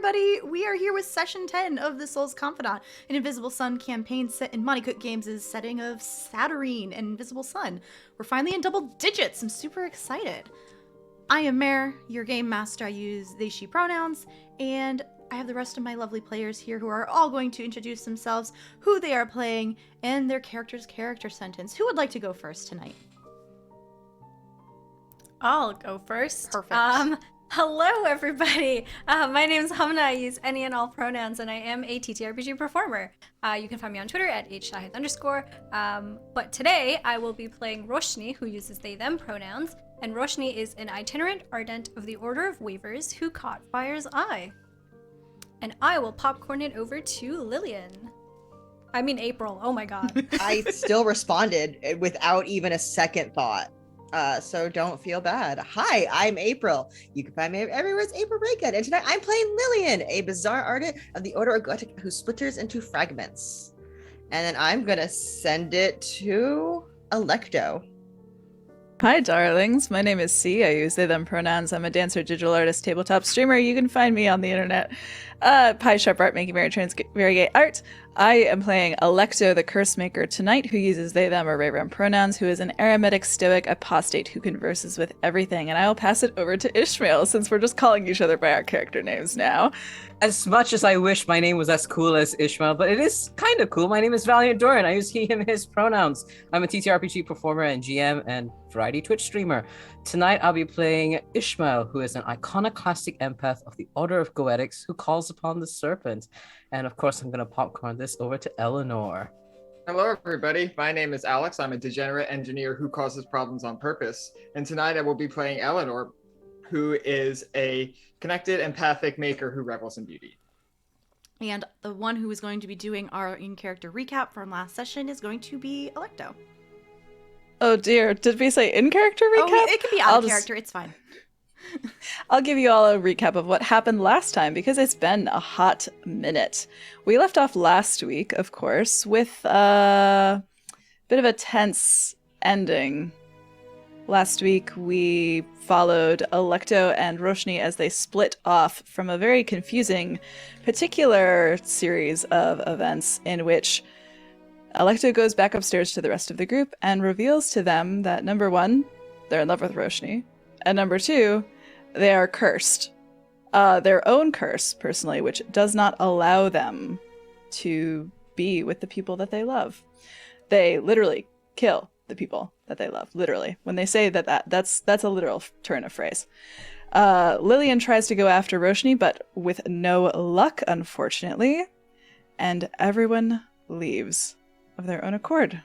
everybody! We are here with Session 10 of The Soul's Confidant, an Invisible Sun campaign set in Monty Cook Games' setting of Saturnine and Invisible Sun. We're finally in double digits! I'm super excited. I am Mare, your game master. I use they, she pronouns, and I have the rest of my lovely players here who are all going to introduce themselves, who they are playing, and their character's character sentence. Who would like to go first tonight? I'll go first. Perfect. Hello, everybody. My name is Hamnah. I use any and all pronouns, and I am a TTRPG performer. You can find me on Twitter at @shahid_. But today, I will be playing Roshni, who uses they, them pronouns. And Roshni is an itinerant ardent of the Order of Waivers who caught Fire's Eye. And I will popcorn it over to Lillian. I mean April. Oh my god. I still responded without even a second thought. So don't feel bad. Hi, I'm April. You can find me everywhere as April Raygood. And tonight I'm playing Lillian, a bizarre ardent of the Order of Goetic who splinters into fragments. And then I'm gonna send it to Alecto. Hi, darlings. My name is C. I use they, them pronouns. I'm a dancer, digital artist, tabletop streamer. You can find me on the internet. Pie Sharp Art, making variegated art. I am playing Alecto, the Curse Maker, tonight, who uses they, them, or they, pronouns, who is an eremitic, stoic apostate who converses with everything. And I will pass it over to Ishmael, since we're just calling each other by our character names now. As much as I wish my name was as cool as Ishmael, but it is kind of cool. My name is Valiant Doran. I use he, him, his pronouns. I'm a TTRPG performer and GM and variety Twitch streamer. Tonight I'll be playing Ishmael, who is an iconoclastic empath of the Order of Goetics who calls upon the serpent. And of course, I'm going to popcorn this over to Eleanor. Hello, everybody. My name is Alex. I'm a degenerate engineer who causes problems on purpose. And tonight I will be playing Eleanor, who is a connected, empathic maker who revels in beauty. And the one who is going to be doing our in-character recap from last session is going to be Alecto. Oh dear, did we say in-character recap? Oh, it could be out of character, it's fine. I'll give you all a recap of what happened last time, because it's been a hot minute. We left off last week, of course, with a bit of a tense ending. Last week, we followed Alecto and Roshni as they split off from a very confusing particular series of events in which Alecto goes back upstairs to the rest of the group and reveals to them that, number one, they're in love with Roshni, and number two, they are cursed. Their own curse, personally, which does not allow them to be with the people that they love. They literally kill the people that they love, literally. When they say that's a literal turn of phrase. Lillian tries to go after Roshni, but with no luck, unfortunately, and everyone leaves of their own accord.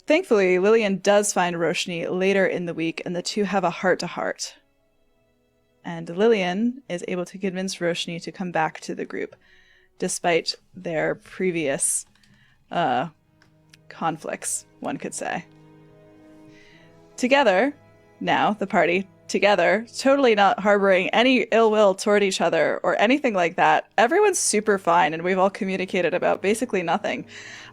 Thankfully, Lillian does find Roshni later in the week, and the two have a heart-to-heart. And Lillian is able to convince Roshni to come back to the group, despite their previous conflicts, one could say. Together, now, the party, together, totally not harboring any ill will toward each other or anything like that. Everyone's super fine, and we've all communicated about basically nothing.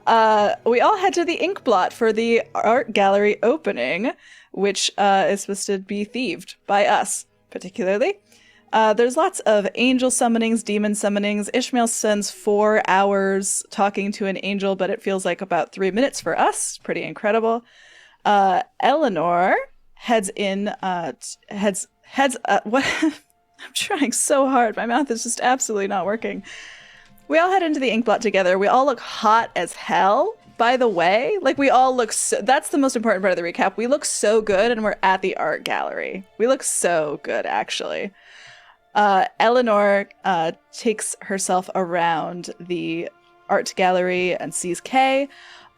We all head to the ink blot for the art gallery opening, which is supposed to be thieved by us, particularly. There's lots of angel summonings, demon summonings. Ishmael spends 4 hours talking to an angel, but it feels like about 3 minutes for us. Pretty incredible. Eleanor heads in, what? I'm trying so hard. My mouth is just absolutely not working. We all head into the inkblot together. We all look hot as hell, by the way. Like, we all look so... That's the most important part of the recap. We look so good, and we're at the art gallery. We look so good, actually. Eleanor takes herself around the art gallery and sees Kay,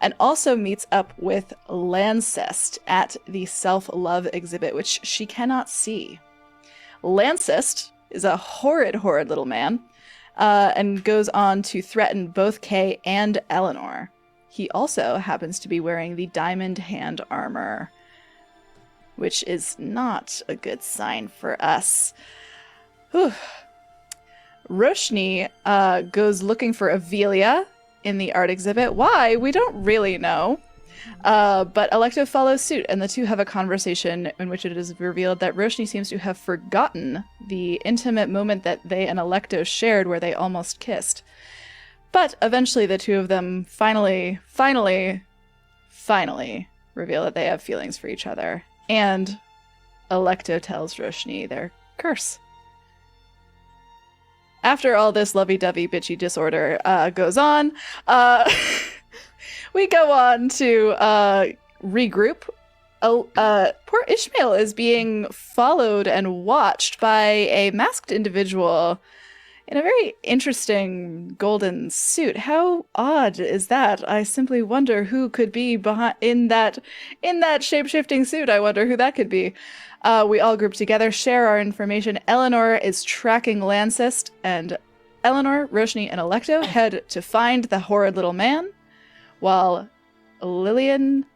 and also meets up with Lancest at the self-love exhibit, which she cannot see. Lancest is a horrid, horrid little man, and goes on to threaten both Kay and Eleanor. He also happens to be wearing the diamond hand armor, which is not a good sign for us. Whew. Roshni goes looking for Avelia in the art exhibit. Why? We don't really know. But Alecto follows suit, and the two have a conversation in which it is revealed that Roshni seems to have forgotten the intimate moment that they and Alecto shared where they almost kissed. But eventually the two of them finally reveal that they have feelings for each other. And Alecto tells Roshni their curse. After all this lovey-dovey bitchy disorder goes on, we go on to regroup. Poor Ishmael is being followed and watched by a masked individual in a very interesting golden suit. How odd is that? I simply wonder who could be behind in that shape-shifting suit. I wonder who that could be. We all group together, share our information. Eleanor is tracking Lancist, and Eleanor, Roshni, and Alecto head to find the horrid little man, while Lillian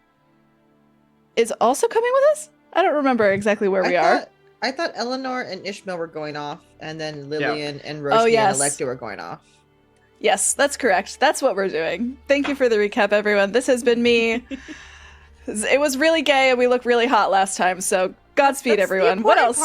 is also coming with us? I don't remember exactly where we are. I thought Eleanor and Ishmael were going off, and then Lillian and Roshni and Alecto were going off. Yes, that's correct. That's what we're doing. Thank you for the recap, everyone. This has been me. It was really gay, and we looked really hot last time, so Godspeed, everyone. What else?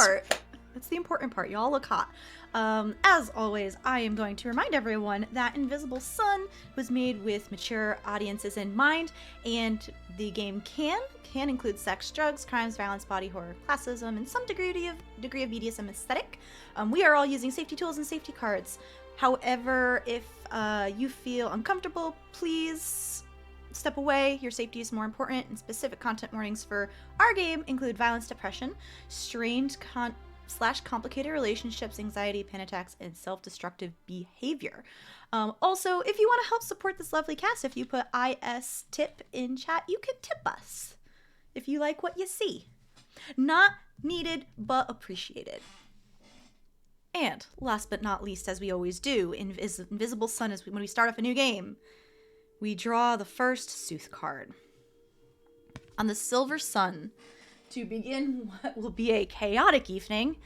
That's the important part. Y'all look hot. As always, I am going to remind everyone that Invisible Sun was made with mature audiences in mind, and the game can include sex, drugs, crimes, violence, body horror, classism, and some degree of BDSM aesthetic. We are all using safety tools and safety cards. However, if you feel uncomfortable, please step away. Your safety is more important, and specific content warnings for our game include violence, depression, strained complicated relationships, anxiety, panic attacks, and self-destructive behavior. Also, if you want to help support this lovely cast, if you put IS tip in chat, you can tip us if you like what you see. Not needed, but appreciated. And last but not least, as we always do, Invisible Sun is when we start off a new game, we draw the first Sooth card. On the Silver Sun, to begin what will be a chaotic evening,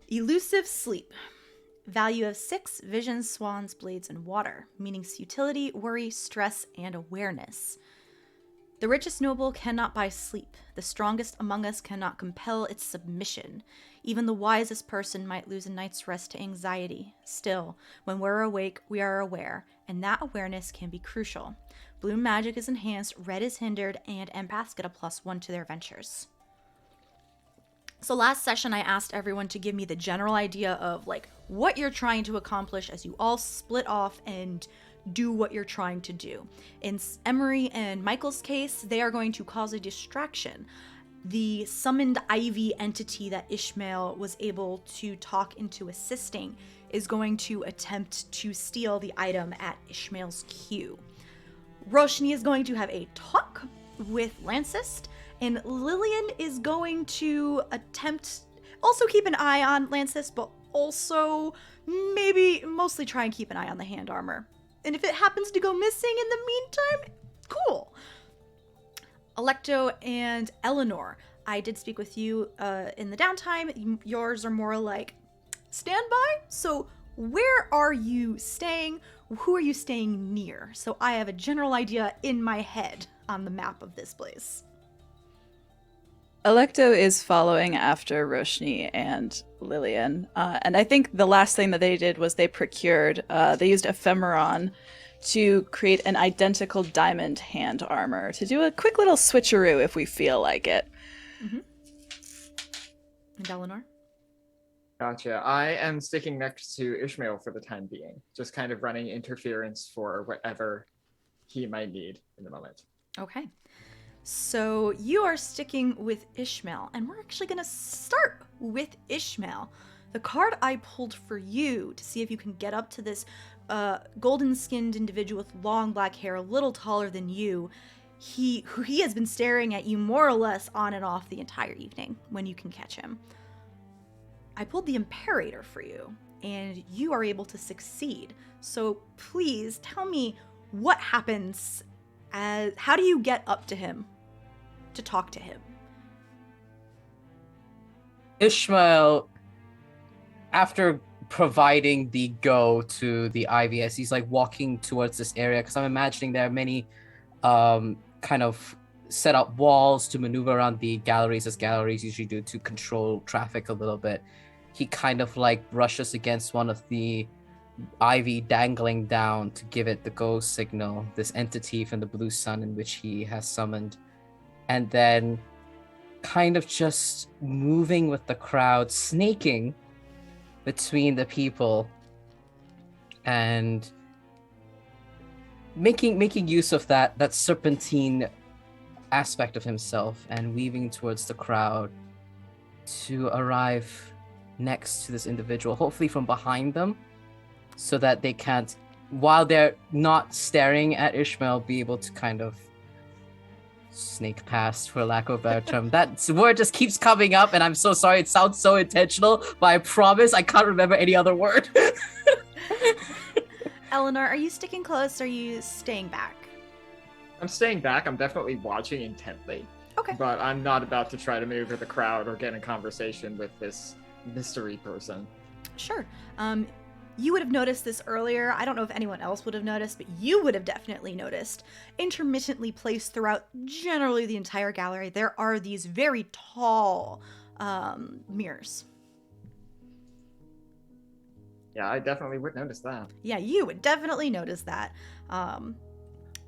Elusive Sleep. Value of 6, vision, swans, blades, and water, meaning futility, worry, stress, and awareness. The richest noble cannot buy sleep. The strongest among us cannot compel its submission. Even the wisest person might lose a night's rest to anxiety. Still, when we're awake, we are aware, and that awareness can be crucial. Blue magic is enhanced, red is hindered, and empaths get a +1 to their ventures. So last session, I asked everyone to give me the general idea of what you're trying to accomplish as you all split off and do what you're trying to do. In Emery and Michael's case, they are going to cause a distraction. The summoned Ivy entity that Ishmael was able to talk into assisting is going to attempt to steal the item at Ishmael's cue. Roshni is going to have a talk with Lancist, and Lillian is going to attempt, also keep an eye on Lancist, but also mostly try and keep an eye on the hand armor. And if it happens to go missing in the meantime, cool. Alecto and Eleanor, I did speak with you in the downtime. Yours are more like standby. So where are you staying? Who are you staying near? So I have a general idea in my head on the map of this place. Alecto is following after Roshni and Lillian, and I think the last thing that they did was they used ephemeron to create an identical diamond hand armor to do a quick little switcheroo if we feel like it. Mm-hmm. And Eleanor? Gotcha. I am sticking next to Ishmael for the time being, just kind of running interference for whatever he might need in the moment. Okay. So you are sticking with Ishmael, and we're actually going to start with Ishmael. The card I pulled for you to see if you can get up to this golden-skinned individual with long black hair, a little taller than you. He has been staring at you more or less on and off the entire evening when you can catch him. I pulled the Imperator for you, and you are able to succeed. So please tell me what happens. How do you get up to him to talk to him? Ishmael, after providing the go to the Ivy as he's walking towards this area, because I'm imagining there are many kind of set up walls to maneuver around the galleries, as galleries usually do, to control traffic a little bit. He kind of like brushes against one of the ivy dangling down to give it the go signal, this entity from the blue sun in which he has summoned, and then kind of just moving with the crowd, snaking between the people and making use of that serpentine aspect of himself and weaving towards the crowd to arrive next to this individual, hopefully from behind them, so that they can't, while they're not staring at Ishmael, be able to kind of snake past, for lack of a better term. That word just keeps coming up, and I'm so sorry. It sounds so intentional, but I promise I can't remember any other word. Eleanor, are you sticking close or are you staying back? I'm staying back. I'm definitely watching intently. Okay. But I'm not about to try to maneuver the crowd or get in conversation with this mystery person. Sure. You would have noticed this earlier. I don't know if anyone else would have noticed, but you would have definitely noticed. Intermittently placed throughout generally the entire gallery, there are these very tall mirrors. Yeah, I definitely would notice that. Yeah, you would definitely notice that.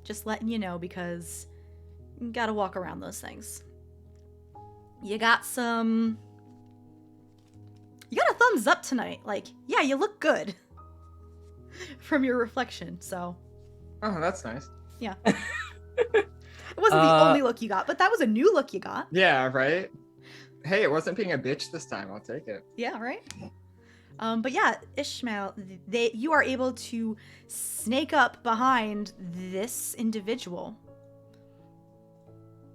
Just letting you know, because you gotta walk around those things. You got a thumbs up tonight. Like, yeah, you look good from your reflection, so. Oh, that's nice. Yeah. It wasn't the only look you got, but that was a new look you got. Yeah, right? Hey, it wasn't being a bitch this time. I'll take it. Yeah, right? But yeah, Ishmael, you are able to snake up behind this individual.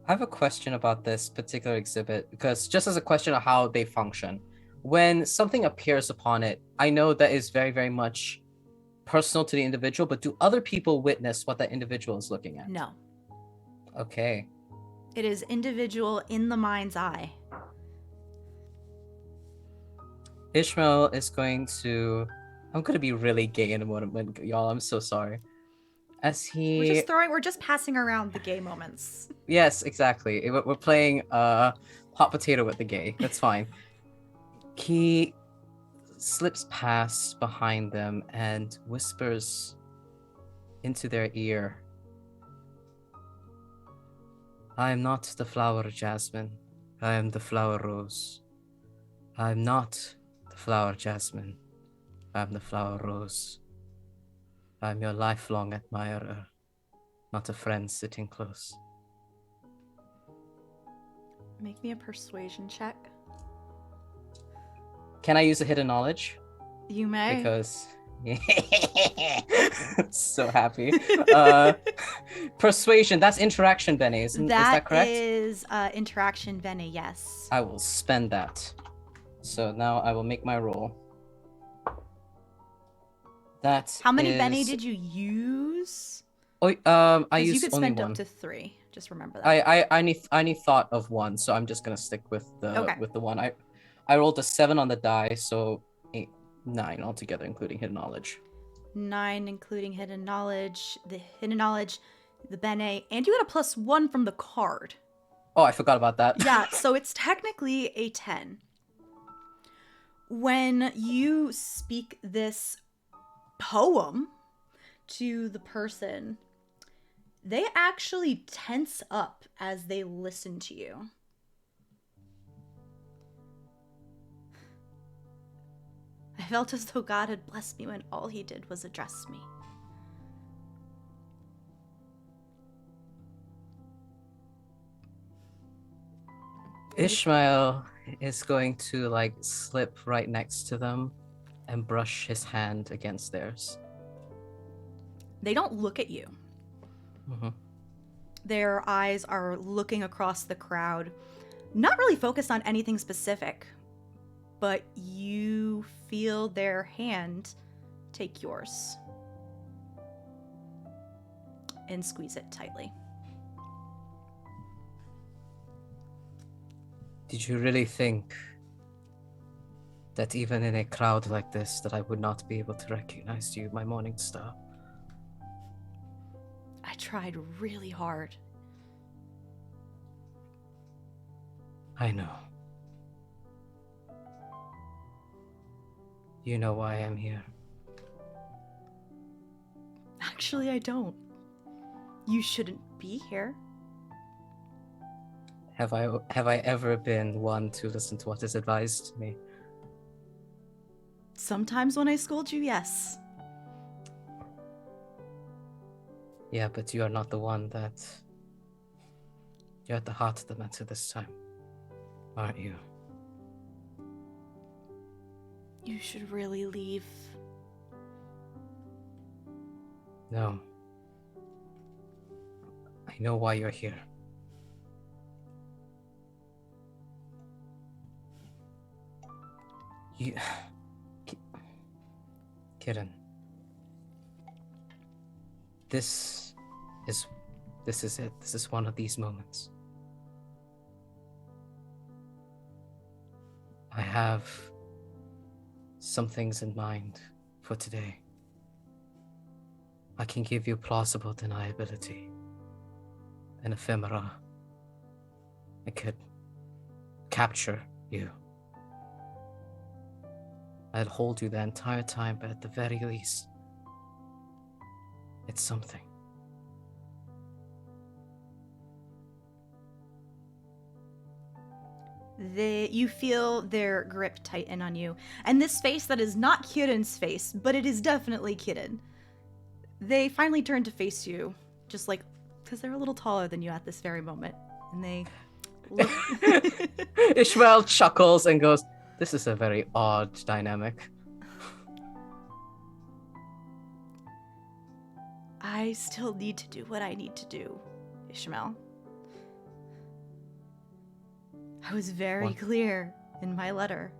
I have a question about this particular exhibit, because just as a question of how they function, when something appears upon it, I know that is very, very much personal to the individual, but do other people witness what that individual is looking at? No. Okay. It is individual in the mind's eye. Ishmael is going to... I'm going to be really gay in a moment, y'all. I'm so sorry. As he... We're just passing around the gay moments. Yes, exactly. We're playing hot potato with the gay. That's fine. He slips past behind them and whispers into their ear, "I am not the flower jasmine. I am the flower rose. I am not the flower jasmine. I am the flower rose. I am your lifelong admirer, not a friend sitting close." Make me a persuasion check. Can I use a hidden knowledge? You may. Because so happy. Persuasion, that's interaction, Benny. Is that correct? That is interaction, Benny, yes. I will spend that. So now I will make my roll. How many Benny did you use? Oh, I used you could only spend one. up to 3. Just remember that. I need thought of one, so I'm just gonna stick with the one. I rolled a 7 on the die, so 8, 9 altogether, including hidden knowledge. 9 including hidden knowledge, the Bene, and you got a +1 from the card. Oh, I forgot about that. Yeah, so it's technically a 10. When you speak this poem to the person, they actually tense up as they listen to you. I felt as though God had blessed me when all he did was address me. Ishmael is going to slip right next to them and brush his hand against theirs. They don't look at you. Mm-hmm. Their eyes are looking across the crowd, not really focused on anything specific, but you feel their hand take yours and squeeze it tightly. Did you really think that even in a crowd like this that I would not be able to recognize you, my morning star? I tried really hard. I know. You know why I'm here. Actually, I don't. You shouldn't be here. Have I ever been one to listen to what is advised to me? Sometimes when I scold you, yes. Yeah, but you are not the one that... You're at the heart of the matter this time, aren't you? You should really leave. No. I know why you're here. You... Kitten. This is it. This is one of these moments. I have some things in mind for today. I can give you plausible deniability, an ephemera. I could capture you. I'd hold you the entire time, but at the very least, it's something. You feel their grip tighten on you, and this face that is not Kieran's face, but it is definitely Kieran. They finally turn to face you, just like, because they're a little taller than you at this very moment, and they look. Ishmael chuckles and goes, "This is a very odd dynamic." I still need to do what I need to do, Ishmael. I was very What? clear in my letter.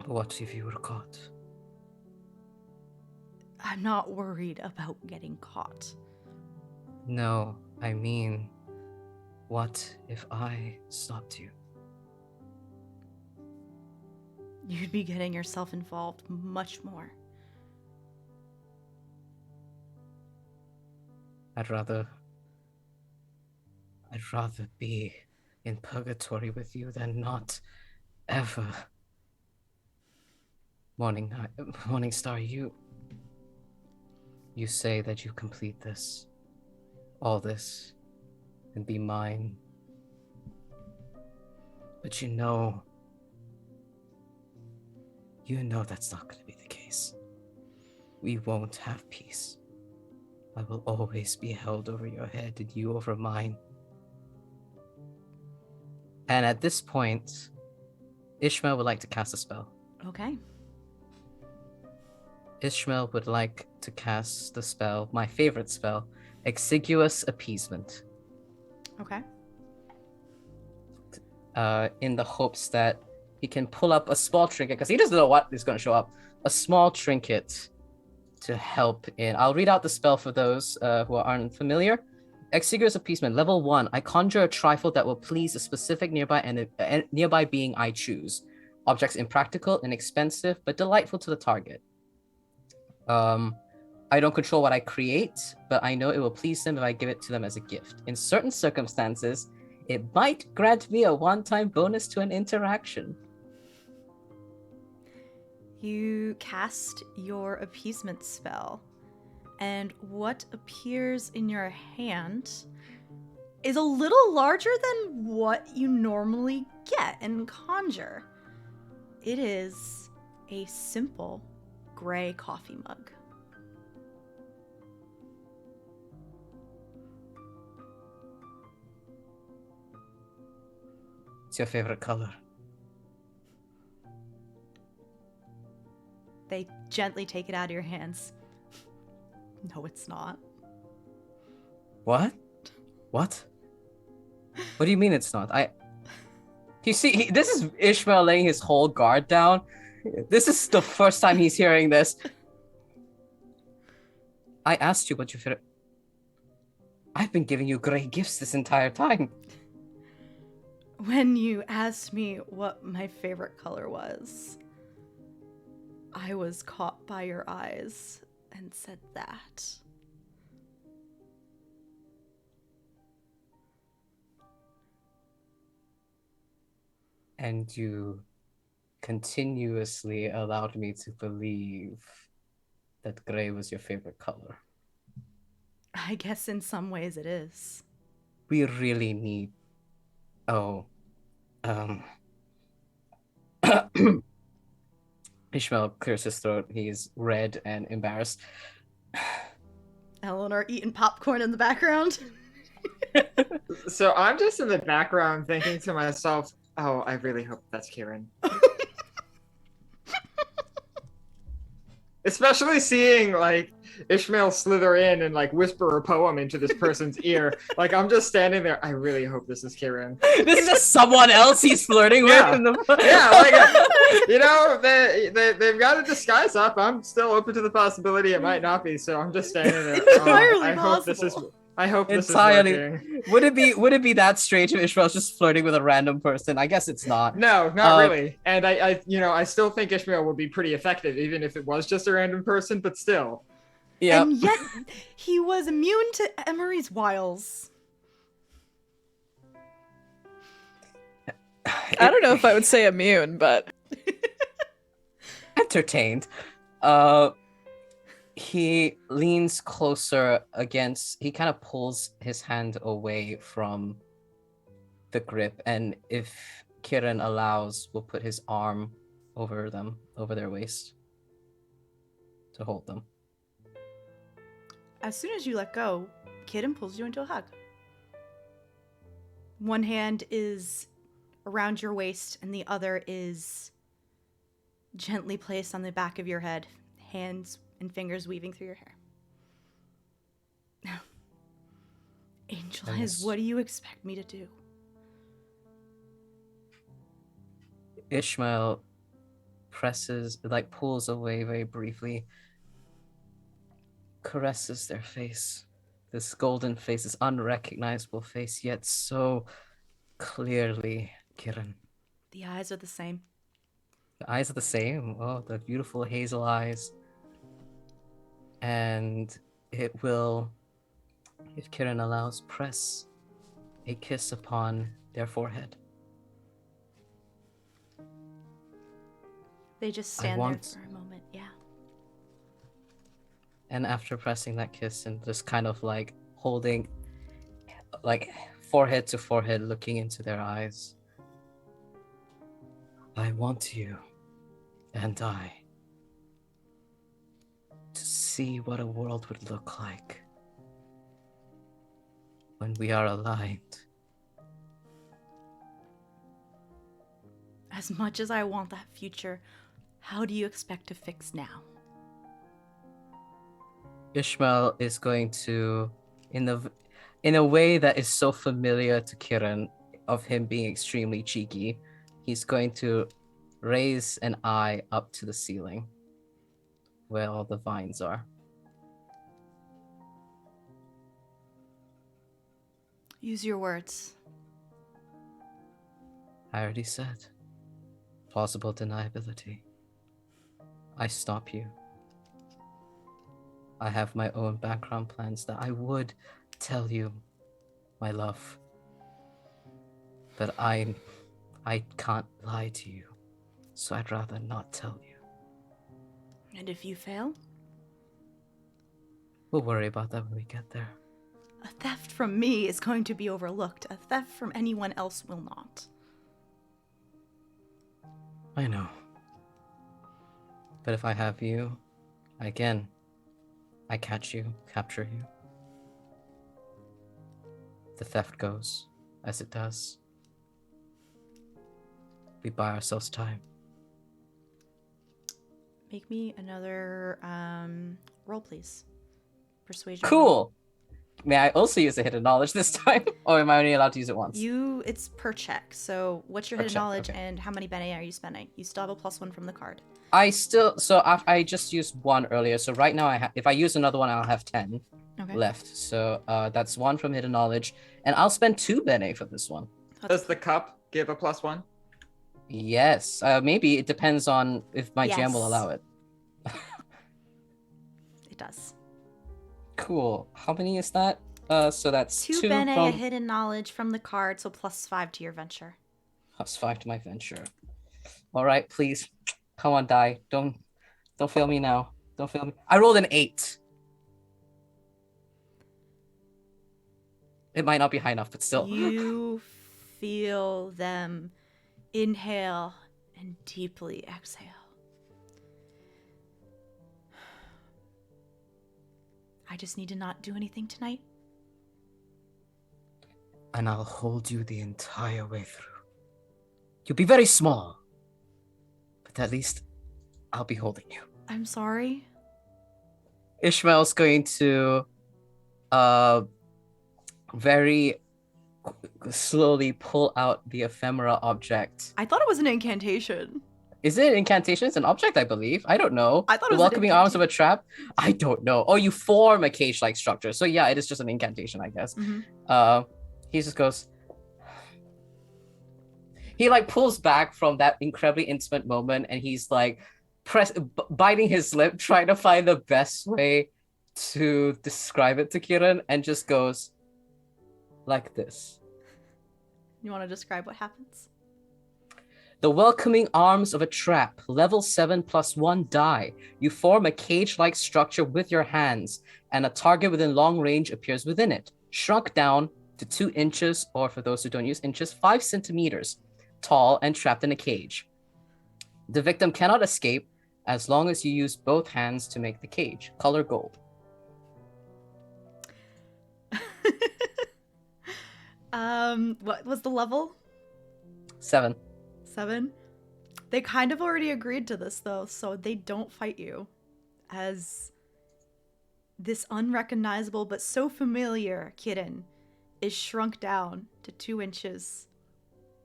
What if you were caught? I'm not worried about getting caught. No, I mean, what if I stopped you? You'd be getting yourself involved much more. I'd rather be in purgatory with you than not ever. Morningstar, you say that you complete this, all this, and be mine. But you know that's not going to be the case. We won't have peace. I will always be held over your head and you over mine. And at this point, Ishmael would like to cast a spell. Okay. Ishmael would like to cast the spell, my favorite spell, Exiguous Appeasement. Okay. In the hopes that he can pull up a small trinket, because he doesn't know what is going to show up. A small trinket to help in. I'll read out the spell for those who aren't familiar. Exiguous Appeasement, level 1. I conjure a trifle that will please a specific nearby being I choose. Objects impractical, inexpensive, but delightful to the target. I don't control what I create, but I know it will please them if I give it to them as a gift. In certain circumstances, it might grant me a one-time bonus to an interaction. You cast your appeasement spell, and what appears in your hand is a little larger than what you normally get and conjure. It is a simple gray coffee mug. What's your favorite color? They gently take it out of your hands. No, it's not. What? What? What do you mean it's not? You see, this is Ishmael laying his whole guard down. This is the first time he's hearing this. I asked you what your favorite... I've been giving you great gifts this entire time. When you asked me what my favorite color was, I was caught by your eyes and said that. And you continuously allowed me to believe that gray was your favorite color. I guess in some ways it is. We really need... Oh, Ishmael clears his throat. He's red and embarrassed. Eleanor eating popcorn in the background. So I'm just in the background thinking to myself, oh, I really hope that's Kieran. Especially seeing like Ishmael slither in and like whisper a poem into this person's ear. Like I'm just standing there. I really hope this is Kieran. This is just someone else he's flirting with. Yeah. In the... Yeah, like you know, they've got a disguise up. I'm still open to the possibility it might not be. So I'm just standing there. It's entirely I hope this is. possible. I hope this Entirely. is working. Would it be that strange if Ishmael's just flirting with a random person? I guess it's not. No, not really. And I still think Ishmael would be pretty effective, even if it was just a random person. But still. Yeah. And yet he was immune to Emery's wiles. I don't know if I would say immune, but Entertained. He leans closer against... He kind of pulls his hand away from the grip, and if Kieran allows, will put his arm over them, over their waist, to hold them. As soon as you let go, Kidden pulls you into a hug. One hand is around your waist, and the other is gently placed on the back of your head, hands and fingers weaving through your hair. Angel Eyes, what do you expect me to do? Ishmael pulls away very briefly, caresses their face. This golden face, this unrecognizable face, yet so clearly Kieran. The eyes are the same. The eyes are the same. Oh, the beautiful hazel eyes. And it will, if Kieran allows, press a kiss upon their forehead. They just stand there for a moment, yeah. And after pressing that kiss and just kind of like holding, like forehead to forehead, looking into their eyes, I want you and I to see what a world would look like when we are aligned. As much as I want that future, how do you expect to fix now? Ishmael is going to, in a way that is so familiar to Kieran, of him being extremely cheeky, he's going to raise an eye up to the ceiling where all the vines are. Use your words. I already said. Plausible deniability. I stop you. I have my own background plans that I would tell you, my love. But I can't lie to you, so I'd rather not tell you. And if you fail? We'll worry about that when we get there. A theft from me is going to be overlooked. A theft from anyone else will not. I know. But if I have you, again, I catch you, capture you. The theft goes as it does. We buy ourselves time. Make me another roll, please. Persuasion. Cool! May I also use a hidden knowledge this time? Or am I only allowed to use it once? It's per check. So what's your hidden knowledge and how many bene are you spending? You still have a +1 from the card. I just used 1 earlier. So right now, if I use another one, I'll have 10 left. So that's 1 from hidden knowledge. And I'll spend 2 bene for this one. Does the cup give a +1? Yes. Maybe it depends on if my GM will allow it. It does. Cool. How many is that? So that's 2 2 bene, from... a hidden knowledge from the card, so +5 to your venture. +5 to my venture. All right, please. Come on, die. Don't fail me now. Don't fail me. I rolled an 8. It might not be high enough, but still. You feel them inhale and deeply exhale. I just need to not do anything tonight. And I'll hold you the entire way through. You'll be very small, but at least I'll be holding you. I'm sorry. Ishmael's going to very slowly pull out the ephemera object. I thought it was an incantation. Is it an incantation? It's an object, I believe. I don't know. I thought it The was an welcoming arms of a trap? I don't know. Oh, you form a cage-like structure. So yeah, it is just an incantation, I guess. Mm-hmm. He just goes... He like pulls back from that incredibly intimate moment and he's like biting his lip, trying to find the best way to describe it to Kieran, and just goes like this. You want to describe what happens? The welcoming arms of a trap, level 7 +1 die. You form a cage-like structure with your hands, and a target within long range appears within it. Shrunk down to 2 inches, or for those who don't use inches, 5 centimeters tall and trapped in a cage. The victim cannot escape as long as you use both hands to make the cage. Color gold. What was the level? 7. 7? They kind of already agreed to this, though, so they don't fight you. As this unrecognizable but so familiar kitten is shrunk down to 2 inches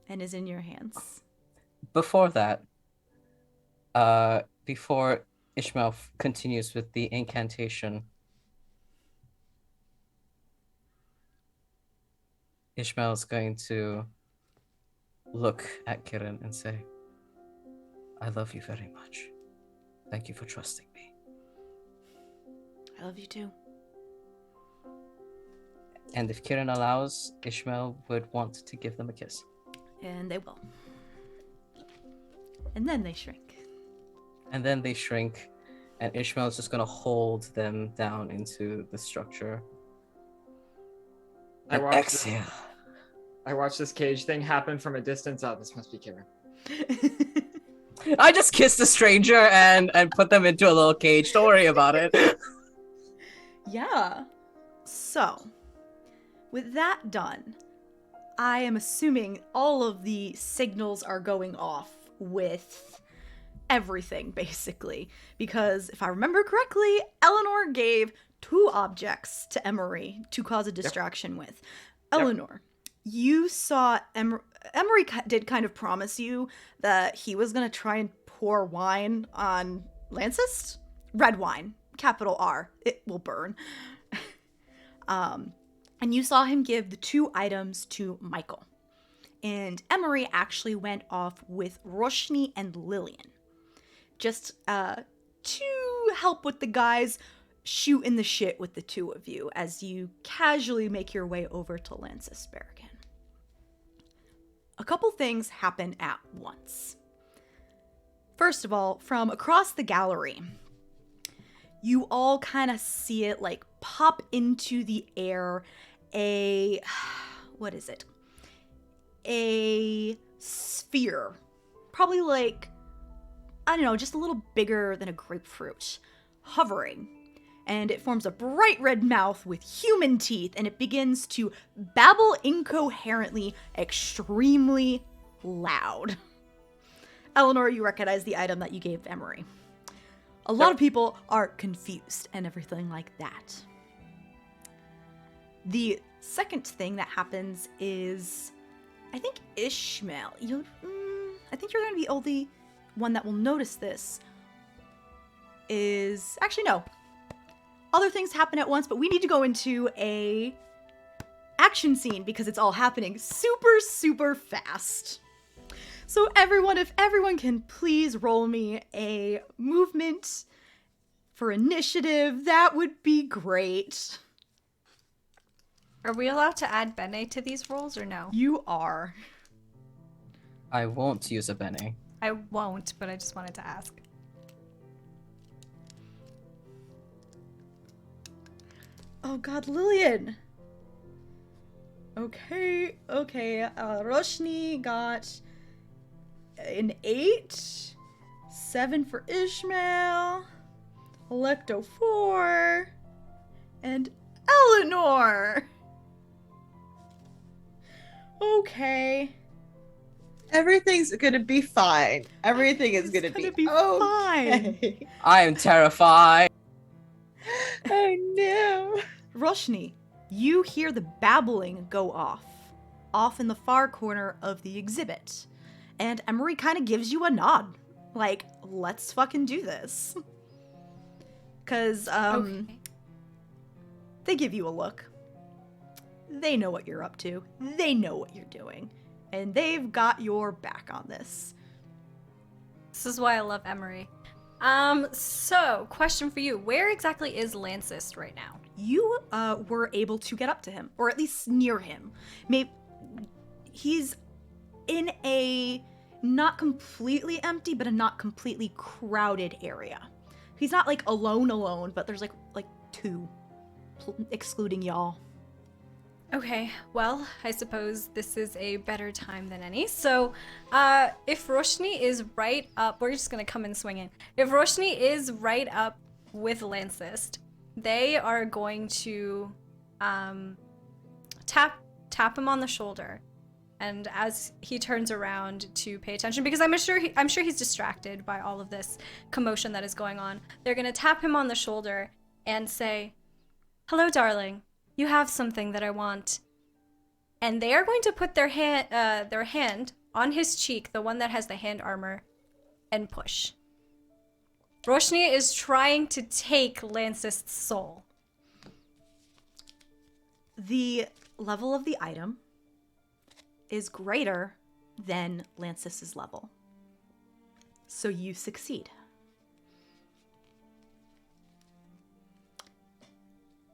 and is in your hands. Before that, before Ishmael continues with the incantation, Ishmael is going to look at Kiran and say, I love you very much. Thank you for trusting me. I love you too. And if Kiran allows, Ishmael would want to give them a kiss. And they will. And then they shrink. And then they shrink, and Ishmael is just going to hold them down into the structure. And exhale. I watched this cage thing happen from a distance. Oh, this must be Kieran. I just kissed a stranger and put them into a little cage. Don't worry about it. Yeah. So, with that done, I am assuming all of the signals are going off with everything, basically. Because if I remember correctly, Eleanor gave 2 objects to Emery to cause a distraction with. Eleanor, you saw Emery did kind of promise you that he was going to try and pour wine on Lancist? Red wine. Capital R. It will burn. And you saw him give the 2 items to Michael. And Emery actually went off with Roshni and Lillian. Just to help with the guys shooting the shit with the 2 of you as you casually make your way over to Lancist Barragan. A couple things happen at once. First of all, from across the gallery, you all kind of see it like pop into the air what is it? A sphere. Probably like, I don't know, just a little bigger than a grapefruit. Hovering. And it forms a bright red mouth with human teeth, and it begins to babble incoherently, extremely loud. Eleanor, you recognize the item that you gave Emery. A lot of people are confused and everything like that. The second thing that happens is, I think Ishmael, I think you're going to be the only one that will notice this, is, actually no. Other things happen at once, but we need to go into a action scene because it's all happening super, super fast. So if everyone can please roll me a movement for initiative, that would be great. Are we allowed to add Bene to these rolls or no? You are. I won't use up any. I won't, but I just wanted to ask. Oh God, Lillian. Okay. Roshni got an 8, 7 for Ishmael, Alecto 4, and Eleanor. Okay. Everything's gonna be fine. Everything is It's gonna gonna be be fine. okay. I am terrified. Oh no. Roshni, you hear the babbling go off in the far corner of the exhibit. And Emery kind of gives you a nod. Like, let's fucking do this. Because, Okay. they give you a look. They know what you're up to. They know what you're doing. And they've got your back on this. This is why I love Emery. So, question for you. Where exactly is Lancis right now? You were able to get up to him, or at least near him. Maybe he's in a not completely empty, but a not completely crowded area. He's not like alone, but there's like 2, excluding y'all. Okay, well, I suppose this is a better time than any. So, if Roshni is right up, we're just gonna come in swinging. If Roshni is right up with Lancist, they are going to tap him on the shoulder, and as he turns around to pay attention, because I'm sure he's distracted by all of this commotion that is going on. They're gonna tap him on the shoulder and say, "Hello, darling. You have something that I want." And they are going to put their hand on his cheek, the one that has the hand armor, and push. Roshni is trying to take Lancist's soul. The level of the item is greater than Lancis's level. So you succeed.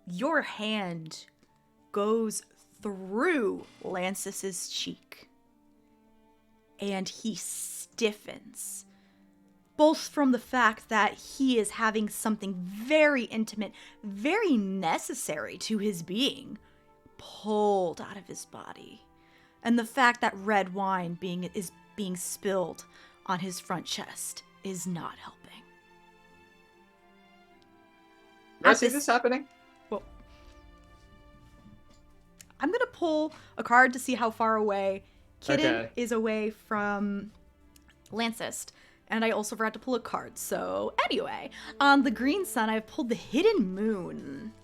Your hand goes through Lancis's cheek, and he stiffens, both from the fact that he is having something very intimate, very necessary to his being, pulled out of his body, and the fact that red wine is being spilled on his front chest is not helping. Do I At see this- this happening? Well, I'm gonna pull a card to see how far away Kitten Okay. is away from Lancist. And I also forgot to pull a card. So anyway, on the green sun, I've pulled the Hidden Moon.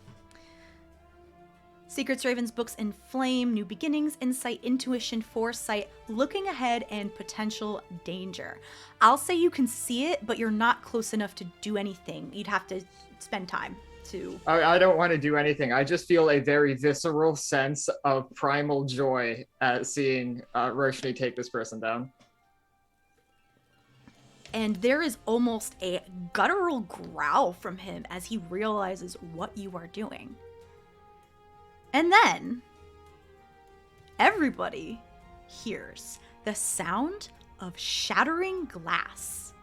Secrets, Ravens, Books in Flame, New Beginnings, Insight, Intuition, Foresight, Looking Ahead, and Potential Danger. I'll say you can see it, but you're not close enough to do anything. You'd have to spend time to... I don't want to do anything. I just feel a very visceral sense of primal joy at seeing Roshni take this person down. And there is almost a guttural growl from him as he realizes what you are doing. And then, everybody hears the sound of shattering glass.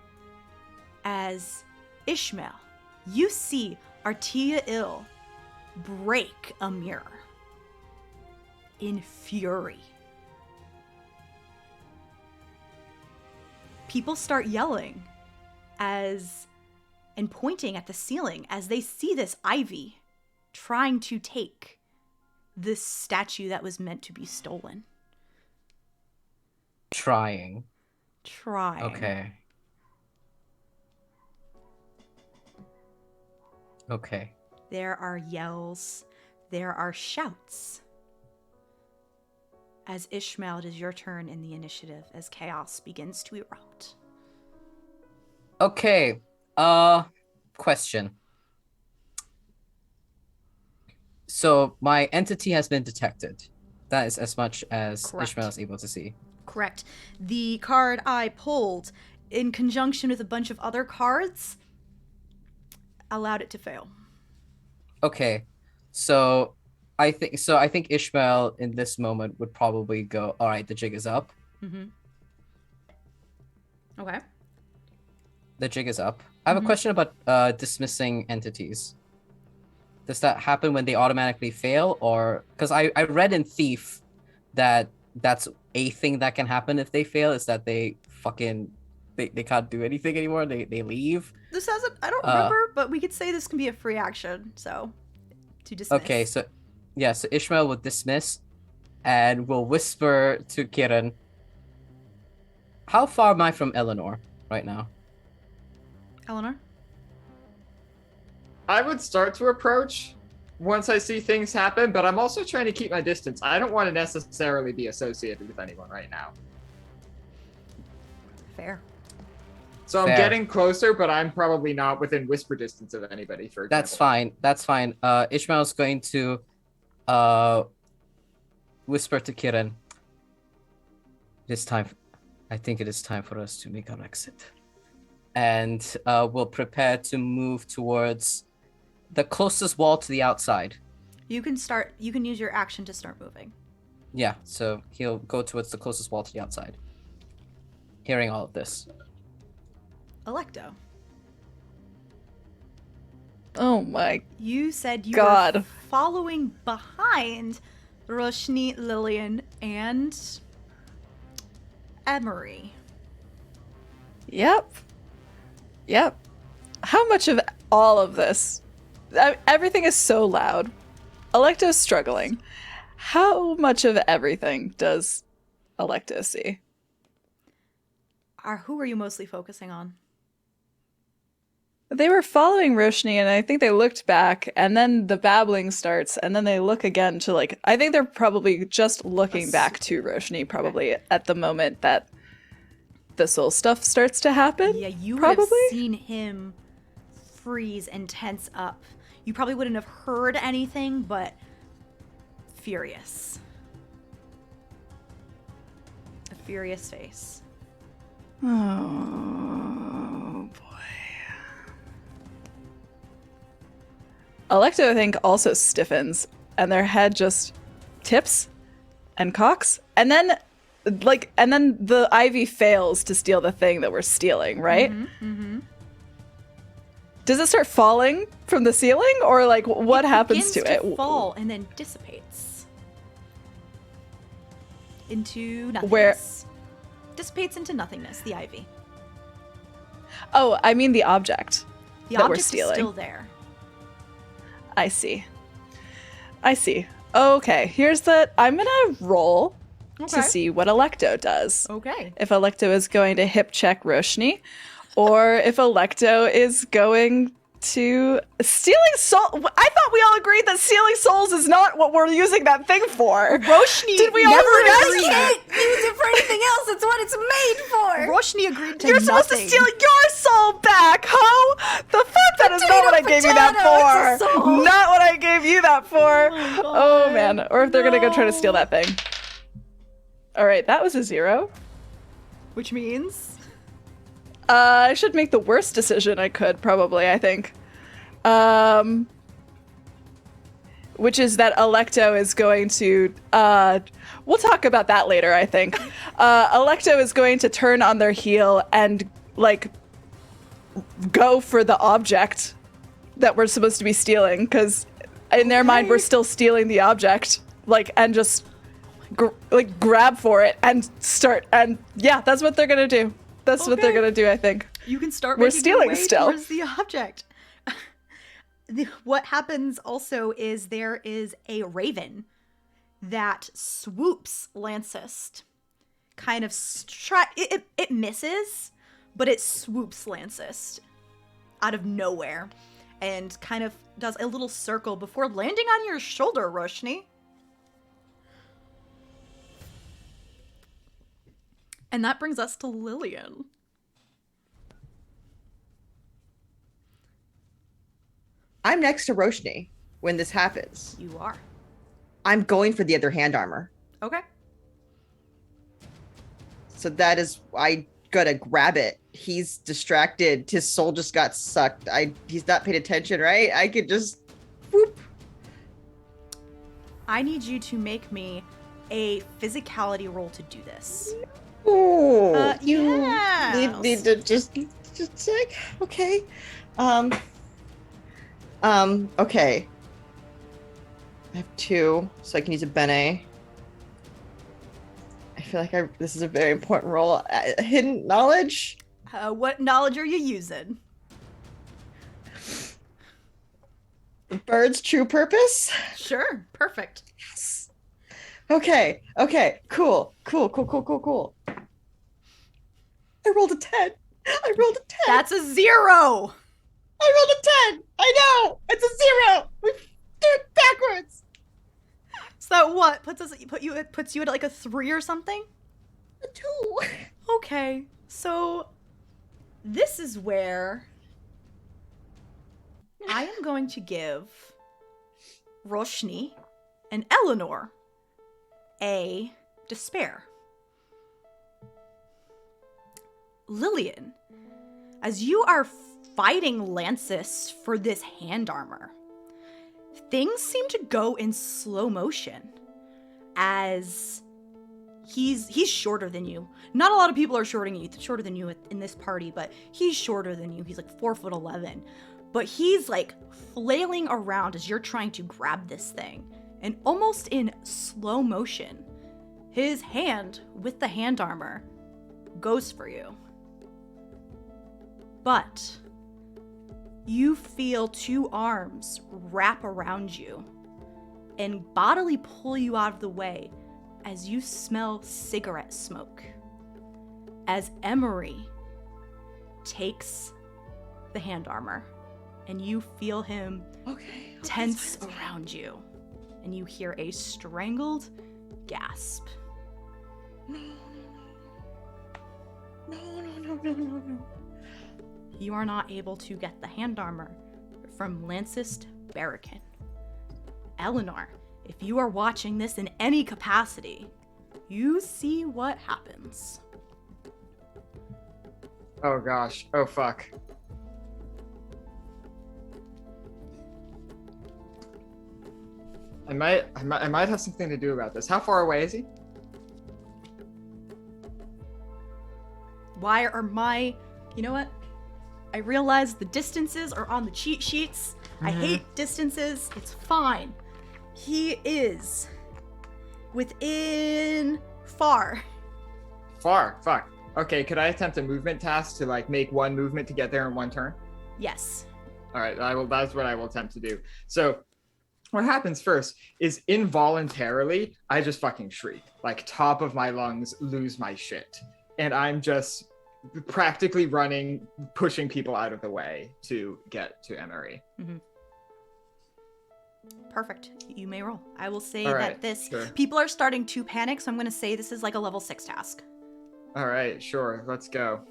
As Ishmael, you see Artia Ill break a mirror in fury. People start yelling and pointing at the ceiling as they see this ivy trying to take this statue that was meant to be stolen. Trying. Trying. Okay. There are yells. There are shouts. As Ishmael, it is your turn in the initiative as chaos begins to erupt. Okay. Question. So my entity has been detected. That is as much as Correct. Ishmael is able to see. Correct. The card I pulled, in conjunction with a bunch of other cards, allowed it to fail. Okay. So I think Ishmael in this moment would probably go, all right, the jig is up. Mm-hmm. Okay. The jig is up. I have a question about dismissing entities. Does that happen when they automatically fail, or because I read in Thief that that's a thing that can happen if they fail, is that they fucking they can't do anything anymore. They leave. This hasn't. I don't remember, but we could say this can be a free action. So, to dismiss. Okay, so Ishmael will dismiss, and will whisper to Kiran. How far am I from Eleanor right now? Eleanor. I would start to approach once I see things happen, but I'm also trying to keep my distance. I don't want to necessarily be associated with anyone right now. Fair. So I'm Fair. getting closer, but I'm probably not within whisper distance of anybody, for example. That's fine. That's fine. Ishmael's going to whisper to Kiran. It is time. I think it is time for us to make our exit. And we'll prepare to move towards the closest wall to the outside. You can use your action to start moving. Yeah, so he'll go towards the closest wall to the outside. Hearing all of this. Alecto. Oh my You said you God. were following behind Roshni, Lillian, and Emery. Yep. How much of all of this? Everything is so loud. Alecto's struggling. How much of everything does Alecto see? Who are you mostly focusing on? They were following Roshni, and I think they looked back, and then the babbling starts, and then they look again to, like, I think they're probably just looking back to Roshni, probably at the moment that the soul stuff starts to happen. Yeah, you would probably have seen him freeze and tense up. You probably wouldn't have heard anything, but furious. A furious face. Oh boy. Alecto, I think, also stiffens, and their head just tips and cocks, and then the ivy fails to steal the thing that we're stealing, right? Mm-hmm. Does it start falling from the ceiling, or like what happens to begins it? Fall and then dissipates into nothingness. Where- Dissipates into nothingness. The ivy. Oh, I mean the object The that we're object is stealing. still there. I see. Okay, here's the. I'm gonna roll to see what Alecto does. Okay. If Alecto is going to hip check Roshni, or if Alecto is going to stealing soul. I thought we all agreed that stealing souls is not what we're using that thing for. Roshni Did we all never forget? agreed. Can't use it for anything else. It's what it's made for. Roshni agreed to You're nothing. supposed to steal your soul back, ho! The fuck, that is not what I gave you that Potato, it's a for. soul. Not what I gave you that for. my God. Oh man, or if they're gonna go try to steal No. that thing. All right, that was a 0. Which means I should make the worst decision I could, probably, I think. Which is that Alecto is going to, we'll talk about that later, I think. Alecto is going to turn on their heel and, like, go for the object that we're supposed to be stealing, because in their mind, we're still stealing the object, like, and just, grab for it and start, and yeah, that's what they're gonna do. That's what they're Okay. gonna do, I think. you can start We're making stealing your way still. towards the object. What happens also is there is a raven that swoops Lancist. Kind of it misses, but it swoops Lancist out of nowhere and kind of does a little circle before landing on your shoulder, Roshni. And that brings us to Lillian. I'm next to Roshni when this happens. You are. I'm going for the other hand armor. Okay. So that is, I gotta grab it. He's distracted. His soul just got sucked. He's not paid attention, right? I could just, whoop. I need you to make me a physicality roll to do this. Oh, you yes. need to just check. Okay. Okay. I have 2, so I can use a bene. I feel like this is a very important role. Hidden knowledge. What knowledge are you using? The bird's true purpose. Sure, perfect. Yes. Okay. Cool. I rolled a 10. That's a 0. I rolled a 10. I know. It's a 0. We did it backwards. So what puts you at like a 3 or something? A 2. Okay, so this is where I am going to give Roshni and Eleanor a despair. Lillian, as you are fighting Lancis for this hand armor, things seem to go in slow motion as he's shorter than you. Not a lot of people are shorter than you in this party, but he's shorter than you. He's like 4'11", but he's like flailing around as you're trying to grab this thing, and almost in slow motion, his hand with the hand armor goes for you. But you feel 2 arms wrap around you and bodily pull you out of the way as you smell cigarette smoke. As Emery takes the hand armor and you feel him tense around you, and you hear a strangled gasp. No. You are not able to get the hand armor from Lancist Barracan. Eleanor, if you are watching this in any capacity, you see what happens. Oh gosh. Oh fuck. I might have something to do about this. How far away is he? Why are you know what? I realize the distances are on the cheat sheets. I hate distances. It's fine. He is within far. Fuck. Okay, could I attempt a movement task to like make 1 movement to get there in 1 turn? Yes. All right, that's what I will attempt to do. So what happens first is involuntarily, I just fucking shriek. Like top of my lungs, lose my shit. And I'm just practically running, pushing people out of the way to get to Emery. Mm-hmm. Perfect. You may roll. I will say All that right, sure. People are starting to panic, so I'm going to say this is like a level 6 task. All right, sure. Let's go.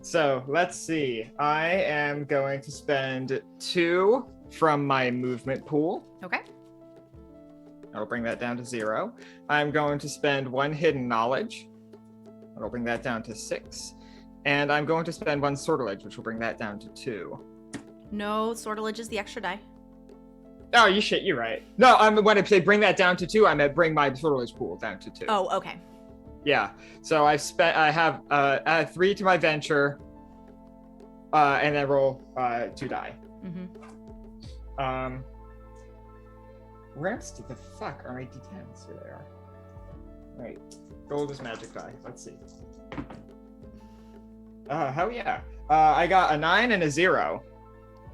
So let's see. I am going to spend 2 from my movement pool. Okay. I'll bring that down to 0. I'm going to spend 1 hidden knowledge. I'll bring that down to 6. And I'm going to spend 1 sortilege, which will bring that down to 2. No, sortilege is the extra die. Oh, you're right. No, when I say bring that down to 2, I meant bring my sortilege pool down to 2. Oh, okay. Yeah. So I have add 3 to my venture, and then roll 2 die. Mm-hmm. Where the fuck are my d10s? Here they are. Right. Gold is magic die. Let's see. Hell yeah. I got a 9 and a 0.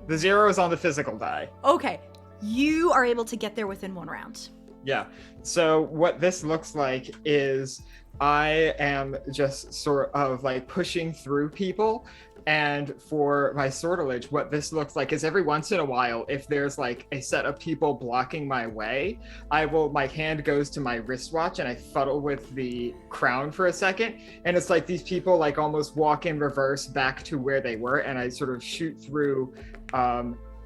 The 0 is on the physical die. Okay. You are able to get there within 1 round. Yeah. So what this looks like is I am just sort of like pushing through people. And for my sortilege, what this looks like is every once in a while, if there's like a set of people blocking my way, my hand goes to my wristwatch and I fuddle with the crown for a second. And it's like these people like almost walk in reverse back to where they were. And I sort of shoot through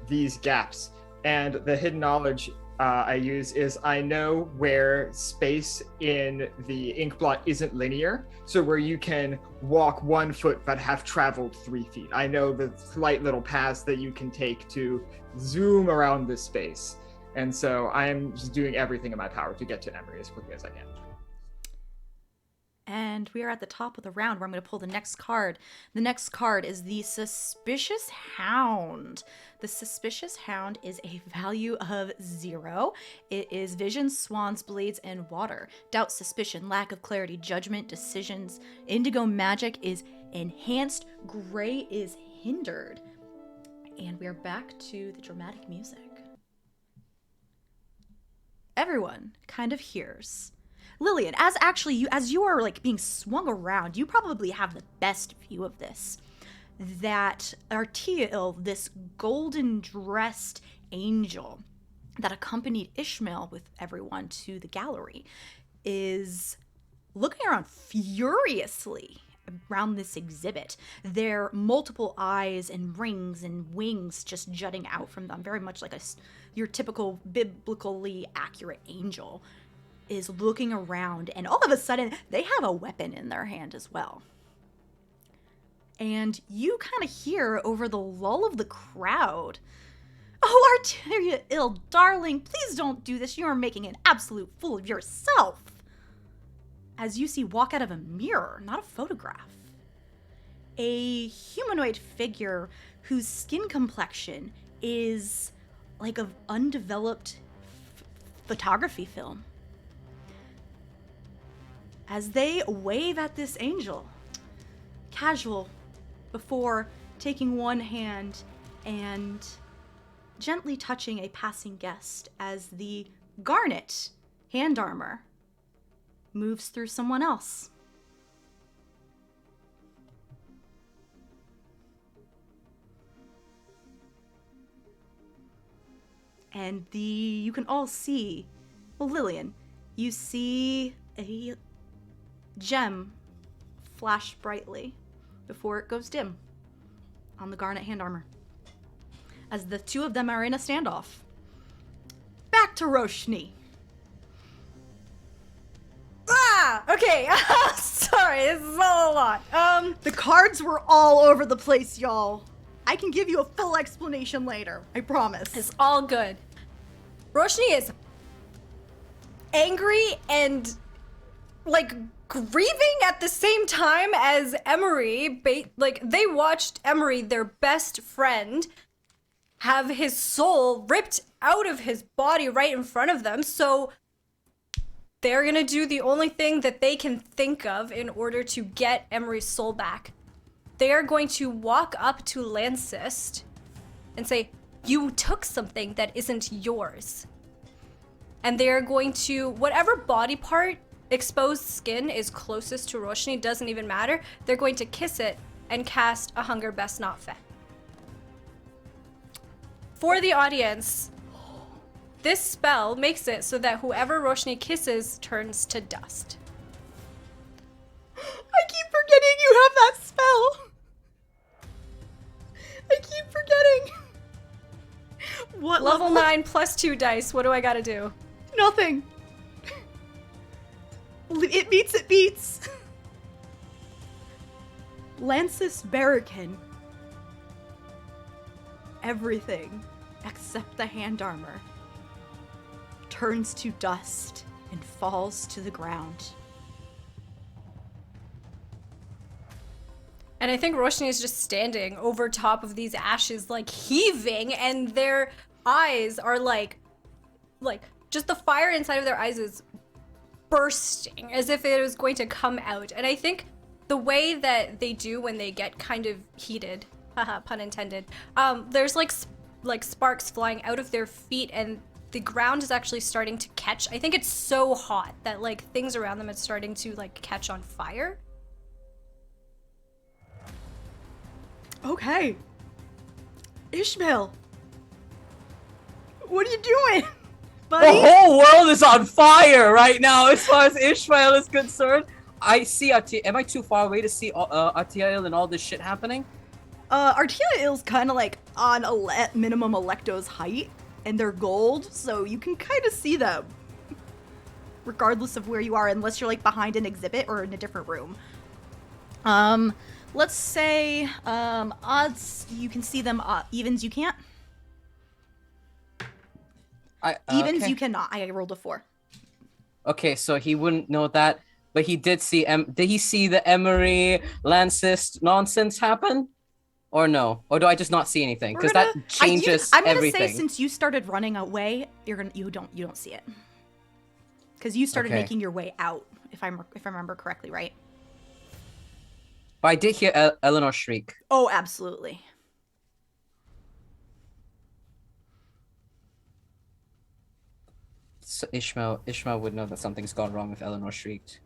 these gaps. And the hidden knowledge I use is I know where space in the ink blot isn't linear, so where you can walk 1 foot but have traveled 3 feet. I know the slight little paths that you can take to zoom around this space. And so I'm just doing everything in my power to get to Emery as quickly as I can. And we are at the top of the round where I'm going to pull the next card. The next card is the Suspicious Hound. The Suspicious Hound is a value of 0. It is vision, swans, blades, and water. Doubt, suspicion, lack of clarity, judgment, decisions. Indigo magic is enhanced. Gray is hindered. And we are back to the dramatic music. Everyone kind of hears. Lillian, as you are like being swung around, you probably have the best view of this. That Artiel, this golden dressed angel that accompanied Ishmael with everyone to the gallery, is looking around furiously around this exhibit. There are multiple eyes and rings and wings just jutting out from them, very much like your typical biblically accurate angel is looking around, and all of a sudden they have a weapon in their hand as well. And you kind of hear over the lull of the crowd, "Oh, Artiel, darling, please don't do this. You are making an absolute fool of yourself." As you see walk out of a mirror, not a photograph, a humanoid figure whose skin complexion is like of undeveloped photography film. As they wave at this angel, casual, before taking one hand and gently touching a passing guest as the garnet hand armor moves through someone else. And you can all see, well, Lillian, you see a gem flash brightly before it goes dim on the garnet hand armor. As the two of them are in a standoff. Back to Roshni. Okay. Sorry, this is all a lot. The cards were all over the place, y'all. I can give you a full explanation later. I promise. It's all good. Roshni is angry and like grieving at the same time as Emery. They watched Emery, their best friend, have his soul ripped out of his body right in front of them. So they're gonna do the only thing that they can think of in order to get Emery's soul back. They are going to walk up to Lancist and say, "You took something that isn't yours." And they are going to, whatever body part, exposed skin is closest to Roshni, doesn't even matter. They're going to kiss it and cast a Hunger Best Not Fed. For the audience, this spell makes it so that whoever Roshni kisses turns to dust. I keep forgetting you have that spell. I keep forgetting. What Level 9 plus 2 dice. What do I gotta do? Nothing. It beats. Lancis Barracan. Everything except the hand armor turns to dust and falls to the ground. And I think Roshni is just standing over top of these ashes, like heaving, and their eyes are like just the fire inside of their eyes is bursting as if it was going to come out. And I think the way that they do when they get kind of heated, haha, pun intended, there's like sparks flying out of their feet, and the ground is actually starting to catch. I think it's so hot that like things around them is starting to like catch on fire. Okay. Ishmael. What are you doing, buddy? The whole world is on fire right now as far as Ishmael is concerned. I see Artiel. Am I too far away to see Artiel and all this shit happening? Artiel's kind of like on minimum Alecto's height, and they're gold, so you can kind of see them regardless of where you are, unless you're like behind an exhibit or in a different room. Let's say odds you can see them, evens you can't. Evens okay. you cannot. I rolled a 4. Okay, so he wouldn't know that. but he did see. Did he see the Emery Lancist nonsense happen, or no? Or do I just not see anything? Because that changes I'm gonna everything. say since you started running away, you don't see it. Because you started Okay. making your way out, if I remember correctly, right? But I did hear Eleanor shriek. Oh, absolutely. So Ishmael would know that something's gone wrong if Eleanor shrieked.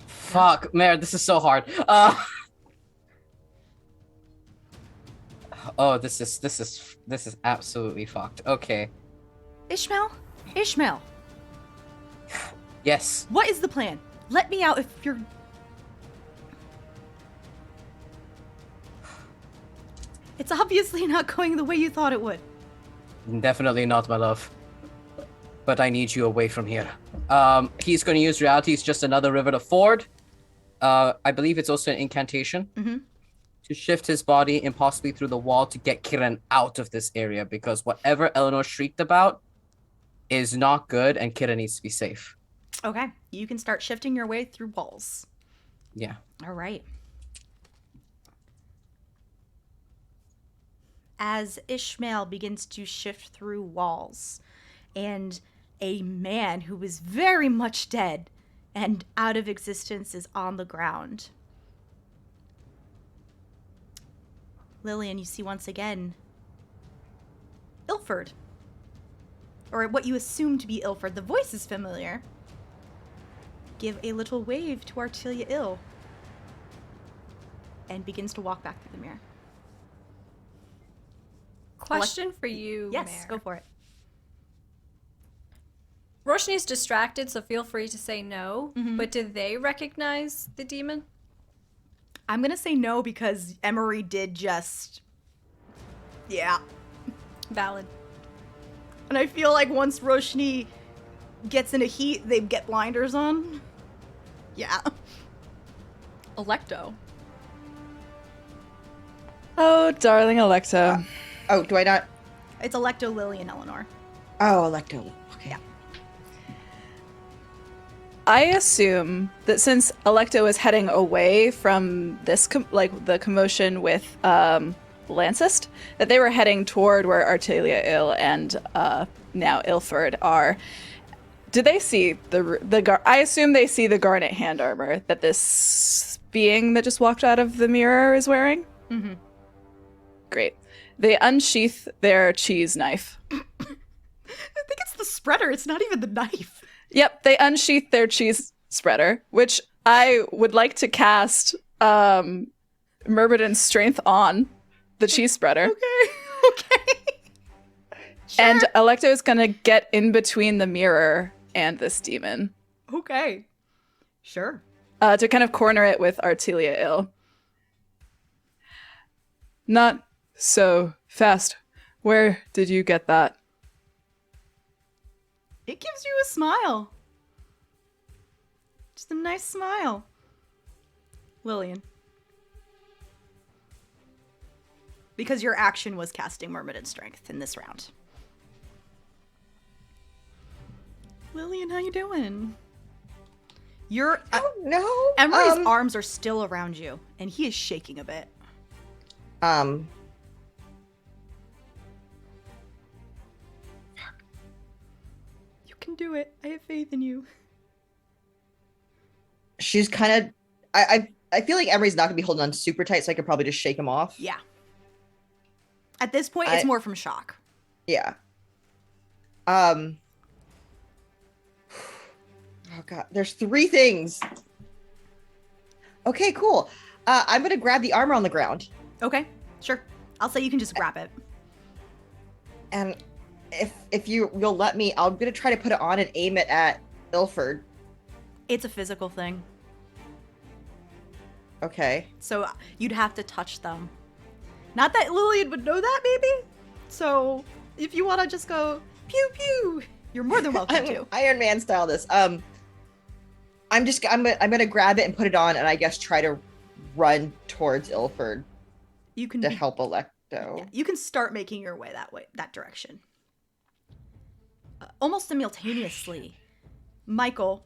Fuck, Mare, this is so hard. Oh, this is absolutely fucked. Okay. Ishmael, Yes. what is the plan? Let me out if you're. It's obviously not going the way you thought it would. Definitely not, my love. But I need you away from here. He's going to use reality. It's just another river to ford. I believe it's also an incantation. Mm-hmm. To shift his body impossibly through the wall to get Kiran out of this area, because whatever Eleanor shrieked about is not good and Kiran needs to be safe. Okay, you can start shifting your way through walls. Yeah. All right. As Ishmael begins to shift through walls, and a man who is very much dead and out of existence is on the ground. Lillian, you see once again Ilford. Or what you assume to be Ilford. The voice is familiar. Give a little wave to Artelia Ill. And begins to walk back through the mirror. Question for you, Yes, Mare. go for it. Roshni's distracted, so feel free to say no. Mhm. But did they recognize the demon? I'm gonna say no because Emery did just. Yeah. Valid. And I feel like once Roshni gets in a heat, they get blinders on. Yeah. Alecto. Oh, darling Alecto. Oh, do I not? It's Alecto, Lillian, Eleanor. Oh, Electo. Okay. Yeah. I assume that since Alecto is heading away from this, the commotion with Lancist, that they were heading toward where Artelia Ill and now Ilford are. Did they see I assume they see the garnet hand armor that this being that just walked out of the mirror is wearing? Mm-hmm. Great. They unsheath their cheese knife. I think it's the spreader. It's not even the knife. Yep, they unsheath their cheese spreader, which I would like to cast Myrmidon's strength on the cheese spreader. Okay. Sure. And Alecto is going to get in between the mirror and this demon. Okay. Sure. To kind of corner it with Artelia Ill. Not so fast. Where did you get that? It gives you a smile. Just a nice smile. Lillian. Because your action was casting Myrmidon Strength in this round. Lillian, how you doing? You're... Oh, no. Emery's arms are still around you, and he is shaking a bit. You can do it. I have faith in you. She's kind of... I feel like Emery's not going to be holding on super tight, so I could probably just shake him off. Yeah. At this point, it's more from shock. Yeah. Oh, God. There's 3 things. Okay, cool. I'm going to grab the armor on the ground. Okay, sure. I'll say you can just grab it. And if you'll let me, I'm going to try to put it on and aim it at Ilford. It's a physical thing. Okay. So you'd have to touch them. Not that Lillian would know that, maybe? So if you want to just go pew pew, you're more than welcome to. Iron Man style this. I'm gonna grab it and put it on, and I guess try to run towards Ilford You can to help Alecto. Yeah, you can start making your way that direction. almost simultaneously, Michael,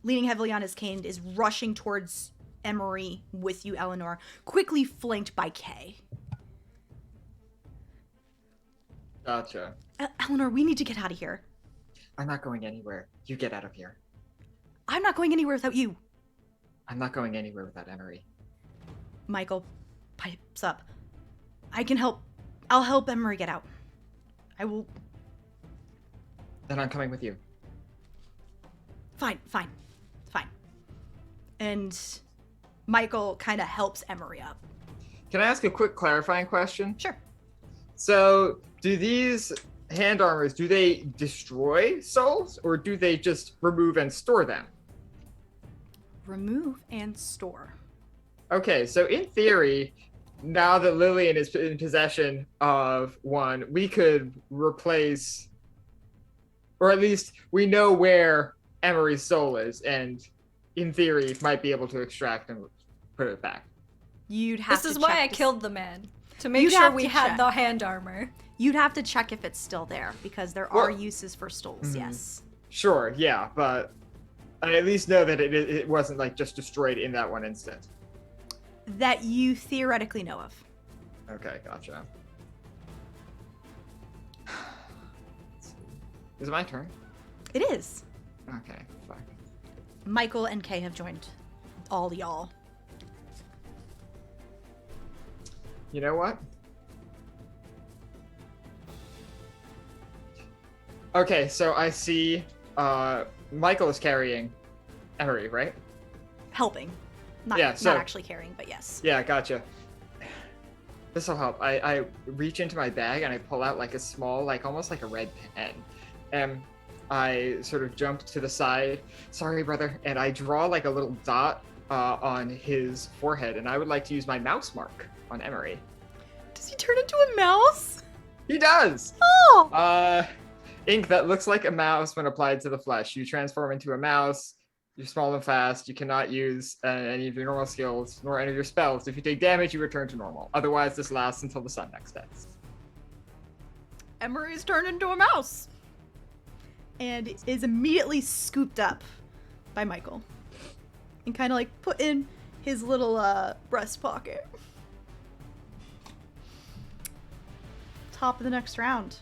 leaning heavily on his cane, is rushing towards Emery with you, Eleanor, quickly flanked by Kay. Gotcha. Eleanor, we need to get out of here. I'm not going anywhere. You get out of here. I'm not going anywhere without you. I'm not going anywhere without Emery. Michael pipes up. I can help. I'll help Emery get out. I will. Then I'm coming with you. Fine. And Michael kind of helps Emery up. Can I ask a quick clarifying question? Sure. So, do these hand armors, do they destroy souls or do they just remove and store them? Remove and store. Okay, so in theory, now that Lillian is in possession of one, we could replace, or at least we know where Emery's soul is, and in theory, might be able to extract and put it back. You'd have This to is why check I to killed the man. To make You'd sure have we to had check. the hand armor. You'd have to check if it's still there, because there are Well- uses for stools, yes. Sure, yeah, but I at least know that it wasn't like just destroyed in that one instant. That you theoretically know of. Okay, gotcha. Is it my turn? It is. Okay, fuck. Michael and Kay have joined all y'all. You know what? Okay, so I see Michael is carrying Emery, right? Helping. Not, Yeah, so- not actually carrying, but yes. Yeah, gotcha. This will help. I reach into my bag and I pull out like a small, like almost like a red pen. And I sort of jump to the side, sorry brother, and I draw like a little dot on his forehead, and I would like to use my mouse mark on Emery. Does he turn into a mouse? He does! Oh! Ink that looks like a mouse when applied to the flesh. You transform into a mouse. You're small and fast. You cannot use any of your normal skills nor any of your spells. If you take damage, you return to normal. Otherwise, this lasts until the sun next ends. Emery's turned into a mouse. And is immediately scooped up by Michael. And kind of like put in his little breast pocket. Top of the next round.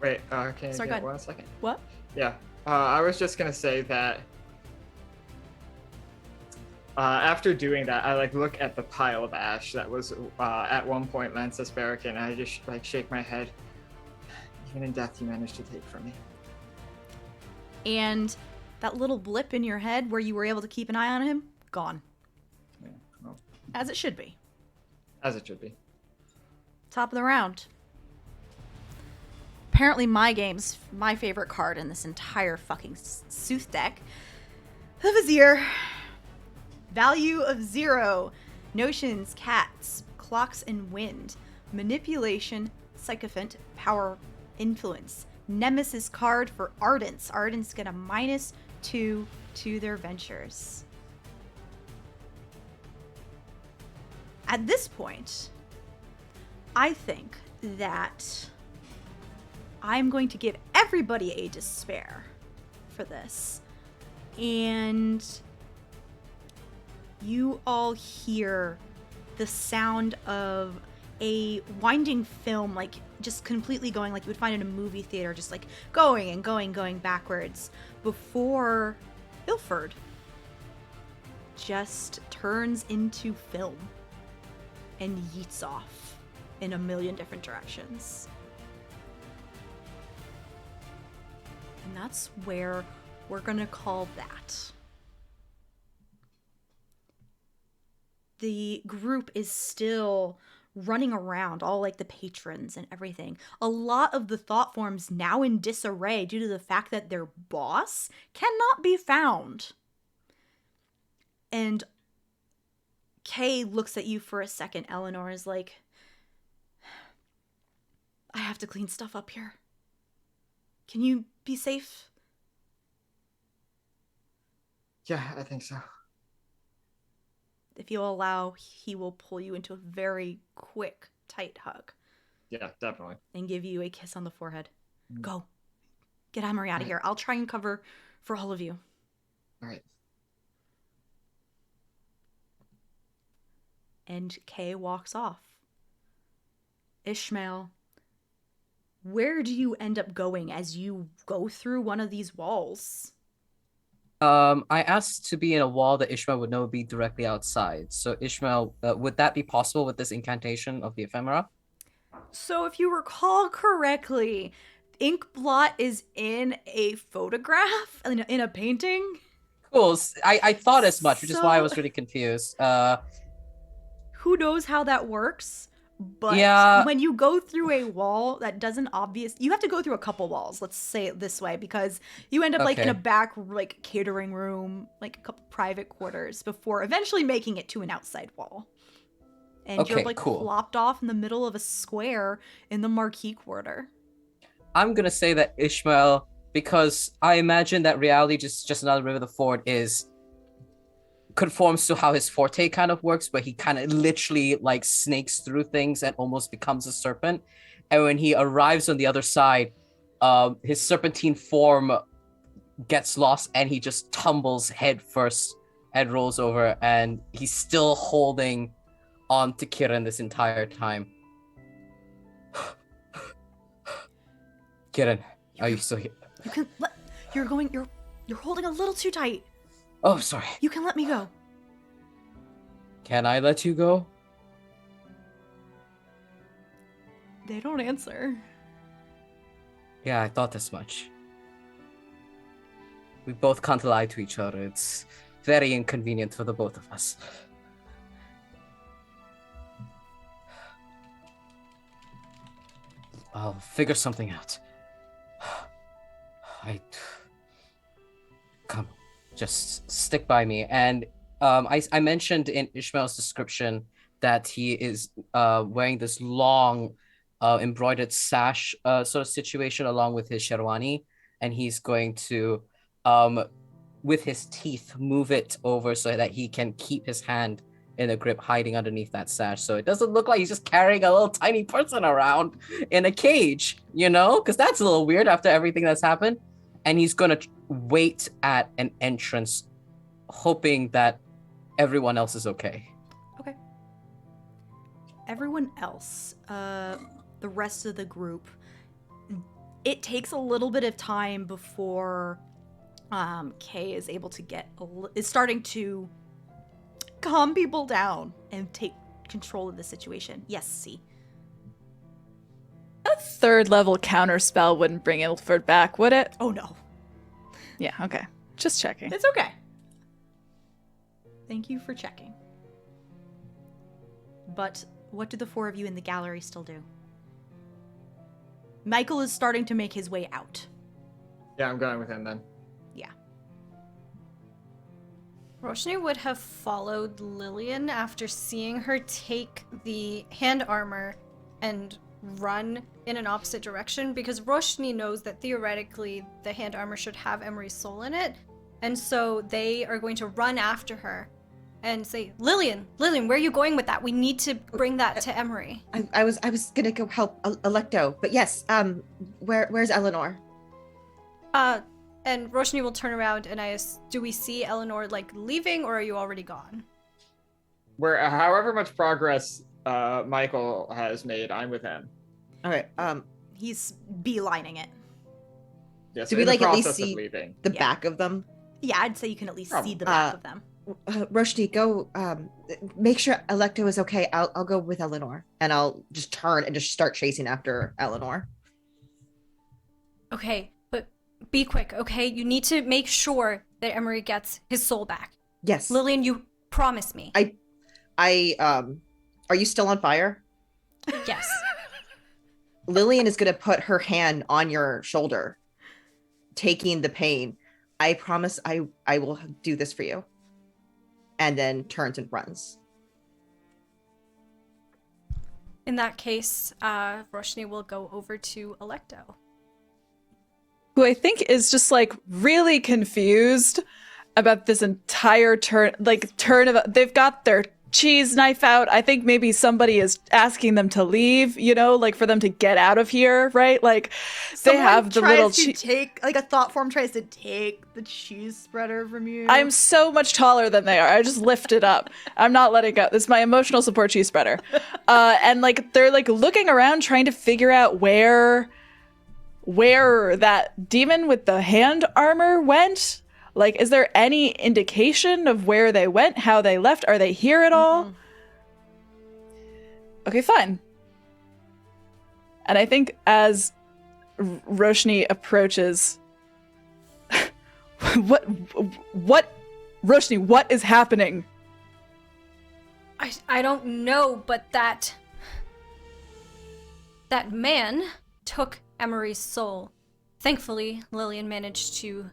Wait, can Sorry, I go get ahead. 1 second? What? Yeah, I was just gonna say that after doing that, I like look at the pile of ash that was at one point Lance's Barrack, and I just like shake my head. Even in death, you managed to take from me. And that little blip in your head where you were able to keep an eye on him, gone. Yeah, well, As it should be. as it should be. Top of the round. Apparently my game's my favorite card in this entire fucking Sooth deck. The Vizier. Value of 0. Notions, cats, clocks and wind. Manipulation, sycophant, power, influence. Nemesis card for Ardents. Ardents get a -2 to their ventures. At this point, I think that I'm going to give everybody a despair for this. And you all hear the sound of a winding film, like just completely going like you would find in a movie theater, just like going and going backwards before Ilford just turns into film and yeets off in a million different directions. And that's where we're gonna call that. The group is still running around, all like the patrons and everything. A lot of the thought forms now in disarray due to the fact that their boss cannot be found. And Kay looks at you for a second. Eleanor is like, I have to clean stuff up here. Can you be safe? Yeah, I think so. If you'll allow, he will pull you into a very quick, tight hug Yeah, definitely. and give you a kiss on the forehead. Go. get Emery out of here. I'll try and cover for all of you. All right. And Kay walks off. Ishmael, where do you end up going as you go through one of these walls? I asked to be in a wall that Ishmael would know would be directly outside. So Ishmael, would that be possible with this incantation of the ephemera? So if you recall correctly, ink blot is in a photograph, in a painting. Cool. I thought as much, which is why I So- was really confused. Who knows how that works? But Yeah. when you go through a wall that doesn't you have to go through a couple walls, let's say it this way, because you end up like in a Okay. back like catering room, like a couple private quarters before eventually making it to an outside wall. And you're Okay, like cool. plopped off in the middle of a square in the Marquis Quarter. I'm gonna say that Ishmael, because I imagine that reality just another river the ford conforms to how his forte kind of works, where he kind of literally like snakes through things and almost becomes a serpent. And when he arrives on the other side, his serpentine form gets lost and he just tumbles head first and rolls over, and he's still holding on to Kiran this entire time. Kiran, are you still here? You can you're holding a little too tight. Oh, sorry. You can let me go. Can I let you go? They don't answer. Yeah, I thought as much. We both can't lie to each other. It's very inconvenient for the both of us. I'll figure something out. Come, just stick by me. And I mentioned in Ishmael's description that he is wearing this long embroidered sash sort of situation along with his sherwani, and he's going to with his teeth move it over so that he can keep his hand in a grip hiding underneath that sash, so it doesn't look like he's just carrying a little tiny person around in a cage, you know, because that's a little weird after everything that's happened. And he's gonna wait at an entrance hoping that everyone else is okay. Okay. Everyone else, the rest of the group, it takes a little bit of time before Kay is able to is starting to calm people down and take control of the situation. Yes, C. A third level counter spell wouldn't bring Ilford back, would it? Oh no. Yeah, okay. Just checking. It's okay. Thank you for checking. But what do the four of you in the gallery still do? Michael is starting to make his way out. Yeah, I'm going with him then. Yeah. Roshni would have followed Lillian after seeing her take the hand armor and run in an opposite direction, because Roshni knows that theoretically the hand armor should have Emery's soul in it, and so they are going to run after her and say, Lillian, where are you going with that? We need to bring that to Emery. I was gonna go help Alecto, but yes, where's Eleanor? And Roshni will turn around and do we see Eleanor like leaving, or are you already gone? However much progress Michael has made, I'm with him. All right. He's beelining it. Yes, Do we, in the like, at least process of see leaving. The Yeah. back of them. Yeah, I'd say you can at least see the Probably. back of them. Roshni, go make sure Alecto is okay. I'll go with Eleanor, and I'll just turn and just start chasing after Eleanor. Okay, but be quick, okay? You need to make sure that Emery gets his soul back. Yes. Lillian, you promise me. Are you still on fire? Yes. Lillian is gonna put her hand on your shoulder, taking the pain. I promise I will do this for you. And then turns and runs. In that case, Roshni will go over to Alecto. Who I think is just like really confused about this entire turn of they've got their cheese knife out. I think maybe somebody is asking them to leave, you know, like for them to get out of here, right? Like they Someone have the tries little to take, like a thought form tries to take the cheese spreader from you. I'm so much taller than they are. I just lift it up. I'm not letting go. This is my emotional support cheese spreader. And like they're like looking around trying to figure out where that demon with the hand armor went. Like, is there any indication of where they went, how they left? Are they here at all? Okay, fine. And I think as Roshni approaches, what, Roshni, what is happening? I don't know, but that man took Emery's soul. Thankfully, Lillian managed to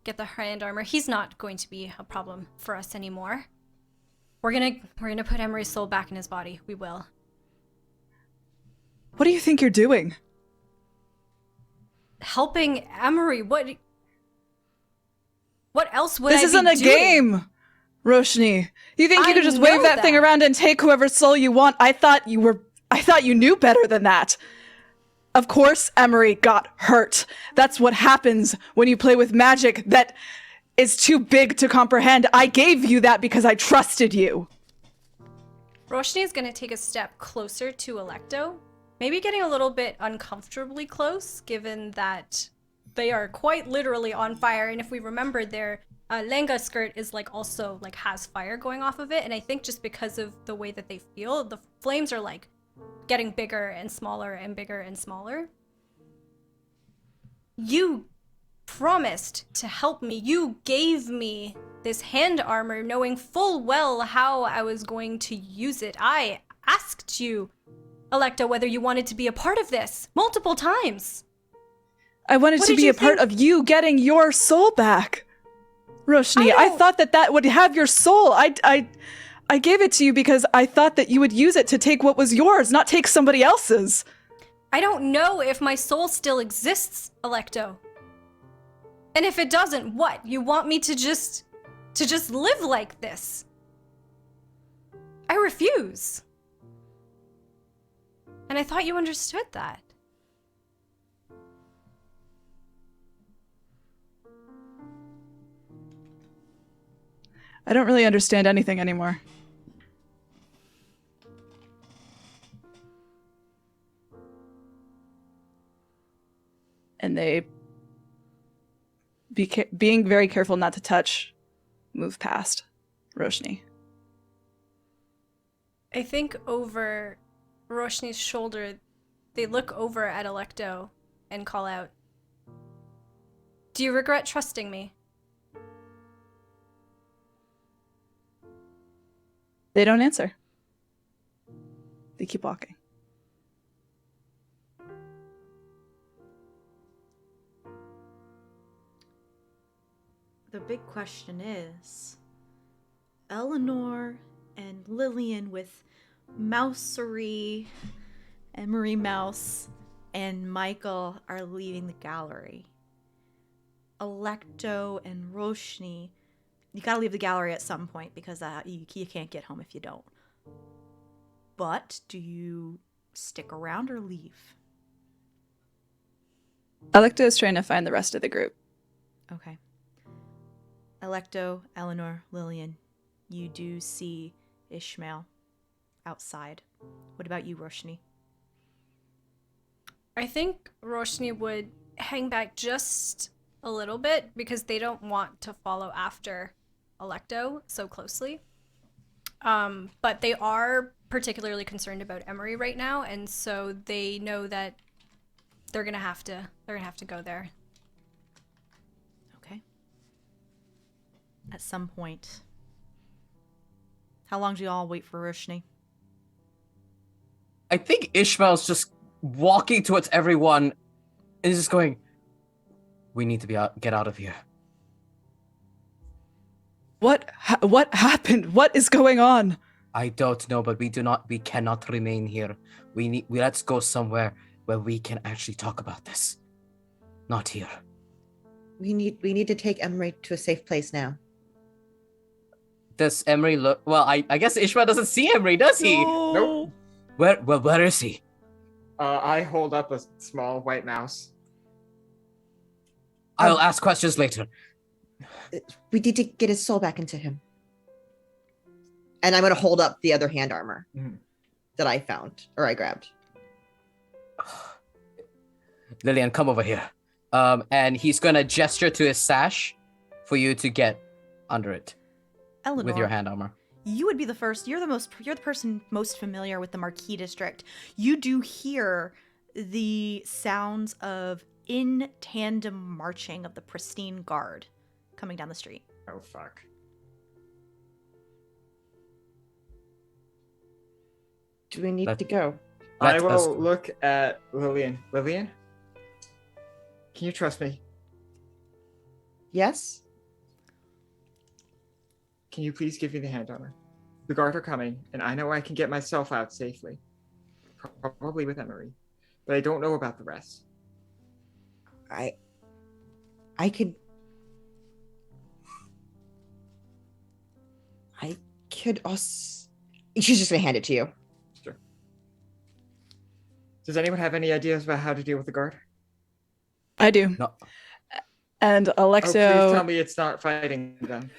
get the hand armor. He's not going to be a problem for us anymore. We're gonna put Emery's soul back in his body. We will. What do you think you're doing? Helping Emery. What else would I be This isn't a doing? game, Roshni. You think you I could just know wave that thing around and take whoever's soul you want? I thought you knew better than that. Of course Emery got hurt. That's what happens when you play with magic that is too big to comprehend. I gave you that because I trusted you. Roshni is going to take a step closer to Alecto, maybe getting a little bit uncomfortably close, given that they are quite literally on fire. And if we remember, their lenga skirt is like also like has fire going off of it. And I think just because of the way that they feel, the flames are like getting bigger and smaller and bigger and smaller. You promised to help me. You gave me this hand armor knowing full well how I was going to use it. I asked you, Alecto, whether you wanted to be a part of this multiple times. I wanted to be a part of you getting your soul back. Roshni, I thought that would have your soul. I gave it to you because I thought that you would use it to take what was yours, not take somebody else's. I don't know if my soul still exists, Alecto. And if it doesn't, what? You want me to just live like this? I refuse. And I thought you understood that. I don't really understand anything anymore. And they, being very careful not to touch, move past Roshni. I think over Roshni's shoulder, they look over at Alecto and call out, "Do you regret trusting me?" They don't answer. They keep walking. The big question is, Eleanor and Lillian with Mousery, Emery Mouse, and Michael are leaving the gallery. Alecto and Roshni, you gotta leave the gallery at some point because you can't get home if you don't. But do you stick around or leave? Alecto is trying to find the rest of the group. Okay. Alecto, Eleanor, Lillian, you do see Ishmael outside. What about you, Roshni? I think Roshni would hang back just a little bit because they don't want to follow after Alecto so closely. But they are particularly concerned about Emery right now, and so they know that they're gonna have to go there. Okay. At some point. How long do you all wait for Roshni? I think Ishmael's just walking towards everyone and is just going, "We need to get out of here." What happened? What is going on? I don't know, but we cannot remain here. Let's go somewhere where we can actually talk about this. Not here. We need to take Emery to a safe place now. Does Emery look? Well, I guess Ishmael doesn't see Emery, does he? Nope. Where is he? I hold up a small white mouse. I'll ask questions later. We need to get his soul back into him. And I'm going to hold up the other hand armor that I found, or I grabbed. Lillian, come over here. And he's gonna gesture to his sash for you to get under it Eleanor, with your hand armor. you would be the first. You're the person most familiar with the Marquis district. You do hear the sounds of in tandem marching of the pristine guard coming down the street. Oh, fuck. Do we need to go? I Let us will go. look at Lillian. Lillian? Can you trust me? Yes? Can you please give me the hand armor? The guard are coming, and I know I can get myself out safely. Probably with Emery. But I don't know about the rest. I could also... She's just going to hand it to you. Sure. Does anyone have any ideas about how to deal with the guard? I do. No. And Oh, please tell Alecto, me it's not fighting them.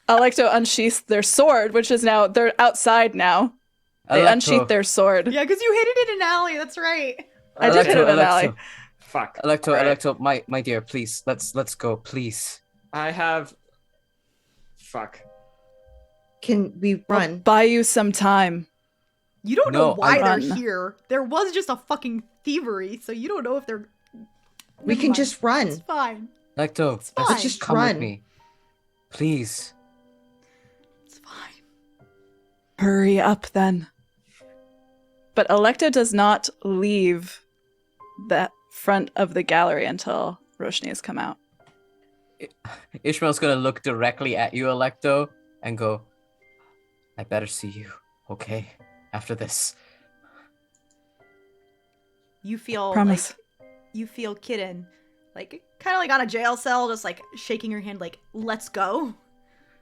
Alecto unsheaths their sword, which is now, they're outside now. They Alecto. unsheath their sword. Yeah, because you hit it in an alley. That's right. I did hit it in an alley. Fuck. Alecto, Alright. Alecto, my dear, please, let's go, please. I have... Fuck. Can we I'll run? buy you some time. You don't know No, why I they're run. here. There was just a fucking thievery, so you don't know if they're. We Never can mind. just run. It's fine. Alecto, fine. Let's just come run. with me, please. It's fine. Hurry up then. But Alecto does not leave the front of the gallery until Roshni has come out. Ishmael's gonna look directly at you, Alecto, and go, I better see you, okay? After this. You feel Promise. like you feel Kitten, like kind of like on a jail cell, just like shaking your hand, like let's go.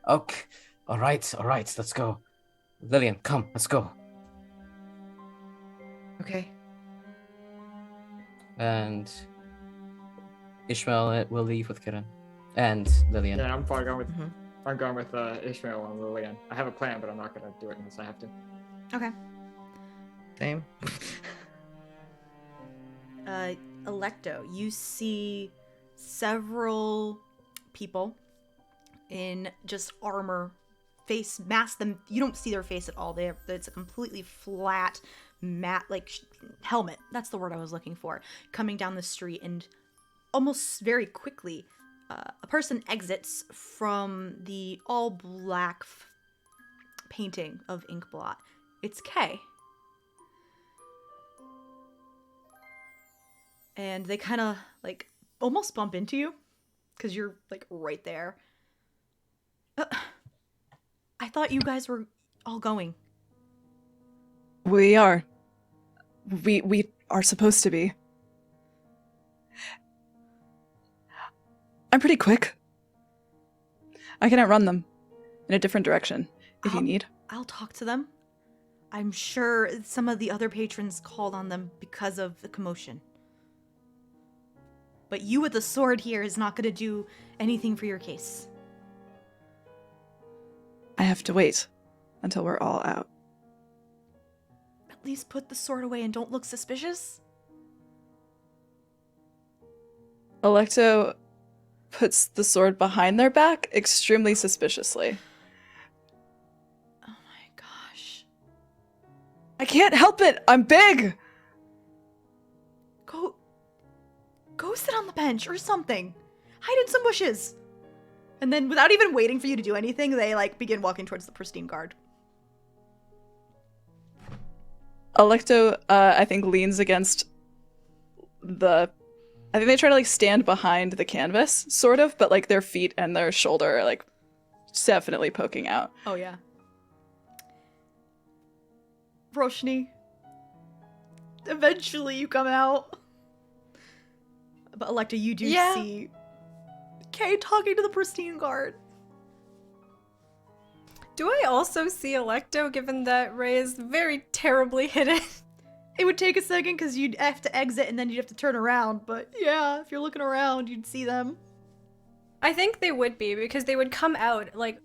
Okay, all right, let's go. Lillian, come, let's go. Okay. And Ishmael will leave with Kiran and Lillian. Yeah, I'm going with... Mhm. I'm going with Ishmael and Lillian. I have a plan, but I'm not going to do it unless I have to. Okay. Same. Alecto, you see several people in just armor, face mask them. You don't see their face at all. It's a completely flat matte helmet. That's the word I was looking for. Coming down the street, and almost very quickly, a person exits from the all black painting of Inkblot. It's Kay. And they kind of like almost bump into you because you're like right there. I thought you guys were all going. We are. We are supposed to be. I'm pretty quick. I can outrun them in a different direction if you need. I'll talk to them. I'm sure some of the other patrons called on them because of the commotion. But you with the sword here is not going to do anything for your case. I have to wait until we're all out. At least put the sword away and don't look suspicious. Alecto puts the sword behind their back extremely suspiciously. Oh my gosh. I can't help it! I'm big! Go sit on the bench or something. Hide in some bushes. And then without even waiting for you to do anything, they like begin walking towards the pristine guard. Alecto, I think, leans against I think they try to like stand behind the canvas, sort of, but like their feet and their shoulder are like definitely poking out. Oh yeah. Roshni. Eventually you come out. But Alecto, you do Yeah. see Kay talking to the pristine guard. Do I also see Alecto, given that Ray is very terribly hidden? It would take a second because you'd have to exit and then you'd have to turn around. But yeah, if you're looking around, you'd see them. I think they would be, because they would come out, like,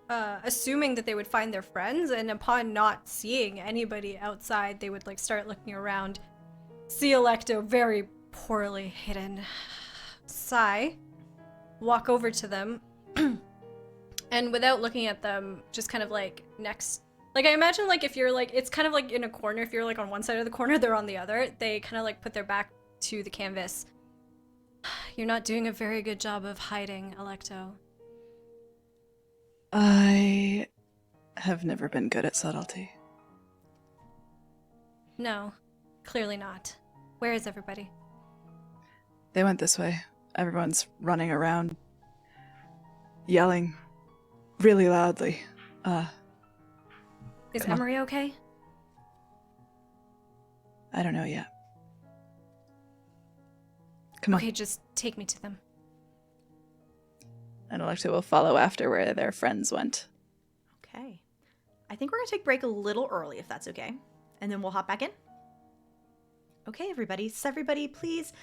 assuming that they would find their friends, and upon not seeing anybody outside, they would, like, start looking around. See Alecto very poorly hidden. Sigh. Walk over to them. And without looking at them, just kind of, like, next... Like, I imagine, like, if you're, like... It's kind of, like, in a corner. If you're, like, on one side of the corner, they're on the other. They kind of, like, put their back to the canvas. You're not doing a very good job of hiding, Alecto. I have never been good at subtlety. No, clearly not. Where is everybody? They went this way. Everyone's running around, yelling really loudly. Is Come on. Emery okay? I don't know yet. Come on. Okay, just take me to them. And Alecto will follow after where their friends went. Okay. I think we're going to take a break a little early, if that's okay. And then we'll hop back in. Okay, everybody. So everybody, please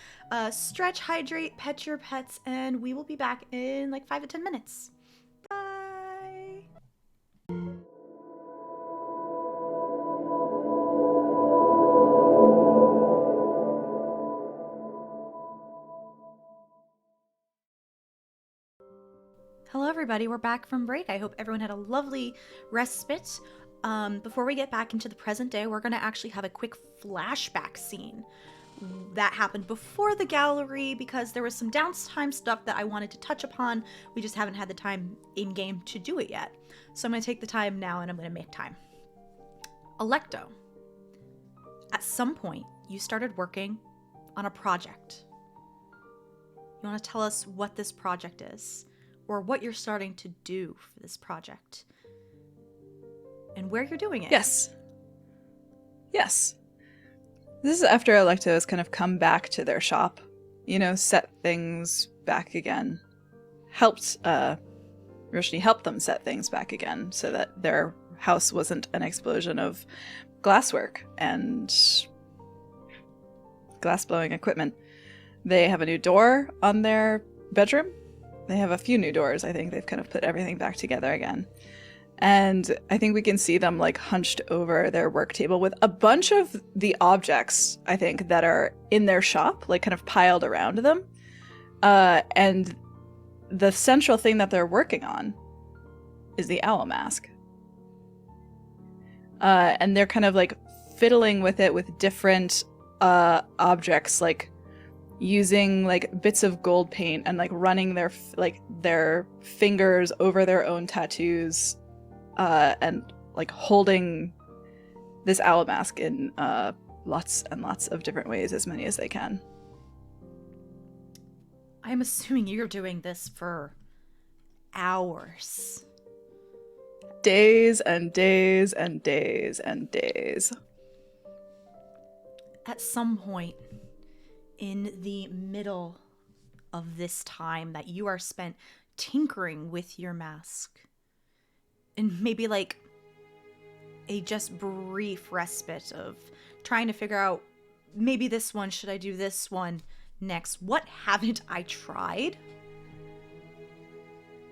stretch, hydrate, pet your pets, and we will be back in like 5 to 10 minutes. Bye. Hello, everybody. We're back from break. I hope everyone had a lovely respite. Before we get back into the present day, we're going to actually have a quick flashback scene that happened before the gallery because there was some downtime stuff that I wanted to touch upon. We just haven't had the time in-game to do it yet. So I'm going to take the time now and I'm going to make time. Alecto, at some point, you started working on a project. You want to tell us what this project is? Or what you're starting to do for this project. And where you're doing it. Yes. This is after Alecto has kind of come back to their shop. You know, set things back again. Roshni helped them set things back again so that their house wasn't an explosion of glasswork and glass-blowing equipment. They have a new door on their bedroom. They have a few new doors. I think they've kind of put everything back together again. And I think we can see them like hunched over their work table with a bunch of the objects, I think, that are in their shop, like kind of piled around them. And the central thing that they're working on is the owl mask. And they're kind of like fiddling with it with different objects, like using like bits of gold paint and like running their fingers over their own tattoos and like holding this owl mask in lots and lots of different ways, as many as they can. I'm assuming you're doing this for hours. Days and days and days and days. At some point in the middle of this time that you are spent tinkering with your mask, and maybe like a just brief respite of trying to figure out, maybe this one, should I do this one next? What haven't I tried?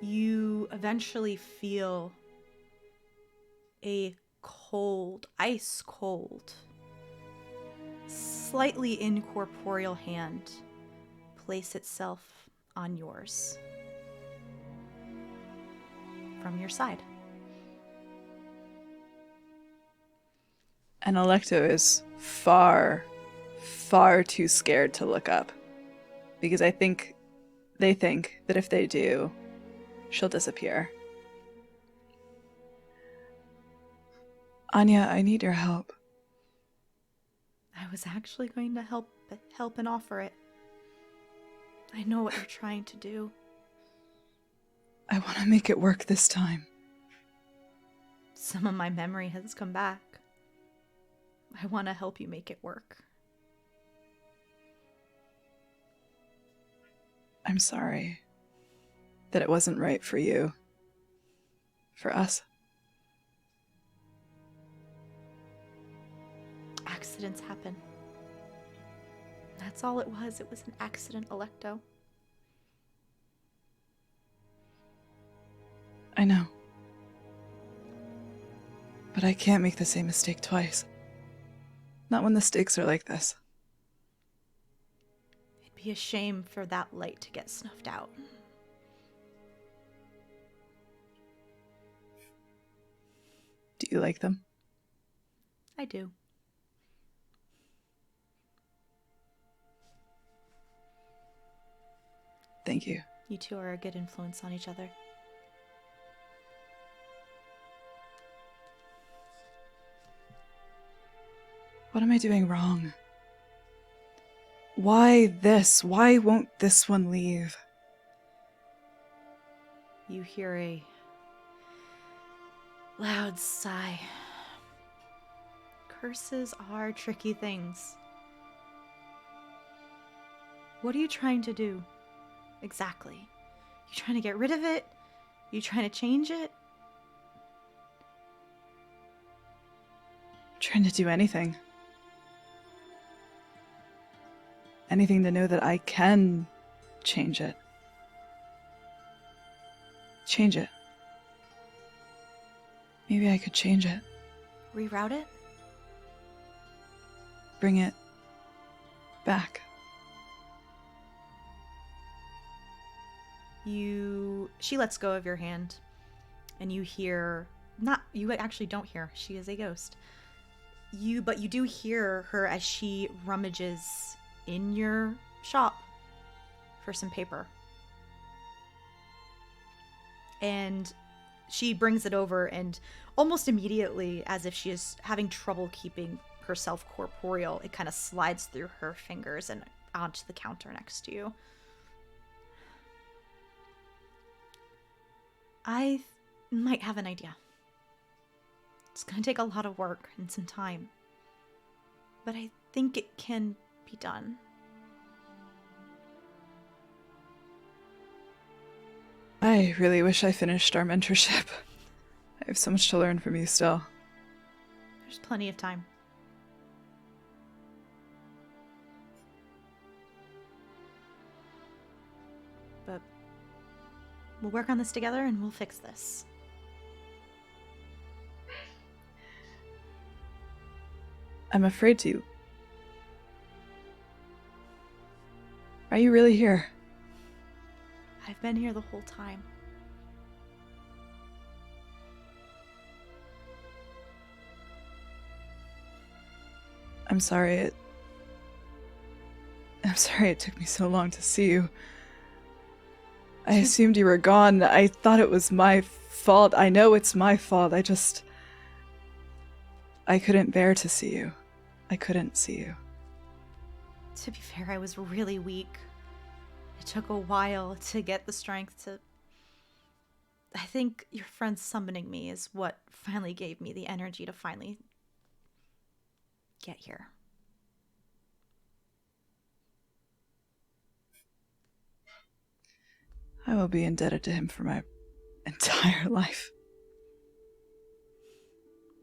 You eventually feel a cold, ice cold, slightly incorporeal hand place itself on yours from your side. And Alecto is far, far too scared to look up. Because they think that if they do, she'll disappear. Anya, I need your help. I was actually going to help and offer it. I know what you're trying to do. I want to make it work this time. Some of my memory has come back. I want to help you make it work. I'm sorry that it wasn't right for you. For us. accidents happen. That's all it was. It was an accident, Alecto. I know. But I can't make the same mistake twice. Not when the stakes are like this. It'd be a shame for that light to get snuffed out. Do you like them? I do. Thank you. You two are a good influence on each other. What am I doing wrong? Why this? Why won't this one leave? You hear a loud sigh. Curses are tricky things. What are you trying to do? Exactly. You trying to get rid of it? You trying to change it? I'm trying to do anything. Anything to know that I can change it. Change it. Maybe I could change it. Reroute it? Bring it back. She lets go of your hand, and you actually don't hear. She is a ghost. But you do hear her as she rummages in your shop for some paper. And she brings it over, and almost immediately, as if she is having trouble keeping herself corporeal, it kind of slides through her fingers and onto the counter next to you. I might have an idea. It's going to take a lot of work and some time, but I think it can be done. I really wish I finished our mentorship. I have so much to learn from you still. There's plenty of time. But we'll work on this together and we'll fix this. I'm afraid to. Are you really here? I've been here the whole time. I'm sorry it took me so long to see you. I assumed you were gone. I thought it was my fault. I know it's my fault. I couldn't bear to see you. I couldn't see you. To be fair, I was really weak. It took a while to get the strength to... I think your friend summoning me is what finally gave me the energy to finally get here. I will be indebted to him for my entire life.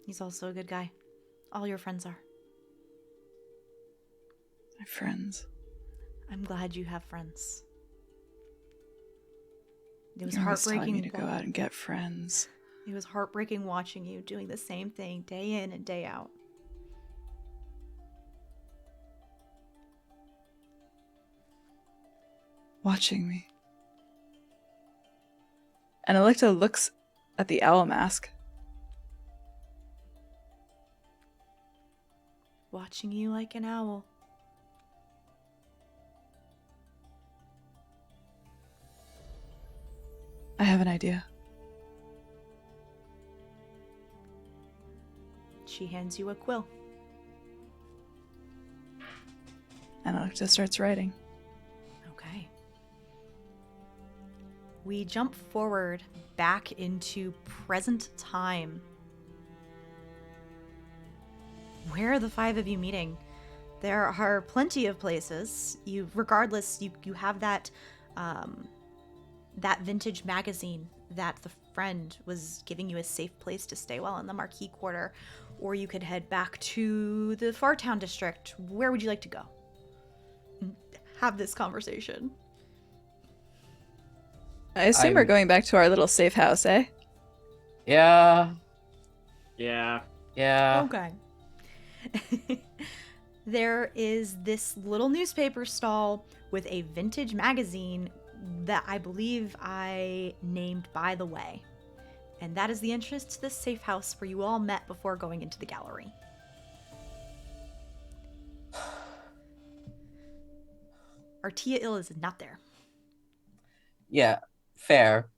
He's also a good guy. All your friends are. My friends. I'm glad you have friends. It was You're always telling heartbreaking me to go out and get friends. It was heartbreaking watching you doing the same thing day in and day out. Watching me. And Alecto looks at the owl mask. Watching you like an owl. I have an idea. She hands you a quill. And Alecto starts writing. Okay. We jump forward back into present time. Where are the five of you meeting? There are plenty of places. You have that that vintage magazine that the friend was giving you a safe place to stay while in the Marquis Quarter. or you could head back to the Fartown district. Where would you like to go? Have this conversation. I assume we're going back to our little safe house, eh? Yeah. Yeah. Yeah. Okay. There is this little newspaper stall with a vintage magazine that I believe I named By the Way. And that is the entrance to this safe house where you all met before going into the gallery. Artia Ill is not there. Yeah. Fair.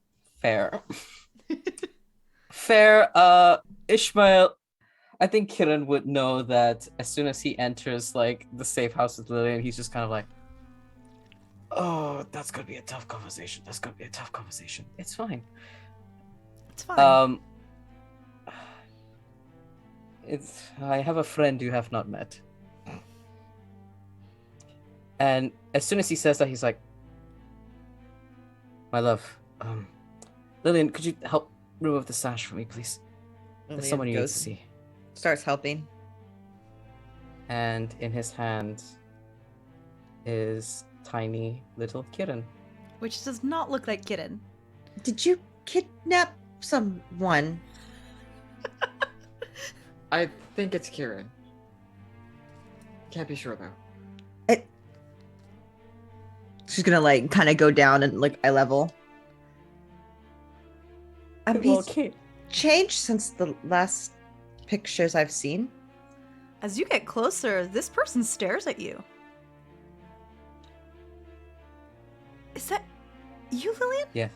Fair. Ishmael, I think Kiran would know that as soon as he enters like the safe house with Lillian, he's just kind of like, oh, that's gonna be a tough conversation. That's gonna be a tough conversation. It's fine. It's fine. I have a friend you have not met. And as soon as he says that, he's like, my love, Lillian, could you help remove the sash for me, please? There's someone you need to see. Starts helping. And in his hand is tiny little Kiran. Which does not look like Kitten. Did you kidnap someone? I think it's Kieran. Can't be sure though. She's gonna like kind of go down and like eye level. He's changed since the last pictures I've seen. As you get closer, this person stares at you. Is that you, Lillian? Yeah.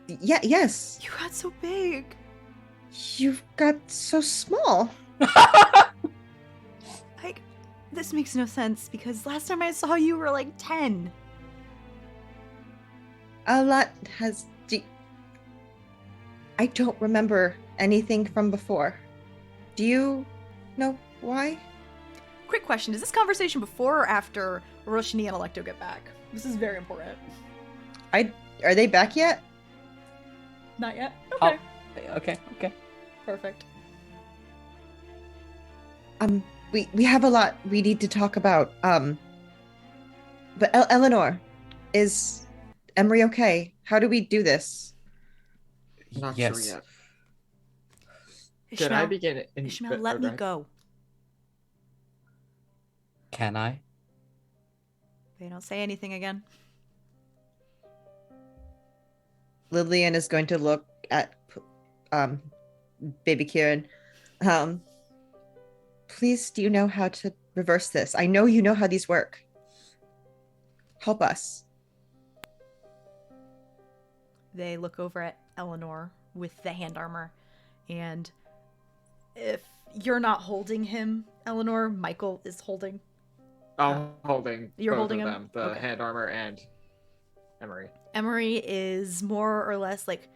Yeah, yes. You got so big. You've got so small. Like, this makes no sense because last time I saw you were like 10. A lot has... I don't remember anything from before. Do you know why? Quick question, is this conversation before or after Roshni and Alecto get back? This is very important. Are they back yet? Not yet? Okay. Okay. Perfect. We have a lot we need to talk about. But Eleanor, is Emery okay? How do we do this? Not Yes. sure yet. Ishmael, Can I begin? Ishmael, let me go. Can I? They don't say anything again. Lillian is going to look at baby Kieran. Please, do you know how to reverse this? I know you know how these work. Help us. They look over at Eleanor with the hand armor, and if you're not holding him, Eleanor, Michael is holding. I'm holding. You're both holding of him? them, the Okay. hand armor and Emery. Emery is more or less like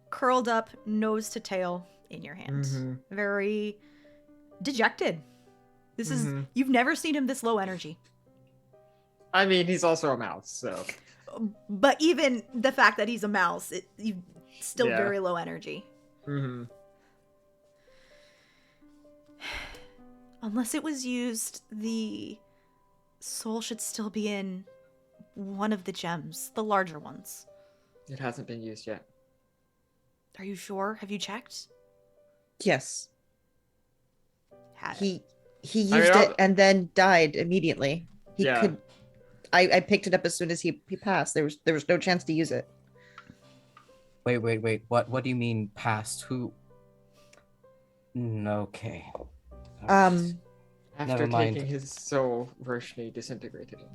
curled up, nose to tail in your hand. Mhm. Very dejected. This is, Mhm. you've never seen him this low energy. I mean, he's also a mouse, so But even the fact that he's a mouse, you still Yeah. very low energy. mhm. Unless it was used, the soul should still be in one of the gems, the larger ones. It hasn't been used yet. Are you sure? Have you checked? Yes. Had it. He used I mean, it and then died immediately. He Yeah. could. I picked it up as soon as he passed. There was no chance to use it. Wait. What do you mean past? Who? Okay. Um, After Never mind. taking his soul, Roshni disintegrated him.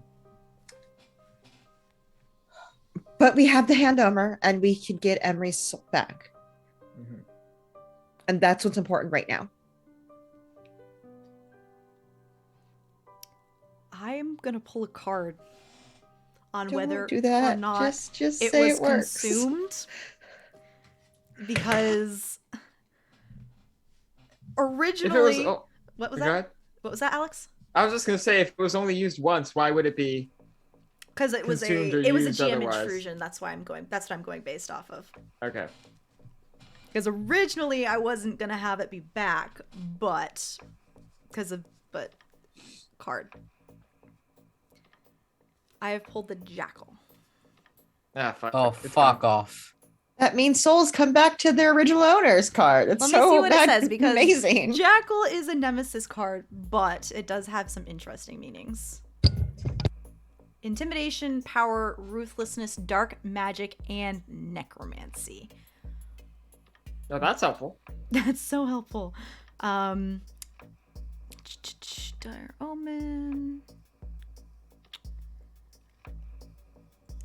But we have the hand armor, and we can get Emery's soul back, Mhm. and that's what's important right now. I'm gonna pull a card on Don't whether do that. or not Just it say was it works. consumed. Because If originally, it was, what was go that? ahead. What was that, Alex? I was just gonna say, if it was only used once, why would it be? Because it was Consumed or a used GM otherwise. intrusion. That's why I'm going. That's what I'm going based off of. Okay. Because originally I wasn't gonna have it be back, but card. I have pulled the jackal. Ah, fuck. Oh, It's fuck gone. off. That means souls come back to their original owner's card. It's Let so me see what it says, because amazing. jackal is a nemesis card, but it does have some interesting meanings. Intimidation, power, ruthlessness, dark magic, and necromancy. No, that's helpful. That's so helpful. Dire Omen.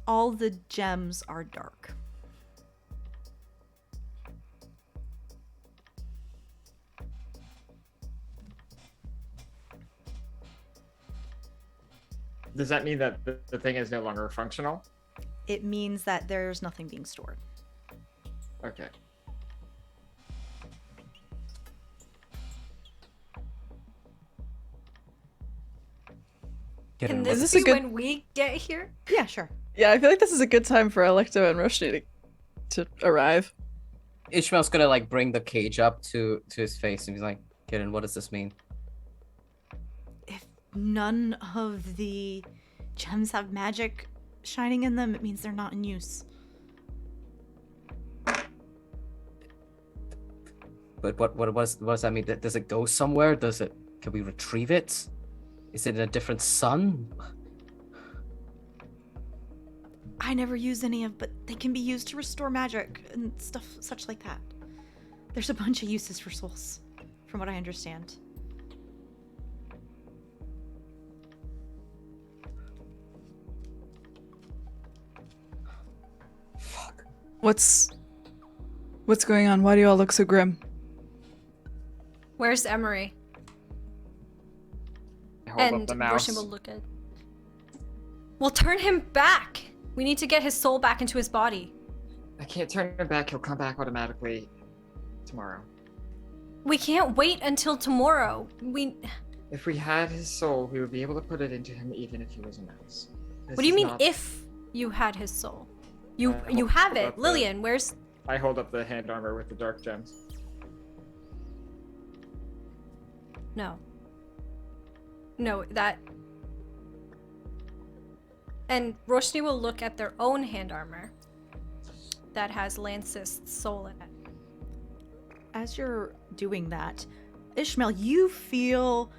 All the gems are dark. Does that mean that the thing is no longer functional? It means that there's nothing being stored. Okay. Get Can in this with Is be this a good- when we get here? Yeah, sure. Yeah, I feel like this is a good time for Alecto and Roshni to arrive. Ishmael's gonna like bring the cage up to his face and he's like, Kitten, what does this mean? If none of the gems have magic shining in them, it means they're not in use. But what does that mean? Does it go somewhere? Can we retrieve it? Is it in a different sun? I never use any of, but they can be used to restore magic and stuff such like that. There's a bunch of uses for souls, from what I understand. Fuck. What's going on? Why do you all look so grim? Where's Emery? I hold up And the mouse. Roshni will look at. We'll turn him back. We need to get his soul back into his body. I can't turn him back. He'll come back automatically tomorrow. We can't wait until tomorrow. If we had his soul, we would be able to put it into him even if he was a mouse. What do you mean if you had his soul? You have hold it. up the- Lillian, where's... I hold up the hand armor with the dark gems. No. No, that... And Roshni will look at their own hand armor that has Lancist's soul in it. As you're doing that, Ishmael, you feel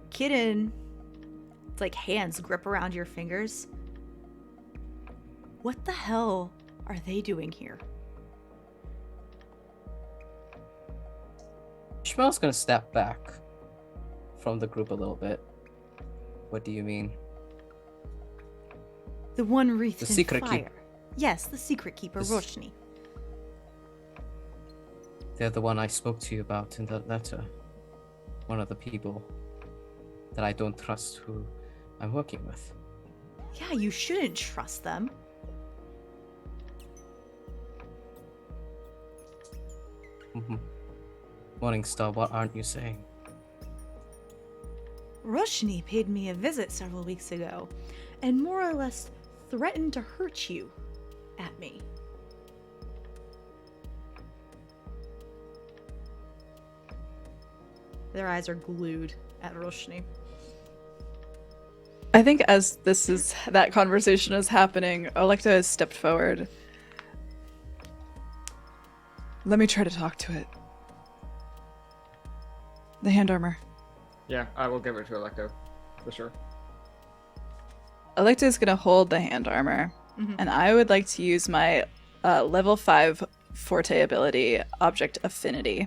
Kitten, like hands grip around your fingers. What the hell are they doing here? Ishmael's gonna step back from the group a little bit. What do you mean? The one wreathed The in secret fire. keeper. Yes, the secret keeper, This- Roshni. They're the one I spoke to you about in that letter. One of the people that I don't trust who I'm working with. Yeah, you shouldn't trust them. Morningstar, what aren't you saying? Roshni paid me a visit several weeks ago and more or less threatened to hurt you at me. Their eyes are glued at Roshni. I think as that conversation is happening, Alecto has stepped forward. Let me try to talk to it. The hand armor. Yeah, I will give it to Alecto, for sure. Alecto is going to hold the hand armor, and I would like to use my level 5 Forte ability, Object Affinity,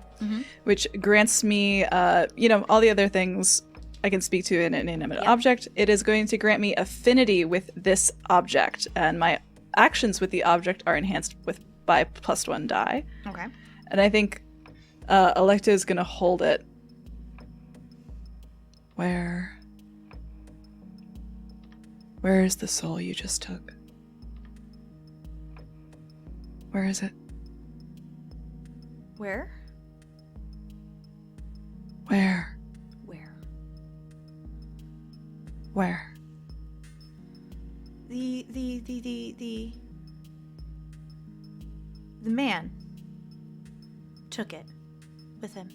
which grants me, all the other things I can speak to an inanimate object. It is going to grant me affinity with this object, and my actions with the object are enhanced by +1 die. Okay. And I think Alecto is going to hold it. Where is the soul you just took? Where is it? Where? Where? Where? Where? The man. took it with him.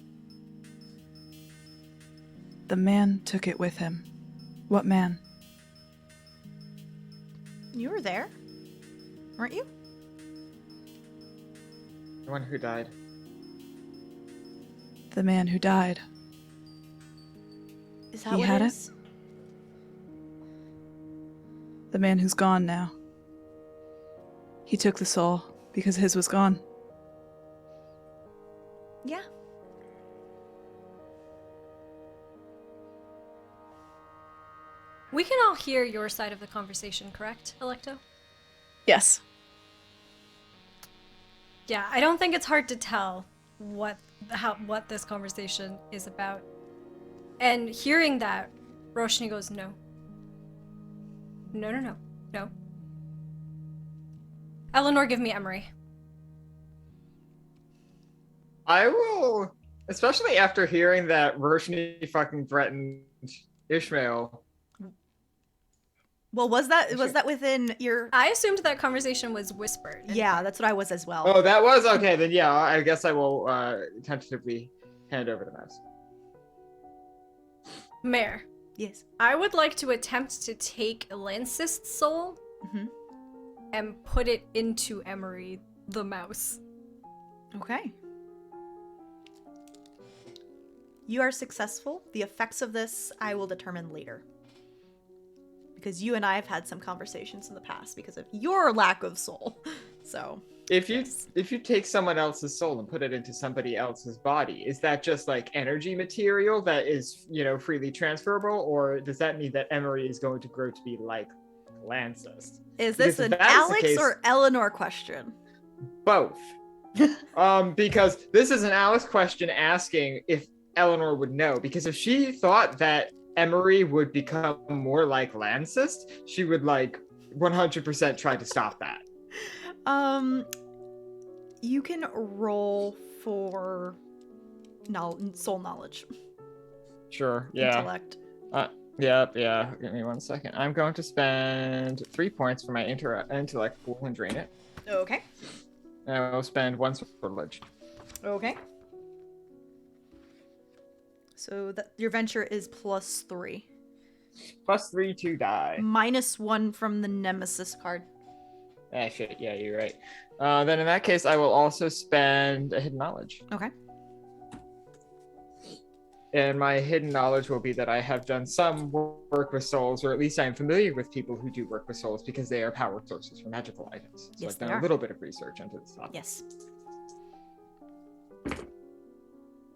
The man took it with him. What man? You were there, weren't you? The one who died. The man who died. Is that He what had it it? is? The man who's gone now. He took the soul because his was gone. Yeah. We can all hear your side of the conversation, correct, Alecto? Yes. Yeah, I don't think it's hard to tell what this conversation is about. And hearing that, Roshni goes, no. No. Eleanor, give me Emery. I will, especially after hearing that Roshni fucking threatened Ishmael. Well, was that within your? I assumed that conversation was whispered. Yeah, that's what I was as well. Oh, that was okay. Then yeah, I guess I will tentatively hand over the mouse. Mayor, Yes. I would like to attempt to take Lancist's soul Mm-hmm. and put it into Emery, the mouse. Okay. You are successful. The effects of this I will determine later. Because you and I have had some conversations in the past because of your lack of soul. So If you take someone else's soul and put it into somebody else's body, is that just like energy material that is, freely transferable, or does that mean that Emery is going to grow to be like Lancist? is this Because if an that is the Alex case- or Eleanor question? Both. Because this is an Alex question asking if Eleanor would know. Because if she thought that Emery would become more like Lancist, she would 100% try to stop that. You can roll for soul knowledge. Sure. Yeah. Intellect. Yeah. Give me 1 second. I'm going to spend 3 points for my intellect pool and drain it. Okay. And I will spend 1 privilege. Okay. So your venture is +3. +3 to die. -1 from the Nemesis card. Ah, shit. Yeah, you're right. Then in that case, I will also spend a hidden knowledge. Okay. And my hidden knowledge will be that I have done some work with souls, or at least I am familiar with people who do work with souls because they are power sources for magical items. So Yes, I've done they are. a little bit of research into this topic. Yes.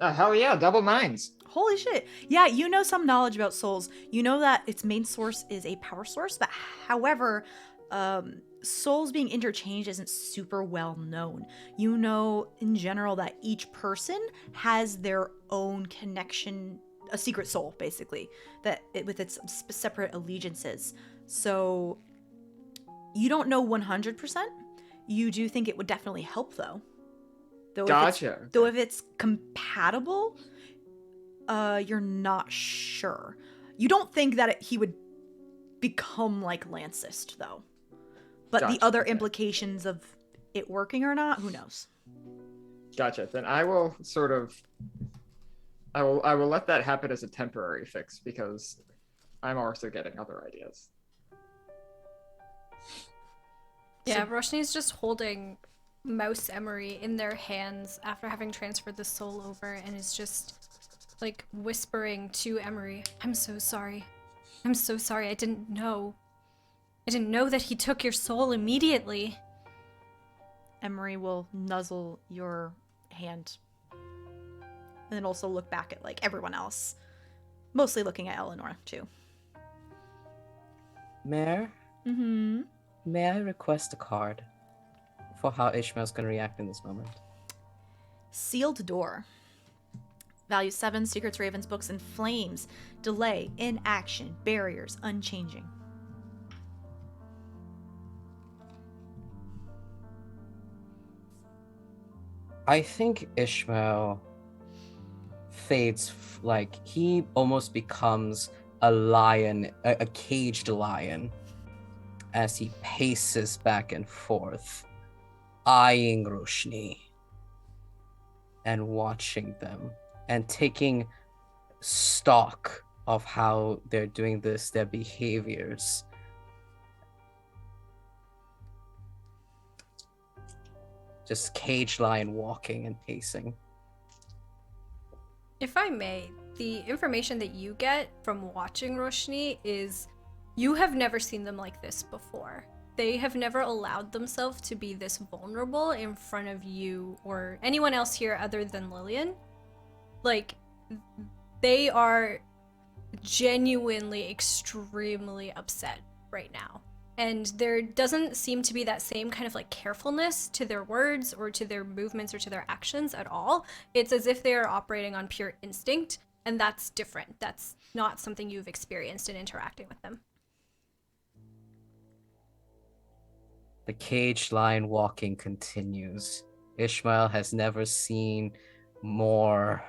Oh, hell yeah, double 9s. Holy shit. Yeah, you know some knowledge about souls. You know that its main source is a power source, but however, souls being interchanged isn't super well known. You know in general that each person has their own connection, a secret soul basically, with its separate allegiances. So you don't know 100%. You do think it would definitely help though. Gotcha. If it's compatible, you're not sure. You don't think that he would become like Lancist, though. But Gotcha, the other okay. implications of it working or not, who knows? Gotcha. Then I will I will let that happen as a temporary fix because I'm also getting other ideas. Yeah, Roshni's just holding Mouse Emery in their hands after having transferred the soul over and is just whispering to Emery, I'm so sorry. I'm so sorry. I didn't know that he took your soul immediately. Emery will nuzzle your hand. And then also look back at everyone else. Mostly looking at Eleanor, too. Mayor, Mm-hmm. may I request a card for how Ishmael's gonna react in this moment? Sealed door. Value 7, Secrets, Ravens, Books, and Flames. Delay, inaction, barriers, unchanging. I think Ishmael fades, he almost becomes a lion, a caged lion, as he paces back and forth, eyeing Roshni. and watching them and taking stock of how they're doing this, their behaviors. Just cage lion walking and pacing. If I may, the information that you get from watching Roshni is you have never seen them like this before. They have never allowed themselves to be this vulnerable in front of you or anyone else here other than Lillian. Like, they are genuinely extremely upset right now. And there doesn't seem to be that same kind of like carefulness to their words or to their movements or to their actions at all. It's as if they are operating on pure instinct, and that's different. That's not something you've experienced in interacting with them. The cage lion walking continues. Ishmael has never seen more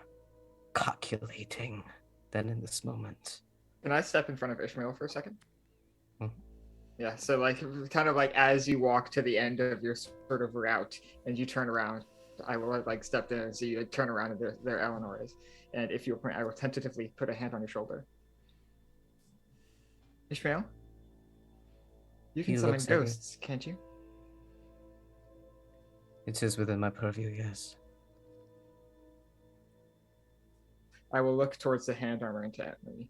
calculating than in this moment. Can I step in front of Ishmael for a second? Mhm. Yeah, so like kind of like as you walk to the end of your sort of route and you turn around, I will like step in and see you turn around and there Eleanor is. And if you point, I will tentatively put a hand on your shoulder. Ishmael? You can He summon looks at you. ghosts, can't you? It is within my purview, yes. I will look towards the hand armor into Emily.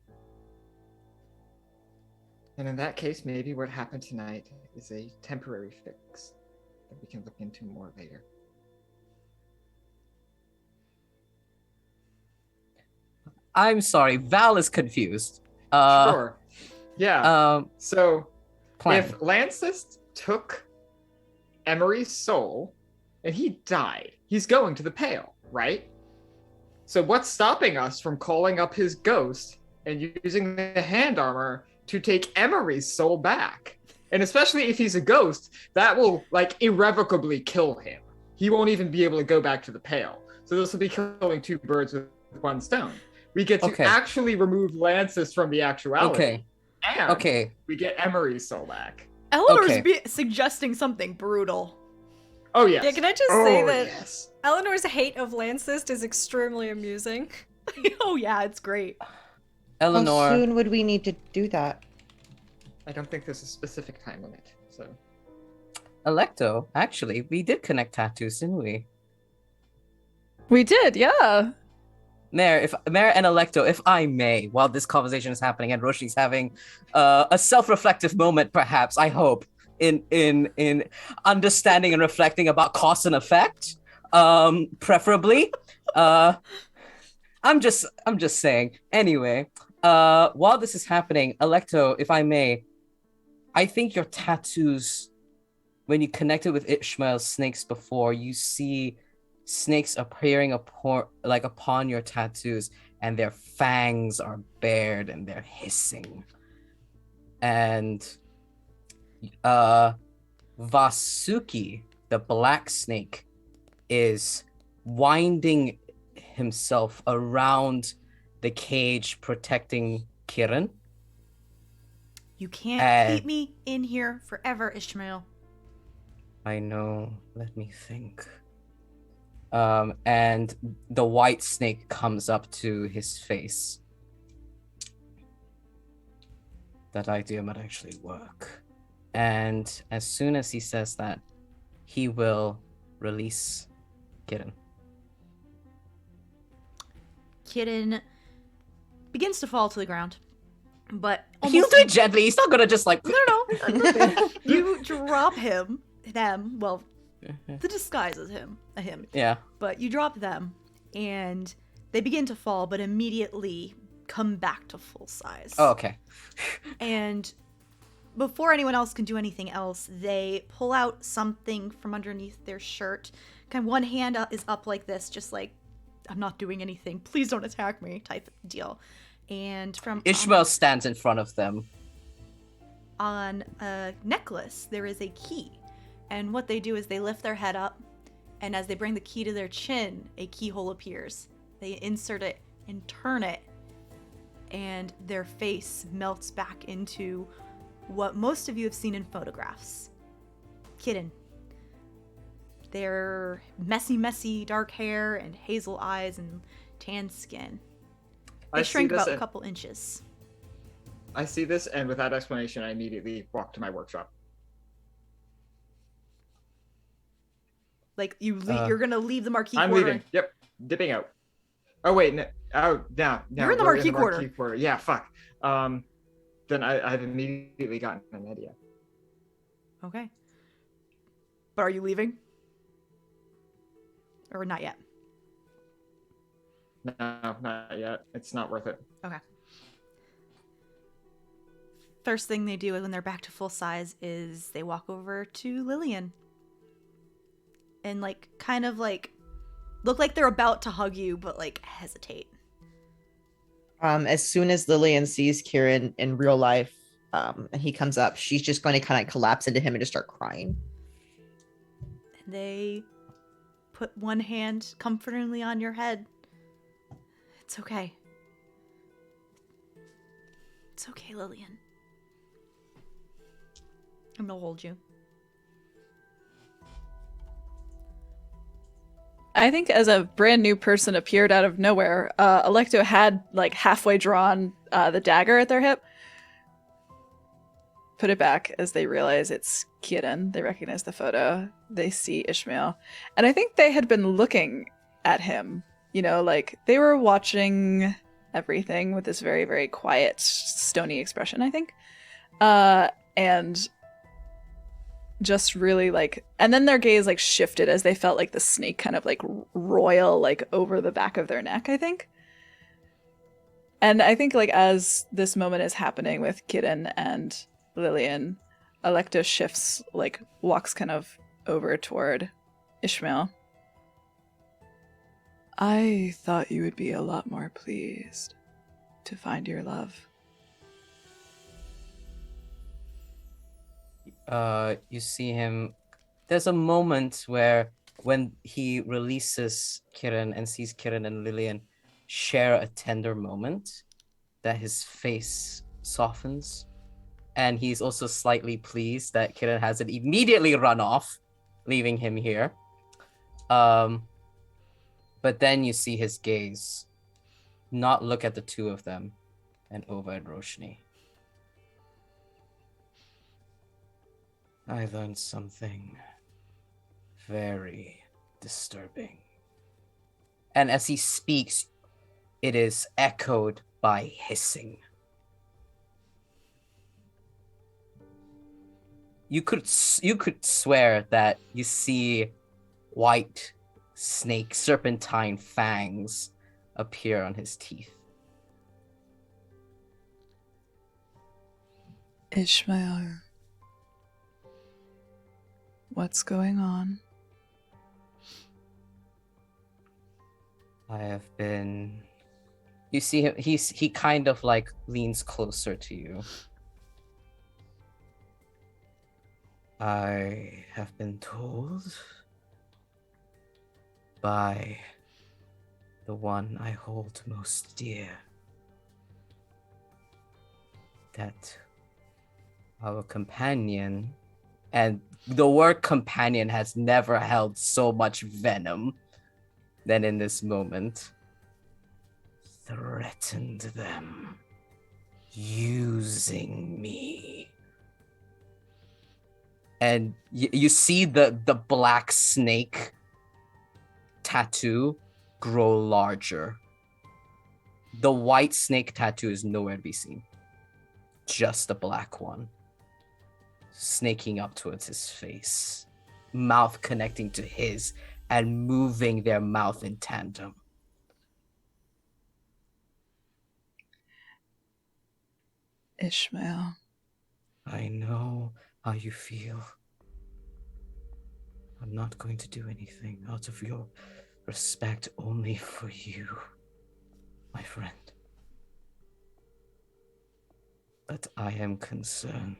And in that case, maybe what happened tonight is a temporary fix that we can look into more later. I'm sorry, Val is confused. Sure. Yeah. So Plan. if Lancist took Emery's soul and he died, he's going to the Pale, right? So what's stopping us from calling up his ghost and using the hand armor to take Emery's soul back? And especially if he's a ghost, that will like irrevocably kill him. He won't even be able to go back to the Pale. So this will be killing two birds with one stone. We get to actually remove Lancis from the actuality. And we get Emery's soul back. Eleanor's suggesting something brutal. Oh, yes. Yeah, can I just say that Eleanor's hate of Lancist is extremely amusing. Oh, yeah, it's great. Eleanor. How soon would we need to do that? I don't think there's a specific time limit, so. Alecto, actually, we did connect tattoos, didn't we? We did, yeah. Mayor and Alecto, if I may, while this conversation is happening and Roshni's having a self-reflective moment, perhaps, I hope, in understanding and reflecting about cause and effect, preferably. I'm just saying. Anyway, while this is happening, Alecto, if I may, I think your tattoos, when you connected with Ishmael's snakes before, you see snakes appearing upon your tattoos, and their fangs are bared and they're hissing. And Vasuki, the black snake, is winding himself around the cage protecting Kiran. You can't keep me in here forever, Ishmael. I know. Let me think. And the white snake comes up to his face. That idea might actually work. And as soon as he says that, he will release Kiran. Kiran begins to fall to the ground, but He'll do it gently. He's not gonna just like. No. You drop them. Well, the disguise is him. Yeah. But you drop them, and they begin to fall, but immediately come back to full size. Oh, okay. And before anyone else can do anything else, they pull out something from underneath their shirt. Kind of one hand is up like this, just like, I'm not doing anything. Please don't attack me type deal. And from Ishmael stands in front of them. On a necklace, there is a key. And what they do is they lift their head up, and as they bring the key to their chin, a keyhole appears. They insert it and turn it, and their face melts back into what most of you have seen in photographs. Kiran, They're messy dark hair and hazel eyes and tan skin. They I shrink see this about a and- couple inches. I see this, and without explanation, I immediately walk to my workshop. Like you're gonna leave the marquee I'm quarter. leaving. Yep, dipping out. Oh wait, no. Oh, now You're in the we're marquee quarter. Yeah, fuck. Then I've immediately gotten an idea. Okay. But are you leaving? Or not yet? No, not yet. It's not worth it. Okay. First thing they do when they're back to full size is they walk over to Lillian. And kind of look like they're about to hug you, but hesitate. As soon as Lillian sees Kieran in real life, and he comes up, she's just going to kind of collapse into him and just start crying. And they put one hand comfortingly on your head. It's okay. It's okay, Lillian. I'm gonna hold you. I think as a brand new person appeared out of nowhere, Alecto had halfway drawn the dagger at their hip. Put it back as they realize it's Kieran. They recognize the photo. They see Ishmael. And I think they had been looking at him. They were watching everything with this very, very quiet, stony expression, I think. And just really and then their gaze shifted as they felt the snake kind of royal over the back of their neck, I think. And I think as this moment is happening with Kieran and Lillian, Alecto shifts, walks kind of over toward Ishmael. I thought you would be a lot more pleased to find your love. You see him. There's a moment where when he releases Kieran and sees Kieran and Lillian share a tender moment, that his face softens. And he's also slightly pleased that Kieran hasn't immediately run off, leaving him here. But then you see his gaze not look at the two of them and over at Roshni. I learned something very disturbing. And as he speaks, it is echoed by hissing. You could swear that you see white snake serpentine fangs appear on his teeth. Ishmael, what's going on? I have been... You see him, he kind of leans closer to you. I have been told by the one I hold most dear that our companion, and the word companion has never held so much venom than in this moment, threatened them, using me. And you see the black snake tattoo grow larger. The white snake tattoo is nowhere to be seen. Just the black one. Snaking up towards his face. Mouth connecting to his and moving their mouth in tandem. Ishmael. I know how you feel. I'm not going to do anything out of your respect only for you, my friend. But I am concerned.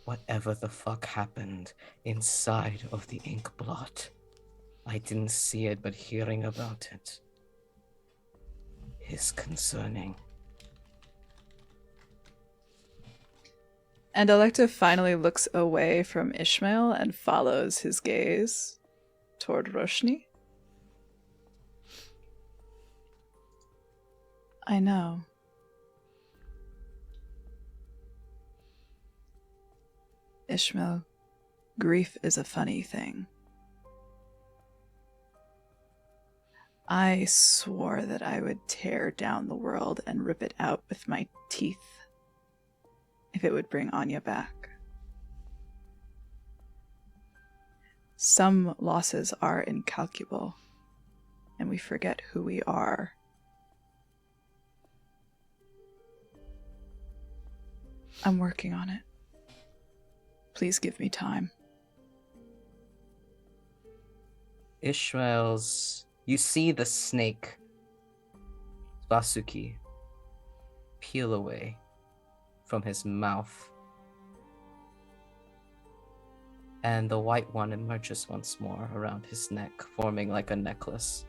Whatever the fuck happened inside of the ink blot, I didn't see it, but hearing about it is concerning. And Alecto finally looks away from Ishmael and follows his gaze toward Roshni. I know. Ishmael, grief is a funny thing. I swore that I would tear down the world and rip it out with my teeth if it would bring Anya back. Some losses are incalculable, and we forget who we are. I'm working on it. Please give me time. Ishmael's... You see the snake, Vasuki, peel away from his mouth. And the white one emerges once more around his neck, forming like a necklace.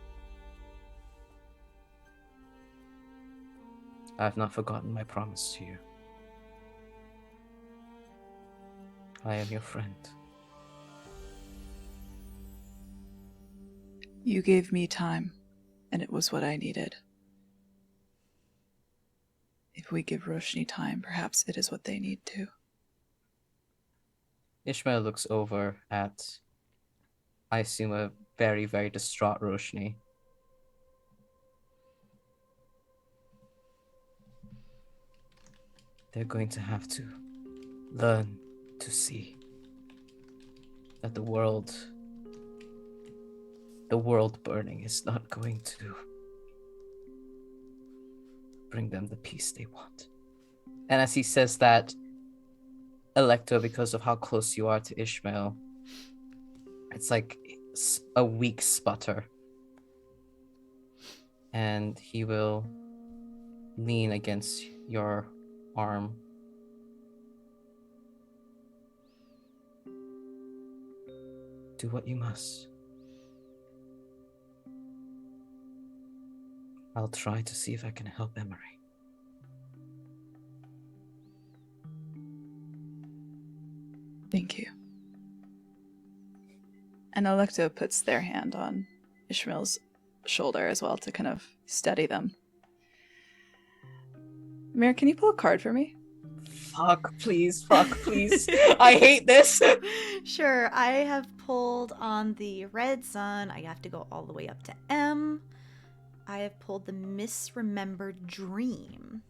I have not forgotten my promise to you. I am your friend. You gave me time, and it was what I needed. If we give Roshni time, perhaps it is what they need too. Ishmael looks over at, I assume, a very, very distraught Roshni. They're going to have to learn to see that the world burning is not going to bring them the peace they want. And as he says that, Alecto, because of how close you are to Ishmael, it's like a weak sputter. And he will lean against your arm. Do what you must. I'll try to see if I can help Emery. Thank you. And Alecto puts their hand on Ishmael's shoulder as well to kind of steady them. Mir, can you pull a card for me? Fuck, please. I hate this. Sure, I have pulled on the red sun. I have to go all the way up to M. I have pulled the misremembered dream.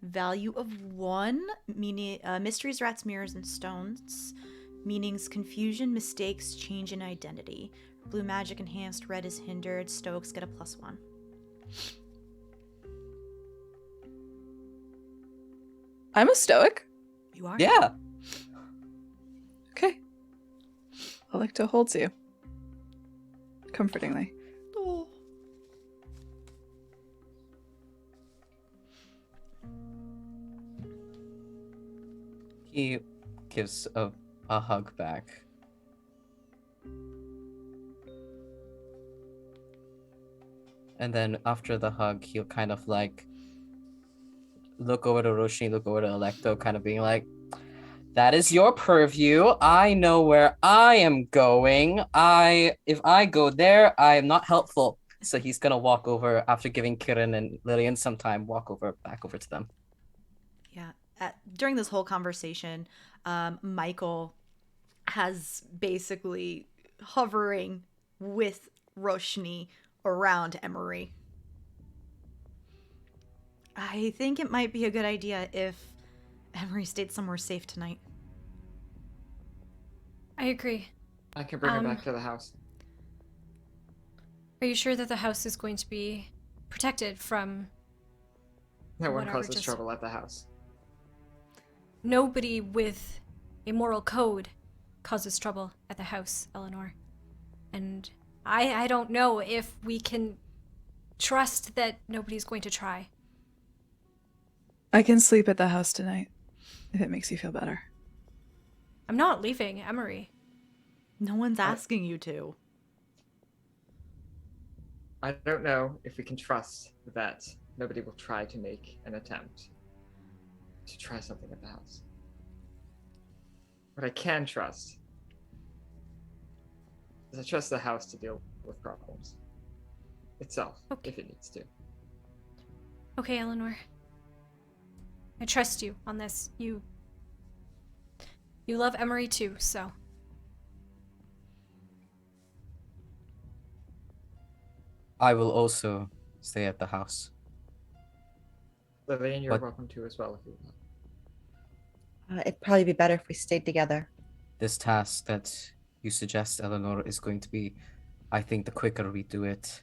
Value of 1, meaning mysteries, rats, mirrors, and stones. Meanings: confusion, mistakes, change in identity. Blue magic enhanced, red is hindered. Stoics get a +1. I'm a stoic. You are? Yeah. Okay. Alecto holds you. Comfortingly. Oh. He gives a hug back. And then after the hug, he'll kind of like look over to Roshni, look over to Alecto, kind of being like, that is your purview. I know where I am going. If I go there, I am not helpful. So he's gonna walk over after giving Kiran and Lillian some time, back over to them. Yeah. During this whole conversation, Michael has basically hovering with Roshni around Emery. I think it might be a good idea if Emery stayed somewhere safe tonight. I agree. I can bring her back to the house. Are you sure that the house is going to be protected from No one whatever causes just- trouble at the house. Nobody with a moral code causes trouble at the house, Eleanor. And I don't know if we can trust that nobody's going to try. I can sleep at the house tonight, if it makes you feel better. I'm not leaving Emery. No one's asking you to. I don't know if we can trust that nobody will try to make an attempt to try something at the house. What I can trust is I trust the house to deal with problems itself, if it needs to. Okay, Eleanor. I trust you on this. You love Emery too, so. I will also stay at the house. Lillian, you're But- welcome to as well if you want. It'd probably be better if we stayed together. This task that you suggest, Eleanor, is going to be, I think the quicker we do it,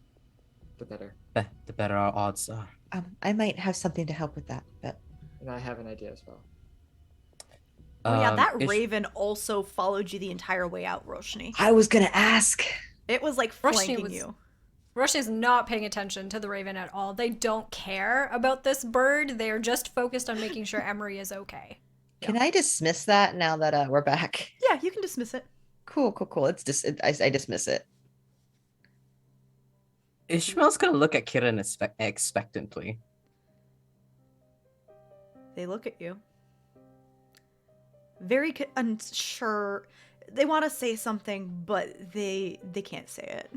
The better. the better our odds are. I might have something to help with that, but And I have an idea as well. Oh yeah, that Ish- raven also followed you the entire way out, Roshni. I was gonna ask. It was like Roshni flanking was- you. Roshni's not paying attention to the raven at all. They don't care about this bird. They are just focused on making sure Emery is okay. Can I dismiss that now that we're back? Yeah, you can dismiss it. Cool. It's I dismiss it. Ishmael's gonna look at Kiran expectantly. They look at you. Very unsure. They want to say something, but they can't say it.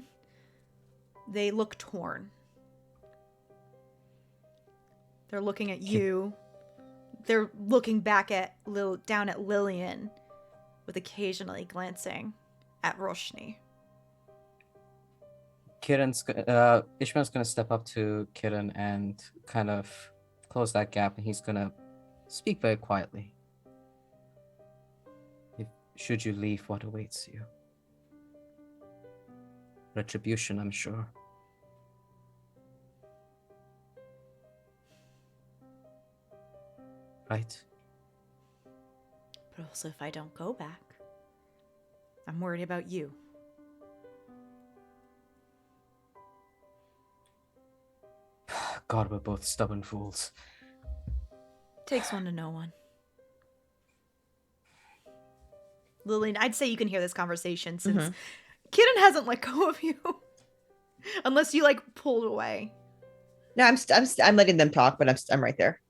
They look torn. They're looking at you. They're looking back at down at Lillian, with occasionally glancing at Roshni. Ishmael's gonna step up to Kiran and kind of close that gap, and he's gonna speak very quietly. Should you leave, what awaits you? Retribution, I'm sure. Right? But also, if I don't go back, I'm worried about you. God, we're both stubborn fools. Takes one to know one. Lillian, I'd say you can hear this conversation since Kidden hasn't let go of you. Unless you like pulled away. No, I'm letting them talk, but I'm right there.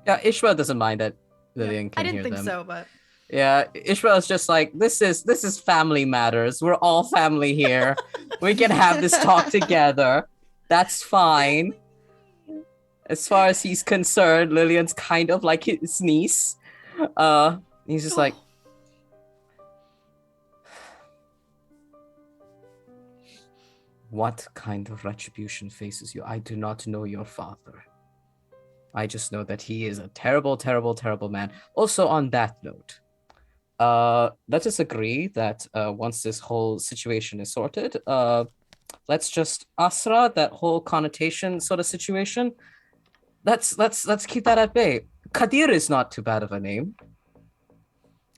Yeah, Ishmael doesn't mind that Lillian I can didn't hear think them. so, but Yeah, Ishmael's just like, this is family matters. We're all family here. We can have this talk together. That's fine. As far as he's concerned, Lillian's kind of like his niece. He's just like, what kind of retribution faces you? I do not know your father. I just know that he is a terrible, terrible, terrible man. Also, on that note, let us agree that once this whole situation is sorted, let's just Asra, that whole connotation sort of situation. Let's keep that at bay. Kadir is not too bad of a name.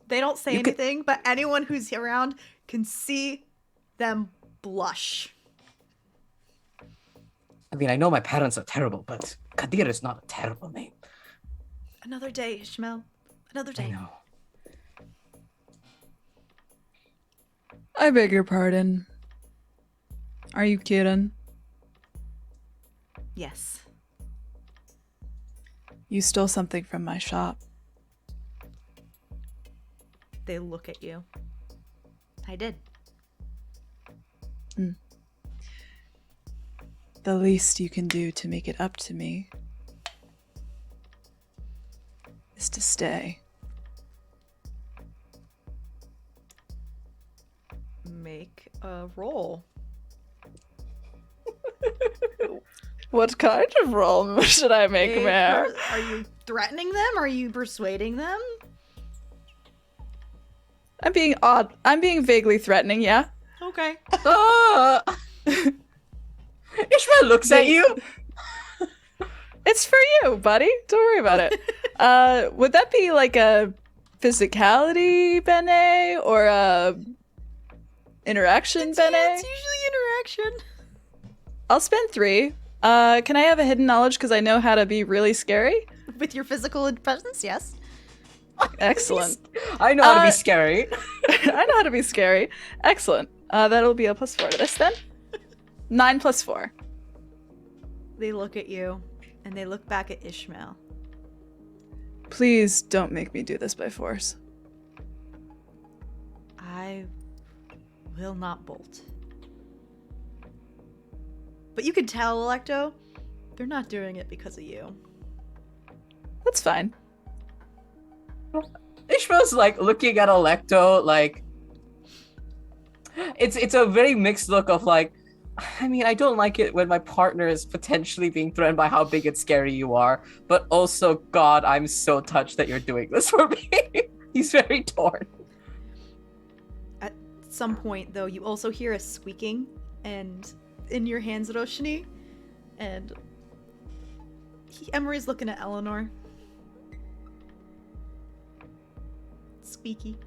they don't say You could- anything, but anyone who's around can see them blush. I mean, I know my parents are terrible, but Kadir is not a terrible name. Another day, Ishmael. Another I day. know. I beg your pardon. Are you kidding? Yes. You stole something from my shop. They look at you. I did. The least you can do to make it up to me is to stay. Make a roll. What kind of roll should I make, Mare? Are you threatening them? Are you persuading them? I'm being odd. I'm being vaguely threatening, yeah? Okay. Ishmael looks at you. It's for you, buddy. Don't worry about it. Would that be like a physicality bene or a interaction bene? It's usually interaction. I'll spend 3. Can I have a hidden knowledge because I know how to be really scary? With your physical presence, yes. Excellent. I know how to be scary. I know how to be scary. Excellent. That'll be a +4 to this then. 9 + 4. They look at you, and they look back at Ishmael. Please don't make me do this by force. will not bolt. But you can tell, Alecto, they're not doing it because of you. That's fine. Ishmael's like looking at Alecto like it's a very mixed look of like, I mean, I don't like it when my partner is potentially being threatened by how big and scary you are, but also, God, I'm so touched that you're doing this for me. He's very torn. At some point, though, you also hear a squeaking and in your hands, Roshni, and Emery's looking at Eleanor. Squeaky.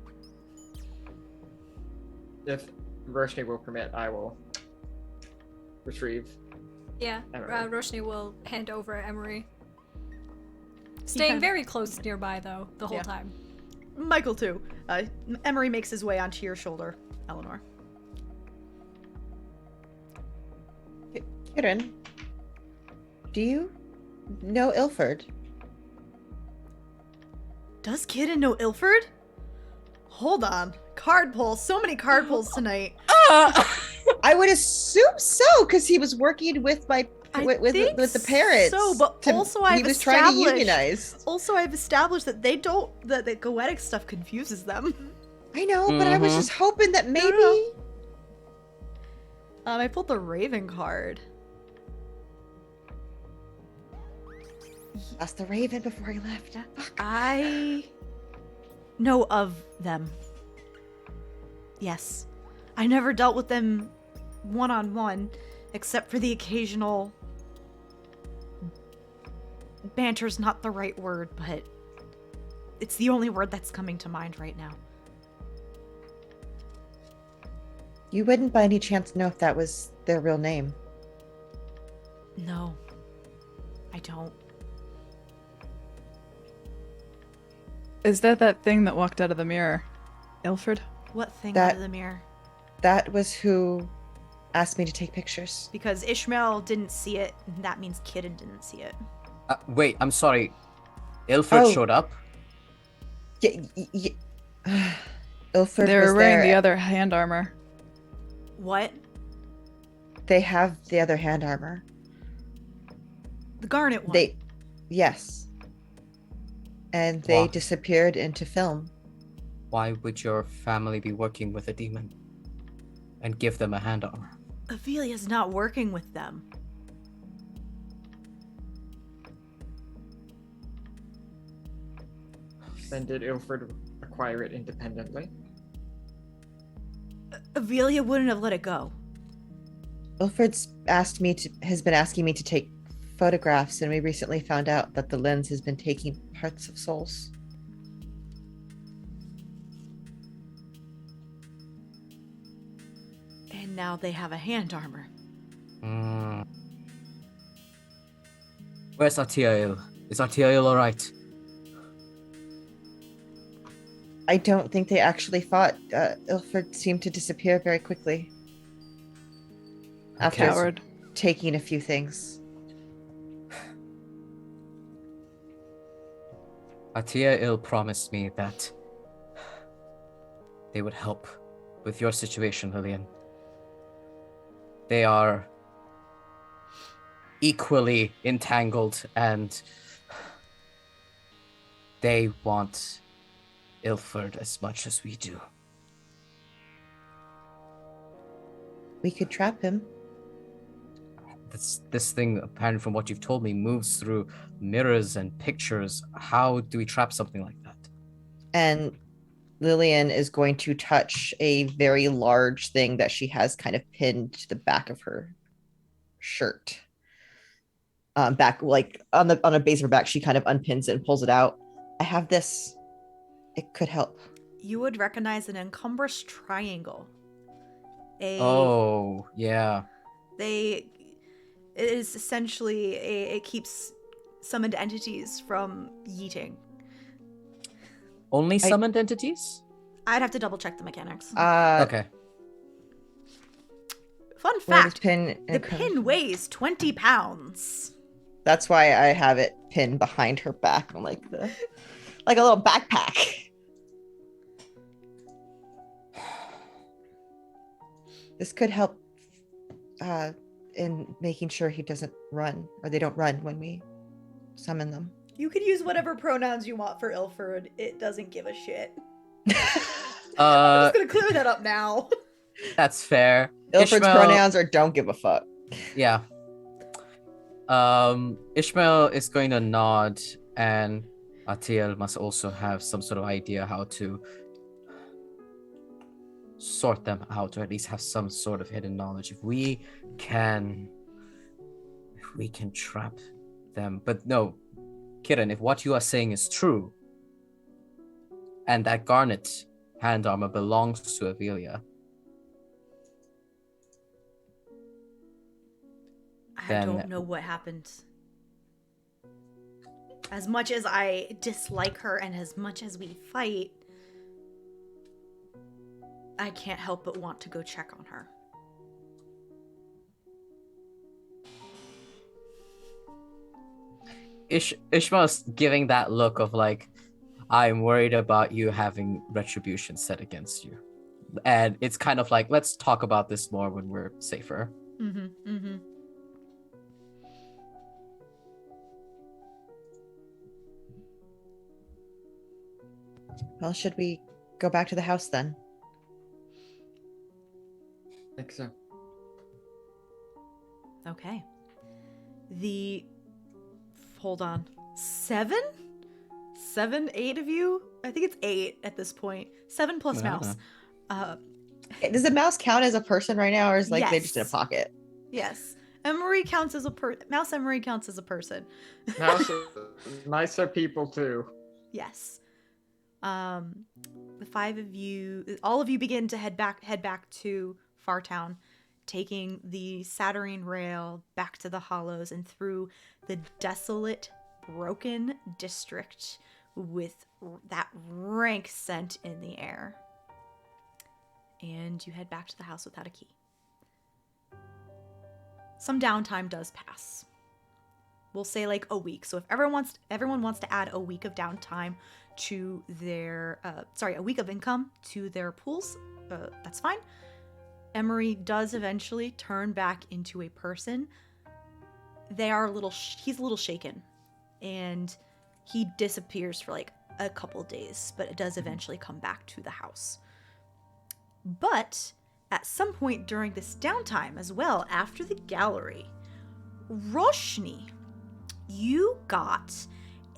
If Roshni will permit, I will retrieve. Yeah, Emery. Roshni will hand over Emery. Staying can- very close nearby, though, the whole Yeah. time. Michael, too. Emery makes his way onto your shoulder, Eleanor. Kieran, do you know Ilford? Does Kidden know Ilford? Hold on. Card pull. So many card pulls tonight. I would assume so, because he was working with my I with think the parents. so, but also he I've was trying to established- unionize. Also, I've established that they don't. That the goetic stuff confuses them. I know, but I was just hoping that maybe. No. I pulled the Raven card. Lost the Raven before he left. Fuck. I know of them. Yes. I never dealt with them one-on-one, except for the occasional... Banter's not the right word, but it's the only word that's coming to mind right now. You wouldn't by any chance know if that was their real name? No. I don't. Is that thing that walked out of the mirror? Ilford? What thing That- out of the mirror? That was who asked me to take pictures. Because Ishmael didn't see it, and that means Kidden didn't see it. Wait, I'm sorry. Ilford Oh. showed up? Yeah. Ilford They was were wearing there. the other hand armor. What? They have the other hand armor. The Garnet one. Yes. And they Wow. disappeared into film. Why would your family be working with a demon? And give them a hand armor? Avelia's not working with them. Then did Ilford acquire it independently? Avelia wouldn't have let it go. Ilford's has been asking me to take photographs, and we recently found out that the lens has been taking parts of souls. And now they have a hand armor. Where's Atiail? Is Atiail alright? I don't think they actually fought. Ilford seemed to disappear very quickly after Coward. taking a few things. Atiail promised me that they would help with your situation, Lillian. They are equally entangled, and they want Ilford as much as we do. We could trap him. This thing, apparently from what you've told me, moves through mirrors and pictures. How do we trap something like that? And Lillian is going to touch a very large thing that she has kind of pinned to the back of her shirt. Back, like on a base of her back, she kind of unpins it and pulls it out. I have this. It could help. You would recognize an encumbrous triangle. Oh, yeah. It is essentially it keeps summoned entities from yeeting. Only summoned entities? I'd have to double check the mechanics. Okay. Fun Where does fact: pin the pin weighs 20 pounds. That's why I have it pinned behind her back on like a little backpack. This could help in making sure he doesn't run, or they don't run when we summon them. You can use whatever pronouns you want for Ilford. It doesn't give a shit. I'm just gonna clear that up now. That's fair. Ilford's Ishmael- pronouns are don't give a fuck. Yeah. Ishmael is going to nod, and Atiel must also have some sort of idea how to sort them out, or at least have some sort of hidden knowledge. If we can trap them. But no, Kiran, if what you are saying is true, and that garnet hand armor belongs to Avelia, I then- don't know what happened. As much as I dislike her and as much as we fight, I can't help but want to go check on her. Ishmael's giving that look of like, I'm worried about you having retribution set against you. And it's kind of like, let's talk about this more when we're safer. Mm-hmm, mm-hmm. Well, should we go back to the house then? I think so. Okay. Hold on. 7? 7, 8 of you? I think it's 8 at this point. 7 plus mouse. Does the mouse count as a person right now, or is like they just in a Yes. pocket? Yes. Emery counts as a Mouse Emery counts as a person. Nicer people too. Yes. The 5 of you, all of you begin to head back to Fartown, taking the Saturnine rail back to the Hollows and through the desolate, broken district with that rank scent in the air. And you head back to the house without a key. Some downtime does pass. We'll say like a week. So if everyone wants to add a week of downtime to their a week of income to their pools, that's fine. Emery does eventually turn back into a person. He's a little shaken, and he disappears for like a couple days, but it does eventually come back to the house. But at some point during this downtime as well, after the gallery, Roshni, you got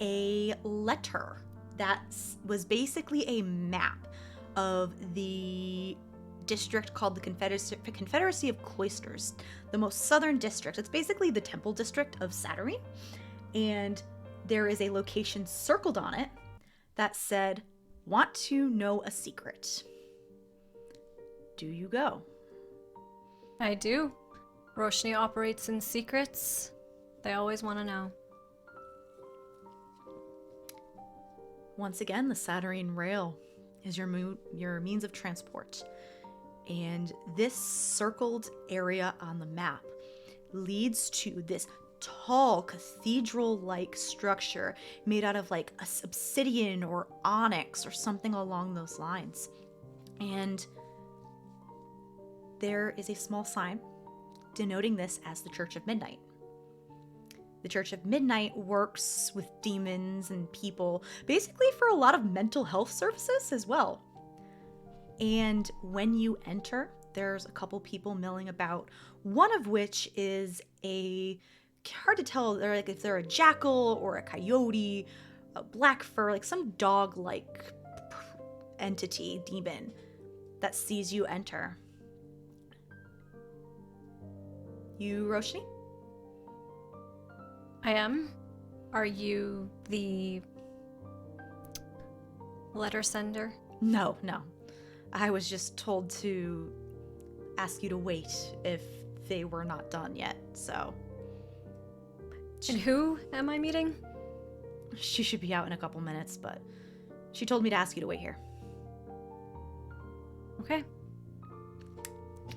a letter that was basically a map of the district called the Confederacy of Cloisters, the most southern district. It's basically the temple district of Saturnine, and there is a location circled on it that said, "Want to know a secret? Do you go?" I do. Roshni operates in secrets. They always want to know. Once again, the Saturnine rail is your means of transport. And this circled area on the map leads to this tall cathedral-like structure made out of like obsidian or onyx or something along those lines. And there is a small sign denoting this as the Church of Midnight. The Church of Midnight works with demons and people, basically for a lot of mental health services as well. And when you enter, there's a couple people milling about, one of which is hard to tell if they're a jackal or a coyote, a black fur, like some dog-like entity, demon, that sees you enter. You, Roshni? I am. Are you the letter sender? No. I was just told to ask you to wait if they were not done yet, so. And who am I meeting? She should be out in a couple minutes, but she told me to ask you to wait here. Okay.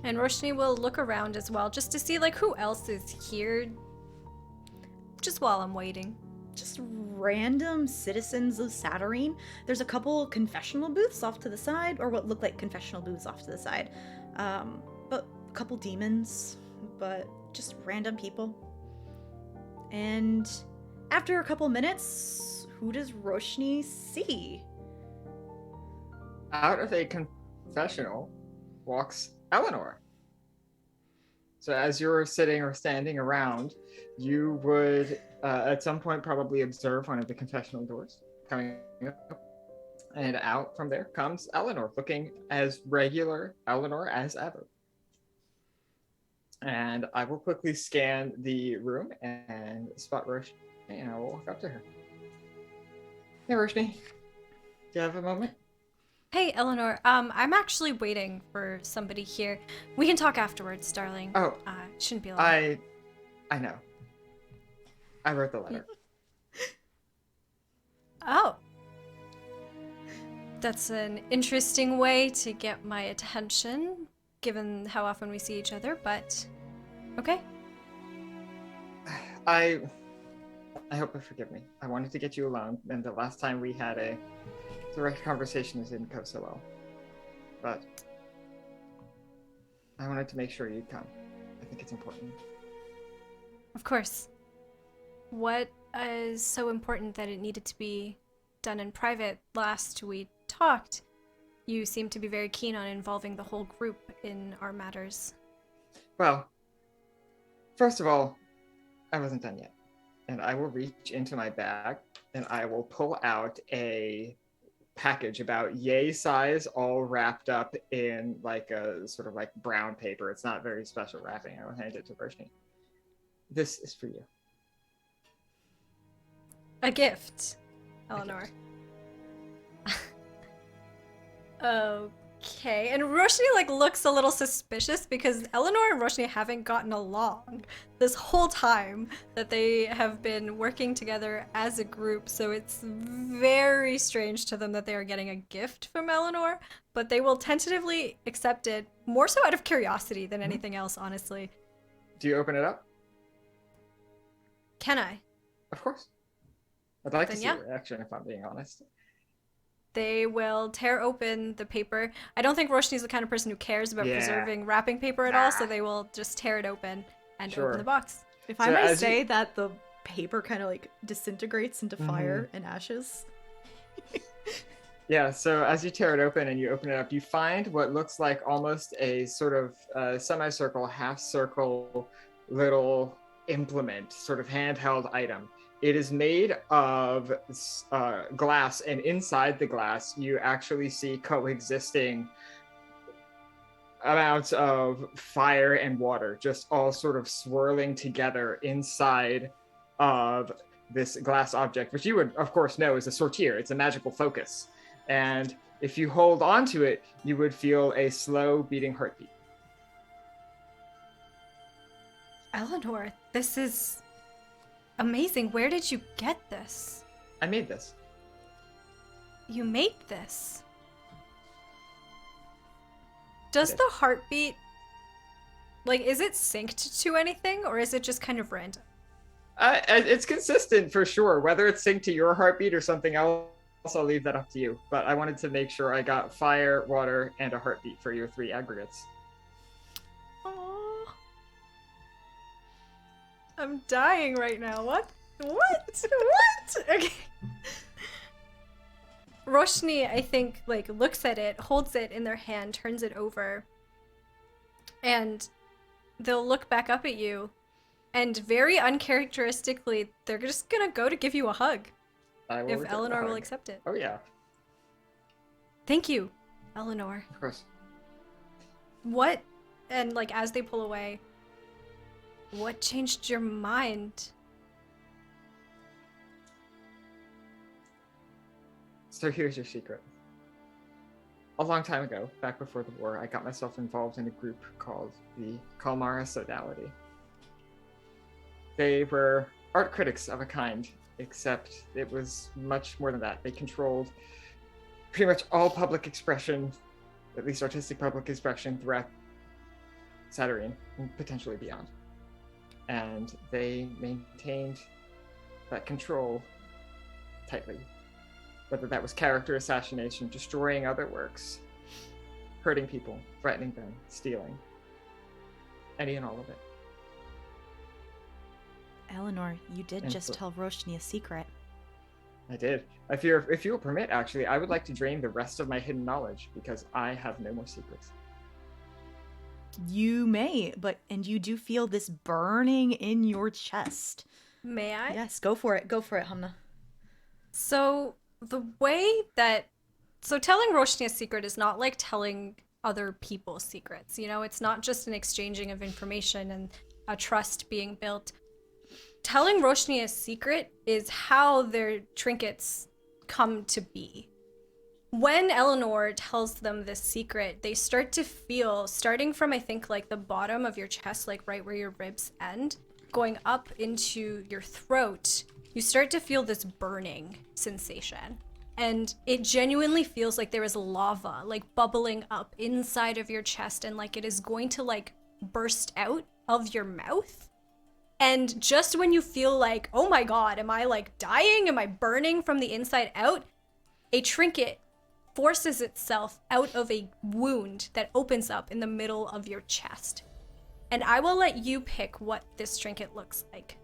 And Roshni will look around as well, just to see like who else is here, just while I'm waiting. Just random citizens of Saturnine. There's a couple confessional booths off to the side, or what look like confessional booths off to the side. But couple demons, but just random people. And after a couple minutes, who does Roshni see? Out of a confessional walks Eleanor. So as you're sitting or standing around, you would at some point probably observe one of the confessional doors coming up. And out from there comes Eleanor, looking as regular Eleanor as ever. And I will quickly scan the room and spot Roshni, and I will walk up to her. Hey, Roshni. Do you have a moment? Hey, Eleanor. I'm actually waiting for somebody here. We can talk afterwards, darling. Oh, shouldn't be long. I know. I wrote the letter. Oh. That's an interesting way to get my attention, given how often we see each other, but okay. I hope you forgive me. I wanted to get you alone, and the last time we had a direct conversation didn't go so well. But I wanted to make sure you'd come. I think it's important. Of course. What is so important that it needed to be done in private? Last we talked, you seemed to be very keen on involving the whole group in our matters. Well, first of all, I wasn't done yet. And I will reach into my bag and I will pull out a package about yay size, all wrapped up in like a sort of like brown paper. It's not very special wrapping. I will hand it to Roshni. This is for you. A gift, Eleanor. Okay, and Roshni like looks a little suspicious because Eleanor and Roshni haven't gotten along this whole time that they have been working together as a group, so it's very strange to them that they are getting a gift from Eleanor, but they will tentatively accept it, more so out of curiosity than anything else, honestly. Do you open it up? Can I? Of course. I'd like Then to see yeah. your reaction if I'm being honest. They will tear open the paper. I don't think Roshni's the kind of person who cares about preserving wrapping paper at all, so they will just tear it open and open the box. If I may say that the paper kind of like disintegrates into fire and ashes. Yeah, so as you tear it open and you open it up, you find what looks like almost a sort of semicircle, half circle little implement, sort of handheld item. It is made of glass, and inside the glass, you actually see coexisting amounts of fire and water, just all sort of swirling together inside of this glass object, which you would, of course, know is a sortier. It's a magical focus. And if you hold on to it, you would feel a slow beating heartbeat. Eleanor, this is amazing. Where did you get this? I made this. You made this? Does the heartbeat, like, is it synced to anything, or is it just kind of random? It's consistent for sure. Whether it's synced to your heartbeat or something else, I'll leave that up to you. But I wanted to make sure I got fire, water, and a heartbeat for your 3 aggregates. I'm dying right now. What? What? Okay. Roshni, I think, like, looks at it, holds it in their hand, turns it over, and they'll look back up at you, and very uncharacteristically, they're just gonna go to give you a hug. If Eleanor will accept it. Oh, yeah. Thank you, Eleanor. Of course. What? And, like, as they pull away, what changed your mind? So here's your secret. A long time ago, back before the war, I got myself involved in a group called the Kalmara Sodality. They were art critics of a kind, except it was much more than that. They controlled pretty much all public expression, at least artistic public expression, throughout Saturnine and potentially beyond. And they maintained that control tightly. Whether that was character assassination, destroying other works, hurting people, threatening them, stealing. any and all of it. Eleanor, you did And just for- tell Roshni a secret. I did. If you will permit, actually, I would like to drain the rest of my hidden knowledge because I have no more secrets. You may, and you do feel this burning in your chest. May I? Yes, go for it. Go for it, Hamnah. So telling Roshni a secret is not like telling other people's secrets. You know, it's not just an exchanging of information and a trust being built. Telling Roshni a secret is how their trinkets come to be. When Eleanor tells them this secret, they start to feel, starting from I think like the bottom of your chest, like right where your ribs end, going up into your throat, you start to feel this burning sensation. And it genuinely feels like there is lava like bubbling up inside of your chest, and like it is going to like burst out of your mouth. And just when you feel like, oh my god, am I like dying? Am I burning from the inside out? A trinket forces itself out of a wound that opens up in the middle of your chest. And I will let you pick what this trinket looks like.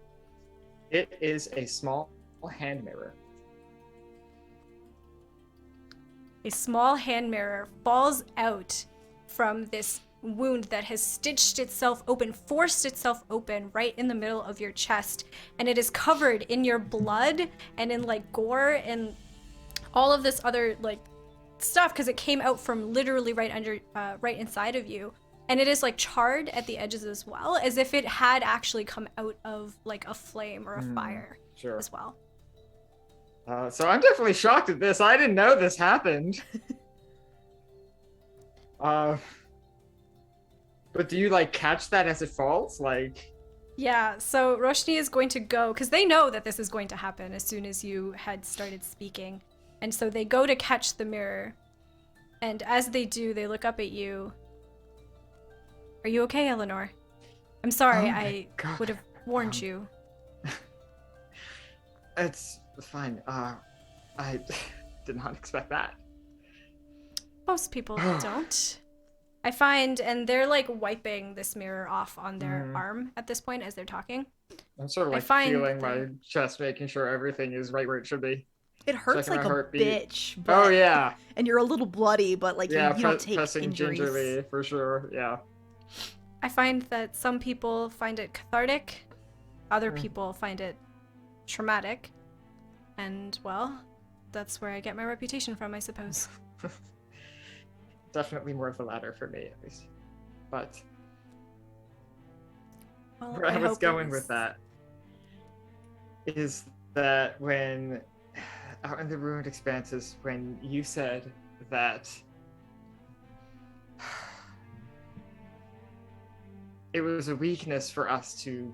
It is a small hand mirror. A small hand mirror falls out from this wound that has stitched itself open, forced itself open right in the middle of your chest, and it is covered in your blood and in like gore and all of this other like stuff because it came out from literally right under right inside of you, and it is like charred at the edges as well, as if it had actually come out of like a flame or a fire Sure. as well. So I'm definitely shocked at this. I didn't know this happened. But do you like catch that as it falls? Like, Yeah, so Roshni is going to go, because they know that this is going to happen as soon as you had started speaking. And so they go to catch the mirror. And as they do, they look up at you. Are you okay, Eleanor? I'm sorry, Oh my I God. would have warned you. it's fine. I did not expect that. Most people don't. I find, and they're like wiping this mirror off on their arm at this point as they're talking. I'm sort of I like find feeling my that- chest, making sure everything is right where it should be. It hurts Checking like my a heartbeat. bitch. But, Oh yeah, and you're a little bloody, but like yeah. you don't take Pressing injuries. gingerly for sure. Yeah. I find that some people find it cathartic, other people find it traumatic, and well, that's where I get my reputation from, I suppose. Definitely more of the latter for me, at least. But Well, where I was hope it going was- with that is that when out in the ruined expanses, when you said that it was a weakness for us to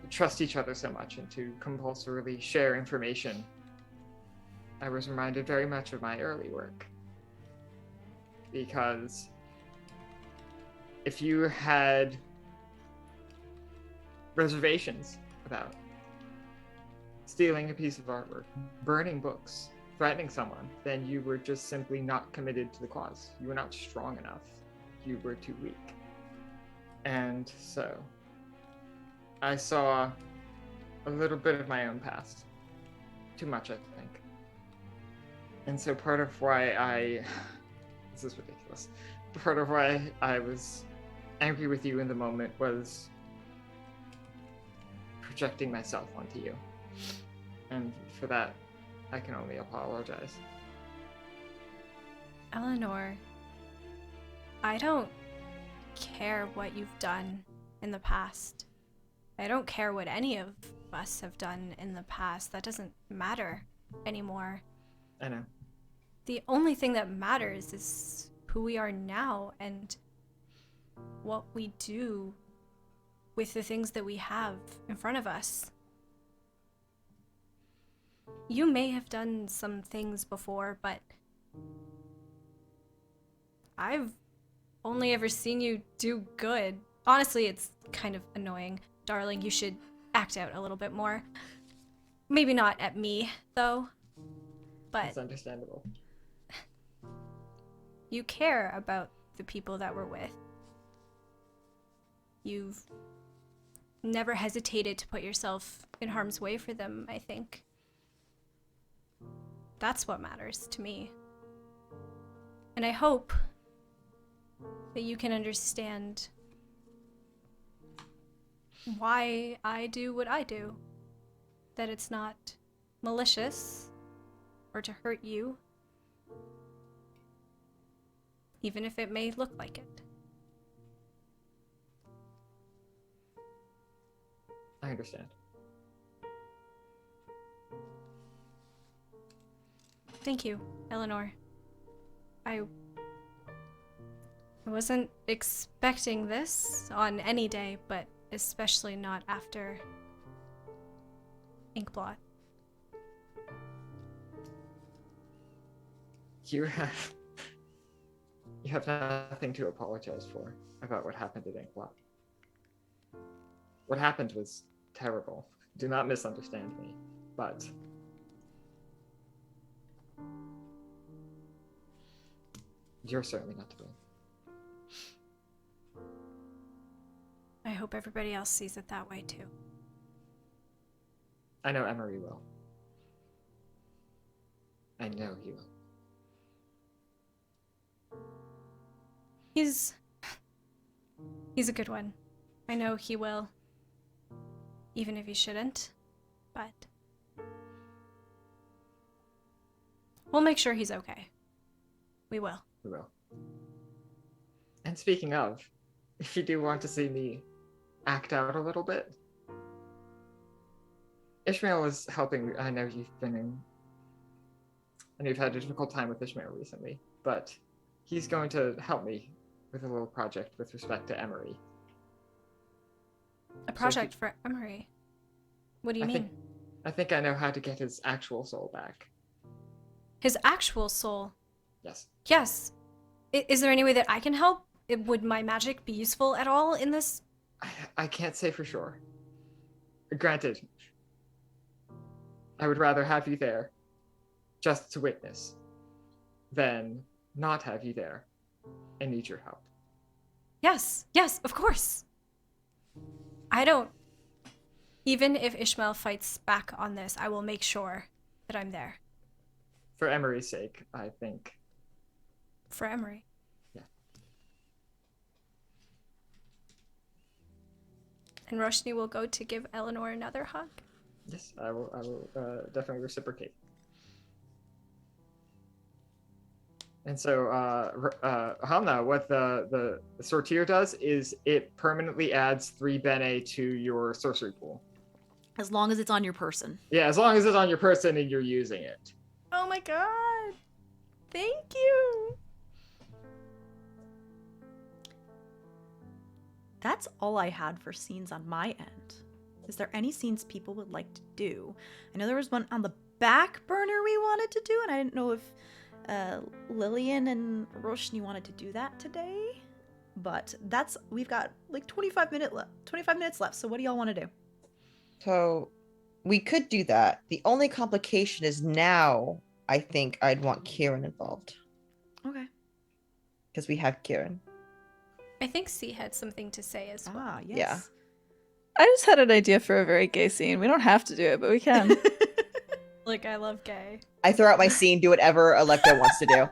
trust each other so much and to compulsorily share information, I was reminded very much of my early work. Because if you had reservations about stealing a piece of artwork, burning books, threatening someone, then you were just simply not committed to the cause. You were not strong enough. You were too weak. And so I saw a little bit of my own past. Too much, I think. And so part of why this is ridiculous. Part of why I was angry with you in the moment was projecting myself onto you. And for that, I can only apologize. Eleanor, I don't care what you've done in the past. I don't care what any of us have done in the past. That doesn't matter anymore. I know. The only thing that matters is who we are now and what we do with the things that we have in front of us. You may have done some things before, but I've only ever seen you do good. Honestly, it's kind of annoying. Darling, you should act out a little bit more. Maybe not at me, though. But That's understandable. you care about the people that we're with. You've never hesitated to put yourself in harm's way for them, I think. That's what matters to me. And I hope that you can understand why I do what I do. That it's not malicious or to hurt you, even if it may look like it. I understand. Thank you, Eleanor. I wasn't expecting this on any day, but especially not after Inkblot. You have nothing to apologize for about what happened at Inkblot. What happened was terrible. Do not misunderstand me, but you're certainly not to blame. I hope everybody else sees it that way too. I know Emery will. I know he will. He's a good one. I know he will. Even if he shouldn't. But we'll make sure he's okay. We will. We will. And speaking of, if you do want to see me act out a little bit, Ishmael was helping. I know you've had a difficult time with Ishmael recently, but he's going to help me with a little project with respect to Emery. A project for Emery? What do you mean? I think I know how to get his actual soul back. His actual soul? Yes. Yes. Is there any way that I can help? Would my magic be useful at all in this? I can't say for sure. Granted, I would rather have you there just to witness than not have you there and need your help. Yes, of course. Even if Ishmael fights back on this, I will make sure that I'm there. For Emery's sake, I think. For Emery. Yeah. And Roshni will go to give Eleanor another hug. Yes, I will definitely reciprocate. And so, Hamnah, what the sortier does is it permanently adds 3 bene to your sorcery pool. As long as it's on your person. Yeah, as long as it's on your person and you're using it. Oh my god. Thank you. That's all I had for scenes on my end. Is there any scenes people would like to do? I know there was one on the back burner we wanted to do, and I didn't know if Lillian and Roshni wanted to do that today. But we've got like 25 minutes left. So what do y'all want to do? So we could do that. The only complication is now I think I'd want Kieran involved. Okay. Because we have Kieran. I think C had something to say as well. Ah, yes. Yeah. I just had an idea for a very gay scene. We don't have to do it, but we can. Like, I love gay. I throw out my scene, do whatever Alecto wants to do.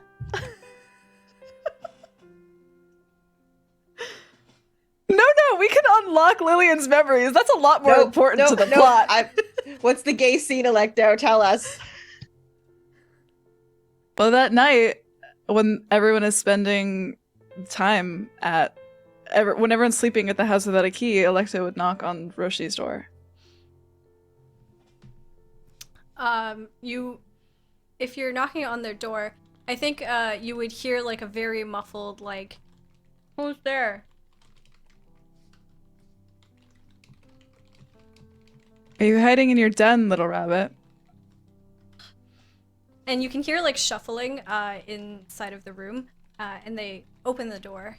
No, we can unlock Lillian's memories. That's a lot more important to the Nope. plot. What's the gay scene, Alecto? Tell us. Well, that night, when everyone is spending time when everyone's sleeping at the house without a key, Alecto would knock on Roshni's door. If you're knocking on their door, I think you would hear like a very muffled like, "Who's there?" Are you hiding in your den, little rabbit? And you can hear like shuffling inside of the room, and they open the door.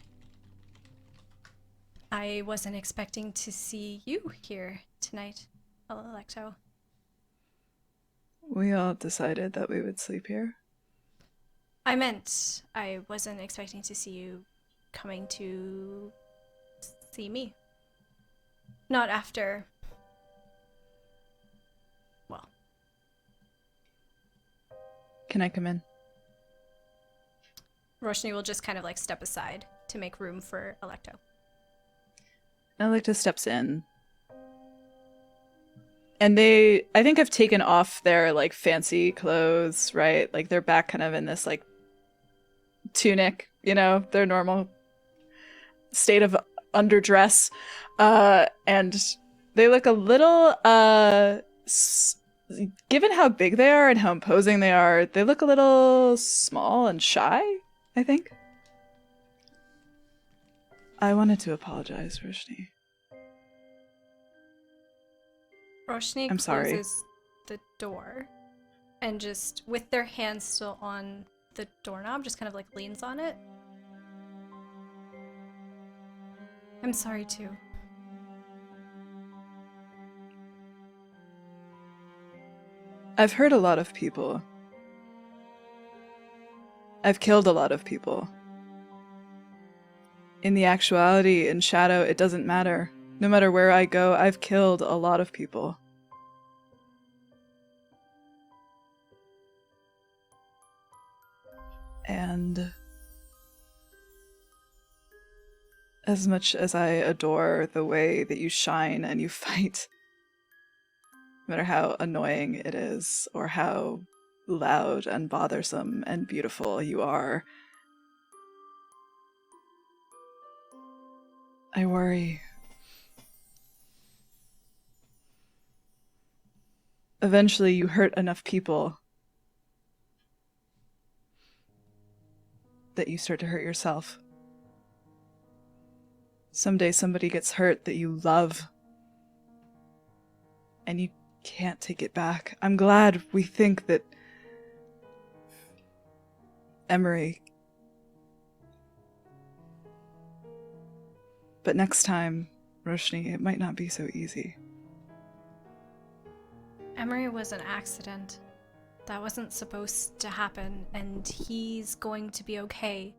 I wasn't expecting to see you here tonight, Alecto. We all decided that we would sleep here. I meant I wasn't expecting to see you coming to see me. Not after. Well. Can I come in? Roshni will just kind of like step aside to make room for Alecto. Alecto steps in. And I think have taken off their like fancy clothes, right? Like they're back kind of in this like tunic, you know, their normal state of underdress. And they look a little, given how big they are and how imposing they are, they look a little small and shy, I think. I wanted to apologize, Roshni. Roshni I'm sorry. closes the door and just, with their hands still on the doorknob, just kind of like leans on it. I'm sorry too. I've hurt a lot of people. I've killed a lot of people. In the actuality, in shadow, it doesn't matter. No matter where I go, I've killed a lot of people. And as much as I adore the way that you shine and you fight, no matter how annoying it is, or how loud and bothersome and beautiful you are, I worry. Eventually you hurt enough people that you start to hurt yourself. Someday somebody gets hurt that you love, and you can't take it back. I'm glad we think that Emery. But next time, Roshni, it might not be so easy. Emery was an accident. That wasn't supposed to happen, and he's going to be okay.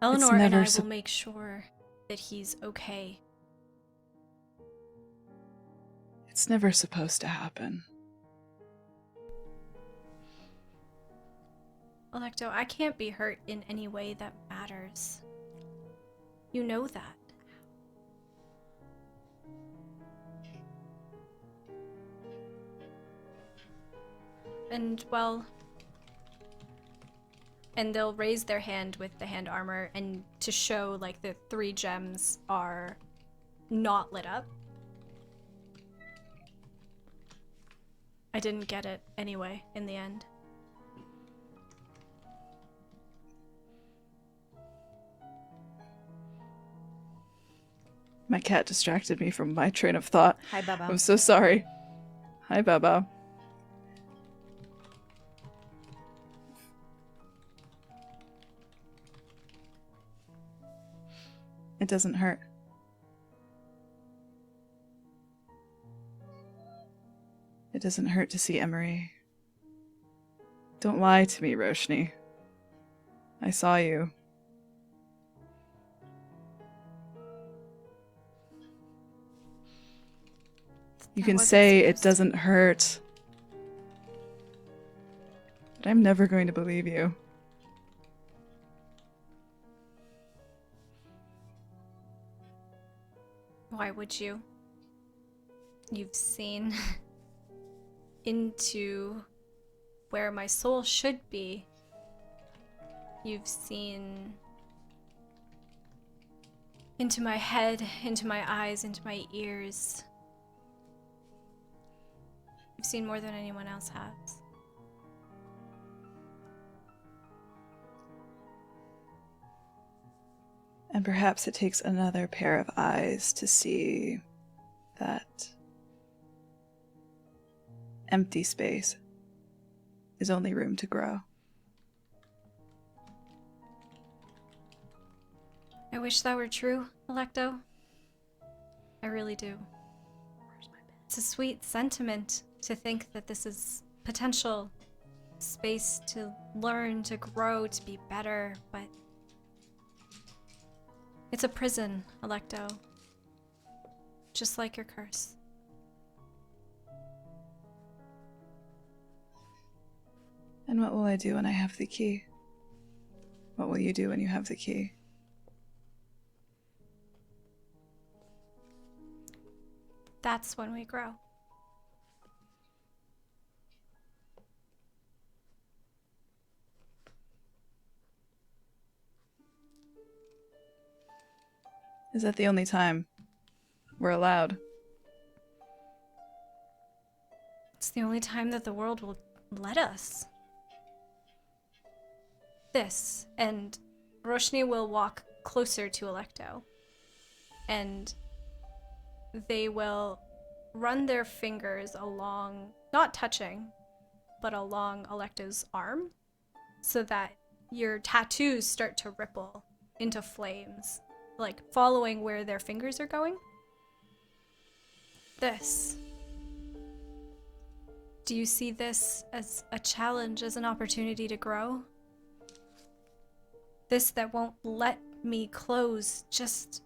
Eleanor and I will make sure that he's okay. It's never supposed to happen. Alecto, I can't be hurt in any way that matters. You know that. And, well... And they'll raise their hand with the hand armor, and to show, like, the 3 gems are not lit up. I didn't get it anyway, in the end. My cat distracted me from my train of thought. Hi, Baba. I'm so sorry. Hi, Baba. It doesn't hurt. It doesn't hurt to see Emery. Don't lie to me, Roshni. I saw you. You can say it doesn't hurt, but I'm never going to believe you. Why would you? You've seen into where my soul should be. You've seen into my head, into my eyes, into my ears. You've seen more than anyone else has. And perhaps it takes another pair of eyes to see that empty space is only room to grow. I wish that were true, Alecto. I really do. It's a sweet sentiment to think that this is potential space to learn, to grow, to be better, but it's a prison, Alecto. just like your curse. And what will I do when I have the key? What will you do when you have the key? That's when we grow. Is that the only time we're allowed? It's the only time that the world will let us. This, and Roshni will walk closer to Alecto, and they will run their fingers along, not touching, but along Alecto's arm, so that your tattoos start to ripple into flames, like following where their fingers are going. This. Do you see this as a challenge, as an opportunity to grow? This that won't let me close just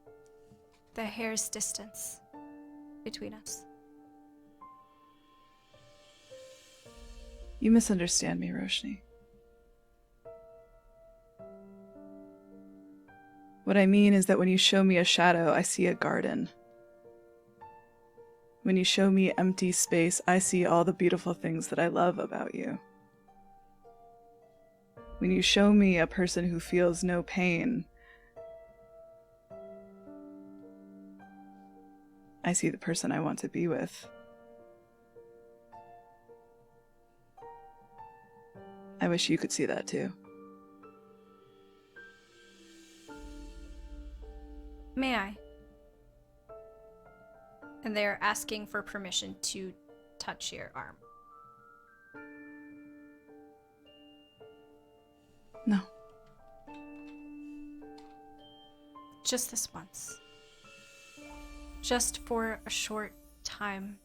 the hair's distance between us. You misunderstand me, Roshni. What I mean is that when you show me a shadow, I see a garden. When you show me empty space, I see all the beautiful things that I love about you. When you show me a person who feels no pain, I see the person I want to be with. I wish you could see that too. May I? And they're asking for permission to touch your arm. No. Just this once. Just for a short time.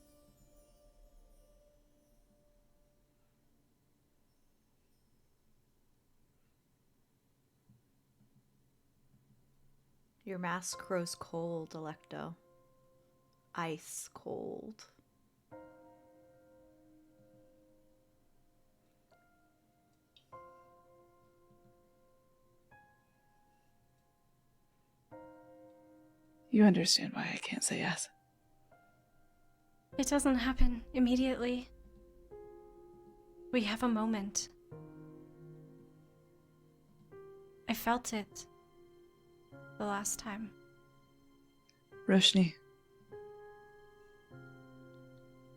Your mask grows cold, Alecto. Ice cold. You understand why I can't say yes. It doesn't happen immediately. We have a moment. I felt it the last time. Roshni,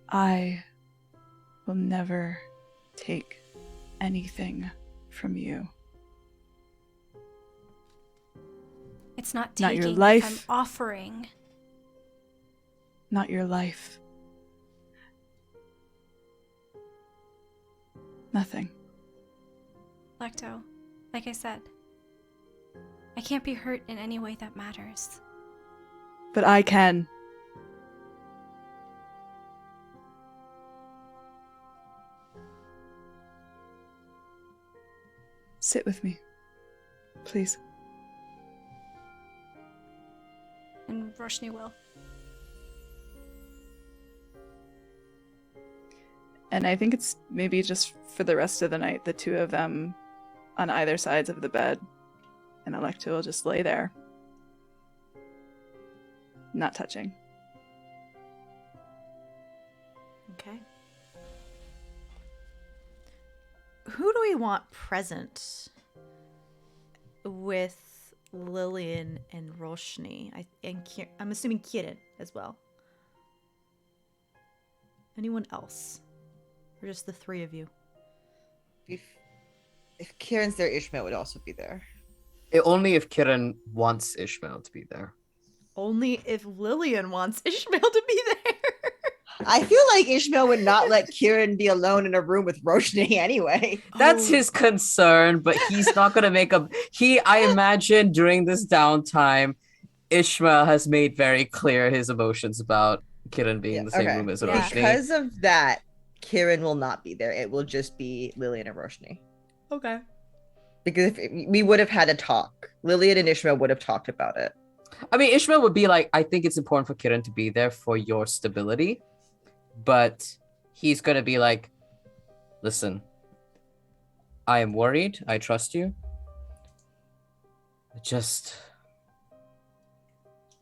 I will never take anything from you. It's not Not taking, your if life. I'm offering. Not your life. Nothing. Alecto, like I said, I can't be hurt in any way that matters. But I can. Sit with me, please. And Roshni will. And I think it's maybe just for the rest of the night, the two of them on either sides of the bed. And Alecto will just lay there. Not touching. Okay. Who do we want present with Lillian and Roshni? I'm assuming Kieran as well. Anyone else? Or just the three of you? If Kieran's there, Ishmael would also be there. Only if Kiran wants Ishmael to be there. Only if Lillian wants Ishmael to be there. I feel like Ishmael would not let Kieran be alone in a room with Roshni anyway. That's his concern, but he's not gonna make a. I imagine during this downtime, Ishmael has made very clear his emotions about Kiran being in the same room as Yeah. Roshni. Because of that, Kieran will not be there. It will just be Lillian and Roshni. Okay. Because we would have had a talk. Lillian and Ishmael would have talked about it. I mean, Ishmael would be like, I think it's important for Kiran to be there for your stability, but he's gonna be like, listen, I am worried. I trust you. Just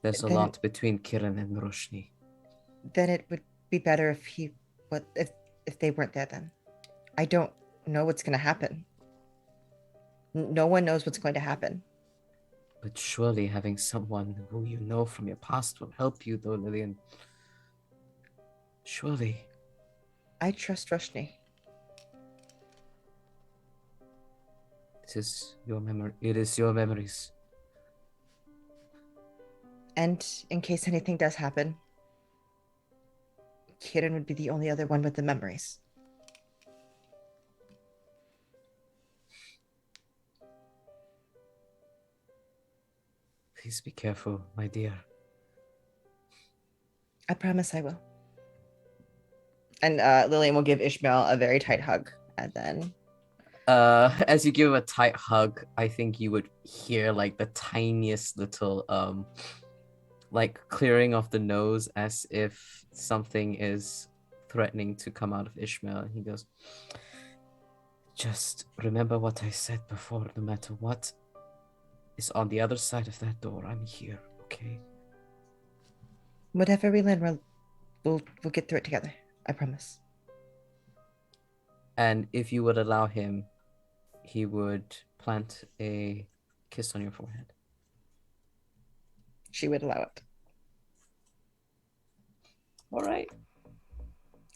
there's a Then- lot between Kiran and Roshni. Then it would be better if they weren't there then. I don't know what's going to happen. No one knows what's going to happen. But surely having someone who you know from your past will help you, though, Lillian. Surely. I trust Roshni. This is your memory. It is your memories. And in case anything does happen, Kiran would be the only other one with the memories. Please be careful, my dear. I promise I will. And Lillian will give Ishmael a very tight hug, and then As you give a tight hug, I think you would hear like the tiniest little like clearing of the nose as if something is threatening to come out of Ishmael. And he goes, just remember what I said before, no matter what is on the other side of that door, I'm here, okay? whatever we learn, we'll get through it together. I promise. And if you would allow him, he would plant a kiss on your forehead. She would allow it. All right.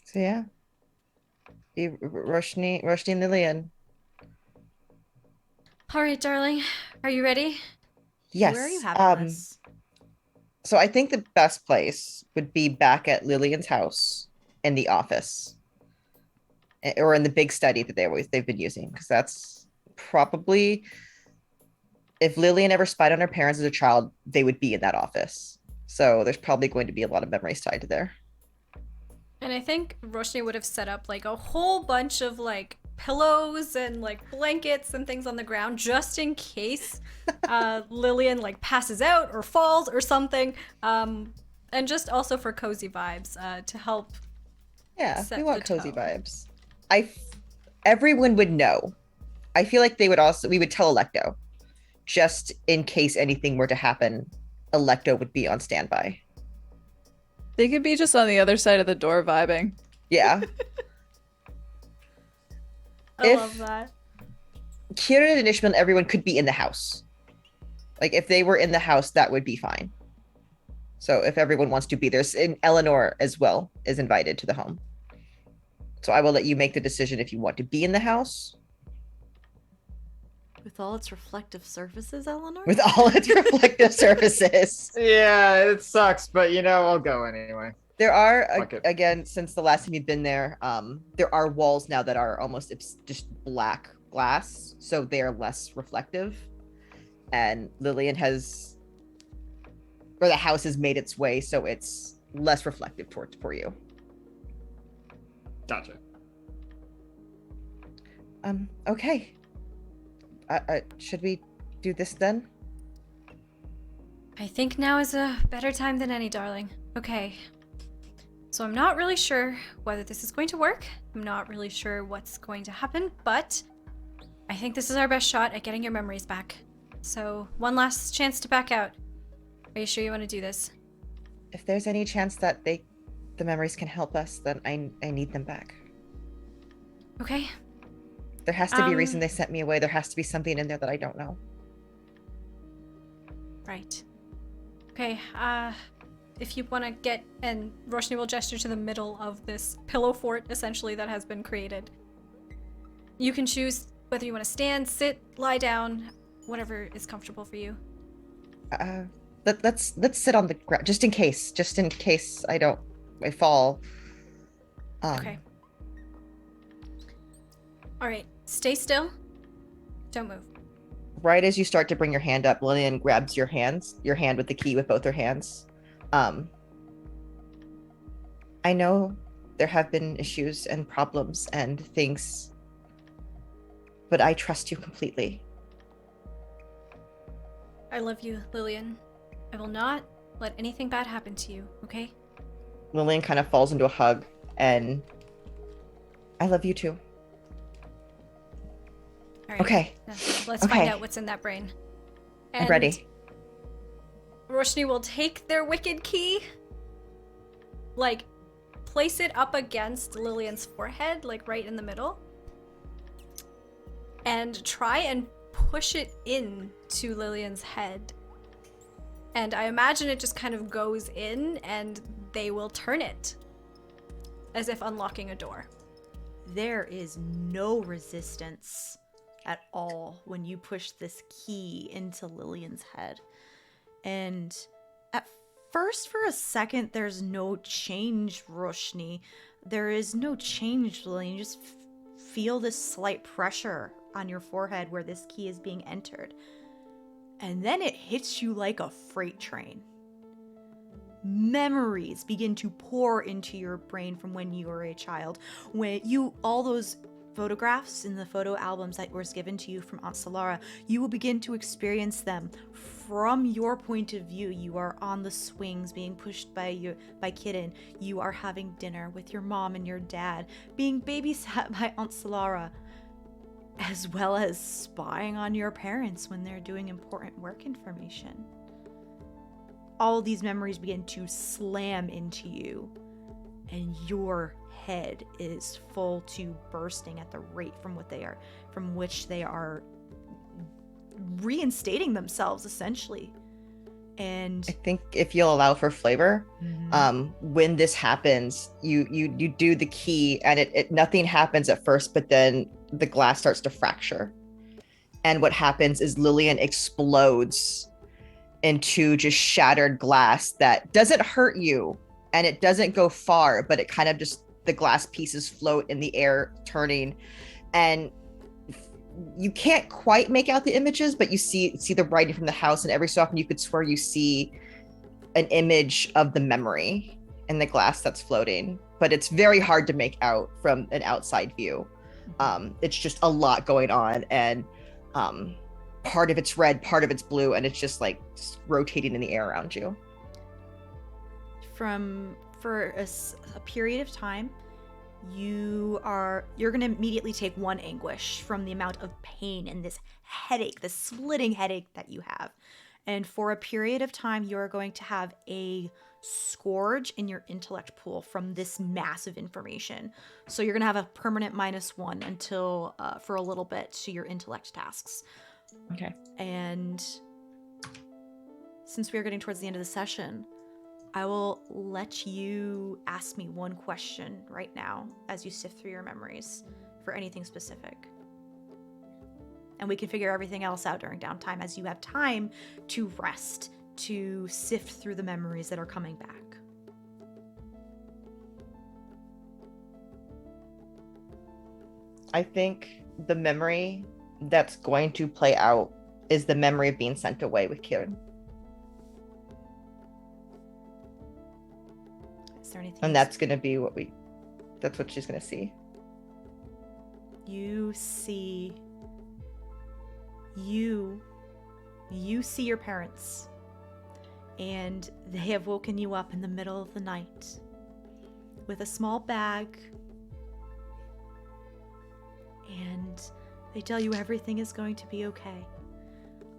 So yeah. Roshni and Lillian. All right, darling. Are you ready? Yes. Where are you having this? So I think the best place would be back at Lillian's house in the office, or in the big study that they've been using, because that's probably, if Lillian ever spied on her parents as a child, they would be in that office. So there's probably going to be a lot of memories tied to there. And I think Roshni would have set up like a whole bunch of like pillows and like blankets and things on the ground just in case Lillian like passes out or falls or something. And just also for cozy vibes to help. Yeah, Set we want the cozy tone. vibes. Everyone would know. I feel like we would tell Alecto, just in case anything were to happen. Alecto would be on standby. They could be just on the other side of the door vibing. Yeah. I love that. Kieran and Ishmael and everyone could be in the house. Like, if they were in the house, that would be fine. So if everyone wants to be there, and Eleanor as well is invited to the home. So I will let you make the decision if you want to be in the house With all its reflective surfaces, Eleanor? with all its reflective surfaces. Yeah, it sucks, but I'll go anyway. There are, Fuck it. again, since the last time you've been there, there are walls now that are almost just black glass, so they are less reflective. And Lillian the house has made its way, so it's less reflective for you. Gotcha. Okay. Should we do this then? I think now is a better time than any, darling. Okay. So I'm not really sure whether this is going to work. I'm not really sure what's going to happen, but I think this is our best shot at getting your memories back. So one last chance to back out. Are you sure you want to do this? If there's any chance that the memories can help us, then I need them back. Okay. There has to be a reason they sent me away. There has to be something in there that I don't know. Right. Okay, if you want to get, and Roshni will gesture to the middle of this pillow fort, essentially, that has been created. You can choose whether you want to stand, sit, lie down, whatever is comfortable for you. Let's sit on the ground, just in case I fall. Okay. All right, stay still. Don't move. Right as you start to bring your hand up, Lillian grabs your hand with the key with both her hands. I know there have been issues and problems and things, but I trust you completely. I love you, Lillian. I will not let anything bad happen to you, okay? Lillian kind of falls into a hug, and I love you too. All right. Okay. Now, let's Okay. find out what's in that brain. I'm ready. Roshni will take their wicked key, like, place it up against Lillian's forehead, like right in the middle, and try and push it in to Lillian's head. And I imagine it just kind of goes in and they will turn it, as if unlocking a door. There is no resistance at all when you push this key into Lillian's head. And at first, for a second, there's no change, Roshni. There is no change, Lillian. You just feel this slight pressure on your forehead where this key is being entered. And then it hits you like a freight train. Memories begin to pour into your brain from when you were a child. All those photographs in the photo albums that was given to you from Aunt Solara, you will begin to experience them from your point of view. You are on the swings being pushed by Kitten. You are having dinner with your mom and your dad, being babysat by Aunt Solara, as well as spying on your parents when they're doing important work information. All these memories begin to slam into you, and your head is full to bursting at the rate from which they are reinstating themselves, essentially. And I think if you'll allow for flavor, when this happens, you do the key, and it nothing happens at first, but then the glass starts to fracture. And what happens is Lillian explodes into just shattered glass that doesn't hurt you, and it doesn't go far, but it kind of just, the glass pieces float in the air, turning, and you can't quite make out the images, but you see the writing from the house, and every so often you could swear you see an image of the memory in the glass that's floating, but it's very hard to make out from an outside view. It's just a lot going on, and part of it's red, part of it's blue, and it's just like rotating in the air around you. For a period of time, you're gonna immediately take one anguish from the amount of pain and this headache, this splitting headache that you have. And for a period of time, you're going to have a scourge in your intellect pool from this massive information. So you're gonna have a permanent -1 until for a little bit to your intellect tasks. Okay. And since we are getting towards the end of the session, I will let you ask me one question right now as you sift through your memories for anything specific. And we can figure everything else out during downtime as you have time to rest, to sift through the memories that are coming back. I think the memory that's going to play out is the memory of being sent away with Kieran. Is there anything? And that's going to be that's what she's going to see. You see your parents, and they have woken you up in the middle of the night with a small bag, and they tell you everything is going to be okay.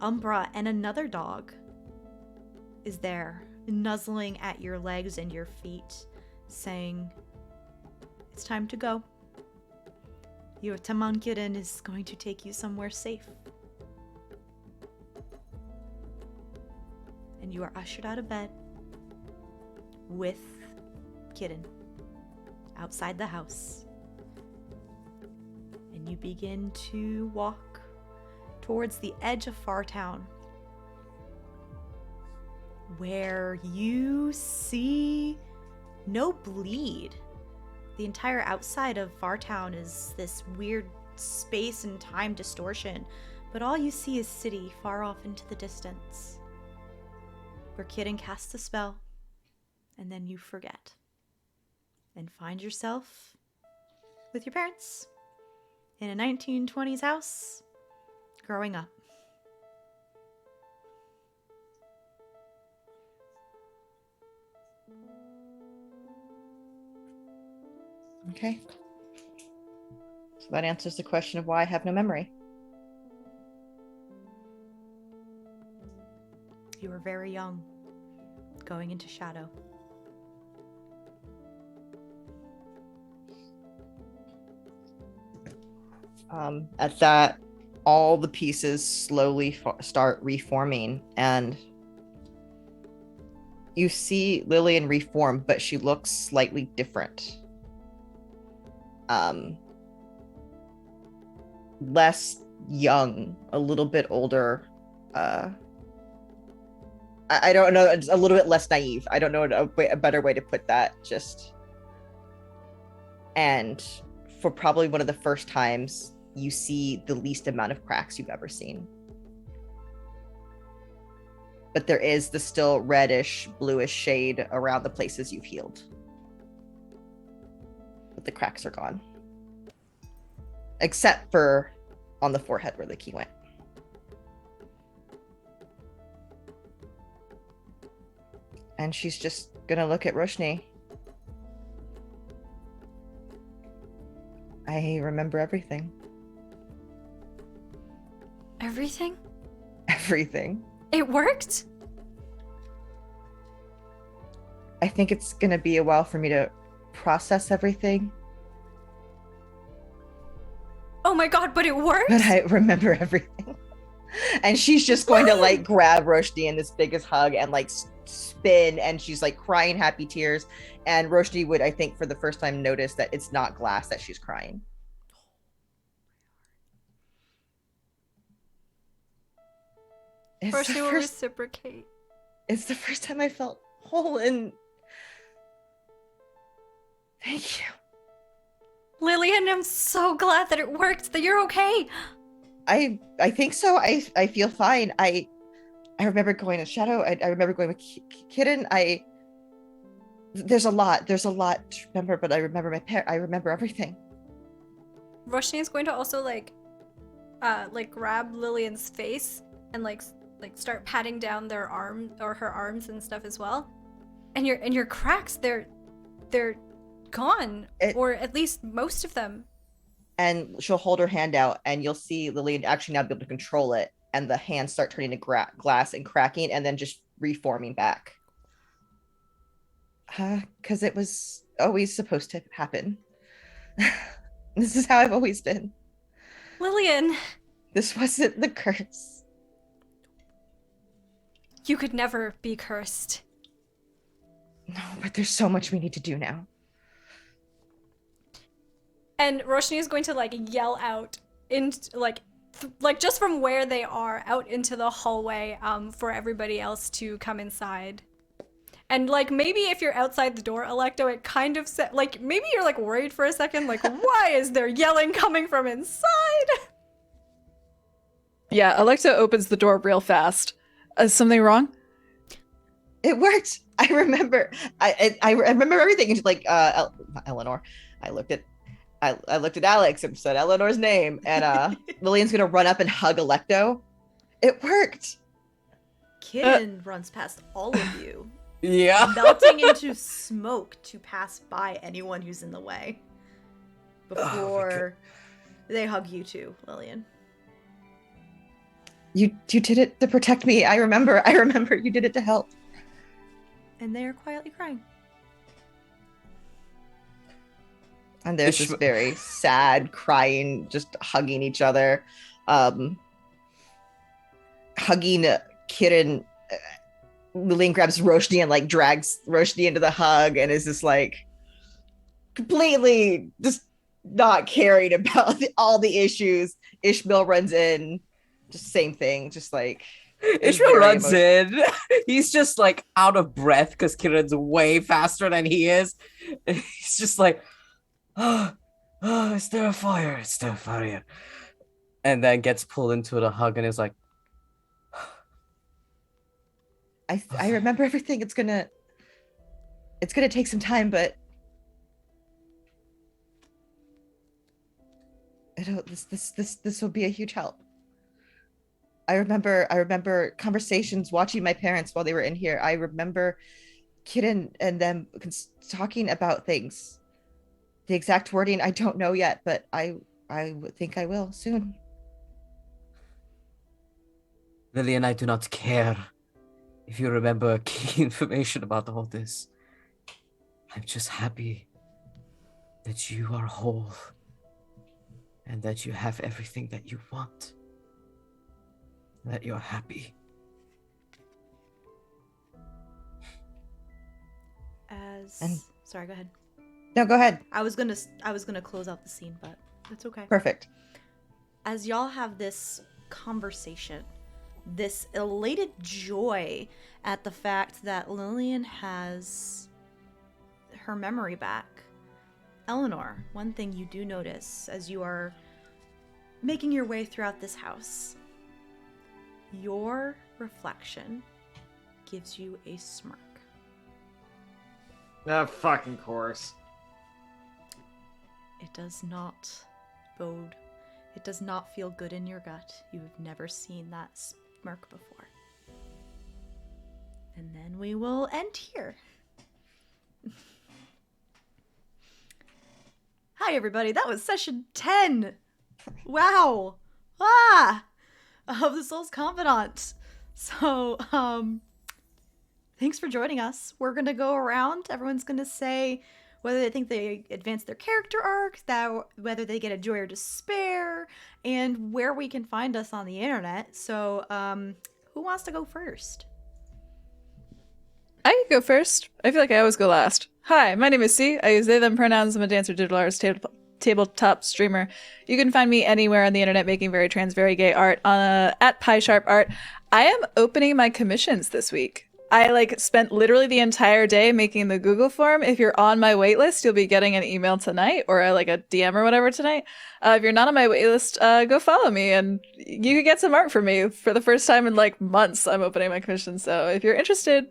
Umbra and another dog is there, nuzzling at your legs and your feet, saying, "It's time to go. Your Tamankirin is going to take you somewhere safe." And you are ushered out of bed with Kitten outside the house. And you begin to walk towards the edge of Fartown, where you see no bleed. The entire outside of Fartown is this weird space and time distortion, but all you see is city far off into the distance, where Kitten casts a spell, and then you forget and find yourself with your parents in a 1920s house growing up. Okay. So that answers the question of why I have no memory. You were very young, going into shadow. At that, all the pieces slowly start reforming, and you see Lillian reform, but she looks slightly different. Less young, a little bit older. I don't know, it's a little bit less naive. I don't know a better way to put that. And for probably one of the first times, you see the least amount of cracks you've ever seen. But there is the still reddish, bluish shade around the places you've healed. But the cracks are gone. Except for on the forehead where the key went. And she's just gonna look at Roshni. I remember everything. Everything? Everything. It worked? I think it's gonna be a while for me to process everything. Oh my god, but it worked? But I remember everything. And she's just going to like grab Roshni in this biggest hug and like spin, and she's like crying happy tears. And Roshni would, I think, for the first time notice that it's not glass that she's crying. Roshni will reciprocate. It's the first time I felt whole, and thank you. Lillian, I'm so glad that it worked, that you're okay. I think so. I feel fine. I remember going to Shadow. I remember going with Kitten. There's a lot to remember, but I remember I remember everything. Roshni is going to also like grab Lillian's face and like start patting down their arm or her arms and stuff as well. And your cracks, they're gone, or at least most of them. And she'll hold her hand out, and you'll see Lillian actually now be able to control it, and the hands start turning to glass and cracking, and then just reforming back. Because it was always supposed to happen. This is how I've always been. Lillian! This wasn't the curse. You could never be cursed. No, but there's so much we need to do now. And Roshni is going to like yell out into like just from where they are out into the hallway for everybody else to come inside. And like maybe if you're outside the door, Alecto, it kind of like maybe you're like worried for a second, like why is there yelling coming from inside? Yeah, Alecto opens the door real fast. Is something wrong? It worked. I remember. I remember everything. And like Eleanor, I looked at Alex and said Eleanor's name, and Lillian's gonna run up and hug Alecto. It worked. Kitten runs past all of you, Yeah. melting into smoke to pass by anyone who's in the way before they hug you too, Lillian. You did it to protect me. I remember you did it to help. And they are quietly crying. And there's this very sad, crying, just hugging each other. Hugging Kitten. Lillian grabs Roshni and like drags Roshni into the hug and is just like completely just not caring about all the issues. Ishmael runs in, just same thing, just like Ishmael runs in. He's just like out of breath because Kitten's way faster than he is. And he's just like, oh, is there a fire? Is there a fire? And then gets pulled into the hug and is like, I remember everything. It's gonna take some time, but this will be a huge help. I remember conversations watching my parents while they were in here. I remember Kitten and them talking about things. The exact wording I don't know yet, but I think I will soon. Lillian, I do not care if you remember key information about all this. I'm just happy that you are whole and that you have everything that you want. That you're happy. Sorry, go ahead. No, go ahead. I was gonna close out the scene, but that's okay. Perfect. As y'all have this conversation, this elated joy at the fact that Lillian has her memory back. Eleanor, one thing you do notice as you are making your way throughout this house, your reflection gives you a smirk. Of fucking course. It does not bode. It does not feel good in your gut. You have never seen that smirk before. And then we will end here. Hi, everybody. That was session 10. Wow. Of the Soul's Confidant. So, thanks for joining us. We're going to go around. Everyone's going to say whether they think they advance their character arc, whether they get a joy or despair, and where we can find us on the internet. So, who wants to go first? I can go first. I feel like I always go last. Hi, my name is C. I use they, them pronouns. I'm a dancer, digital artist, tabletop streamer. You can find me anywhere on the internet making very trans, very gay art at PieSharpArt. I am opening my commissions this week. I spent literally the entire day making the Google form. If you're on my waitlist, you'll be getting an email tonight or a DM or whatever tonight. If you're not on my waitlist, go follow me and you can get some art from me. For the first time in months, I'm opening my commissions. So if you're interested,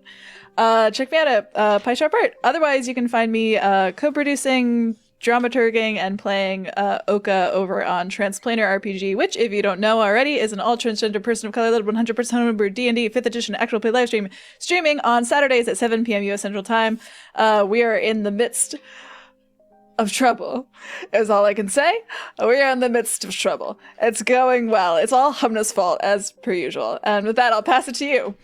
check me out at PieSharpArt. Otherwise, you can find me co-producing, dramaturging, and playing Oka over on Transplanar RPG, which, if you don't know already, is an all-transgender person of color led 100% homebrew D&D 5th edition actual play live stream, streaming on Saturdays at 7 p.m. U.S. Central Time. We are in the midst of trouble, is all I can say. We are in the midst of trouble. It's going well. It's all Hamnah's fault, as per usual. And with that, I'll pass it to you.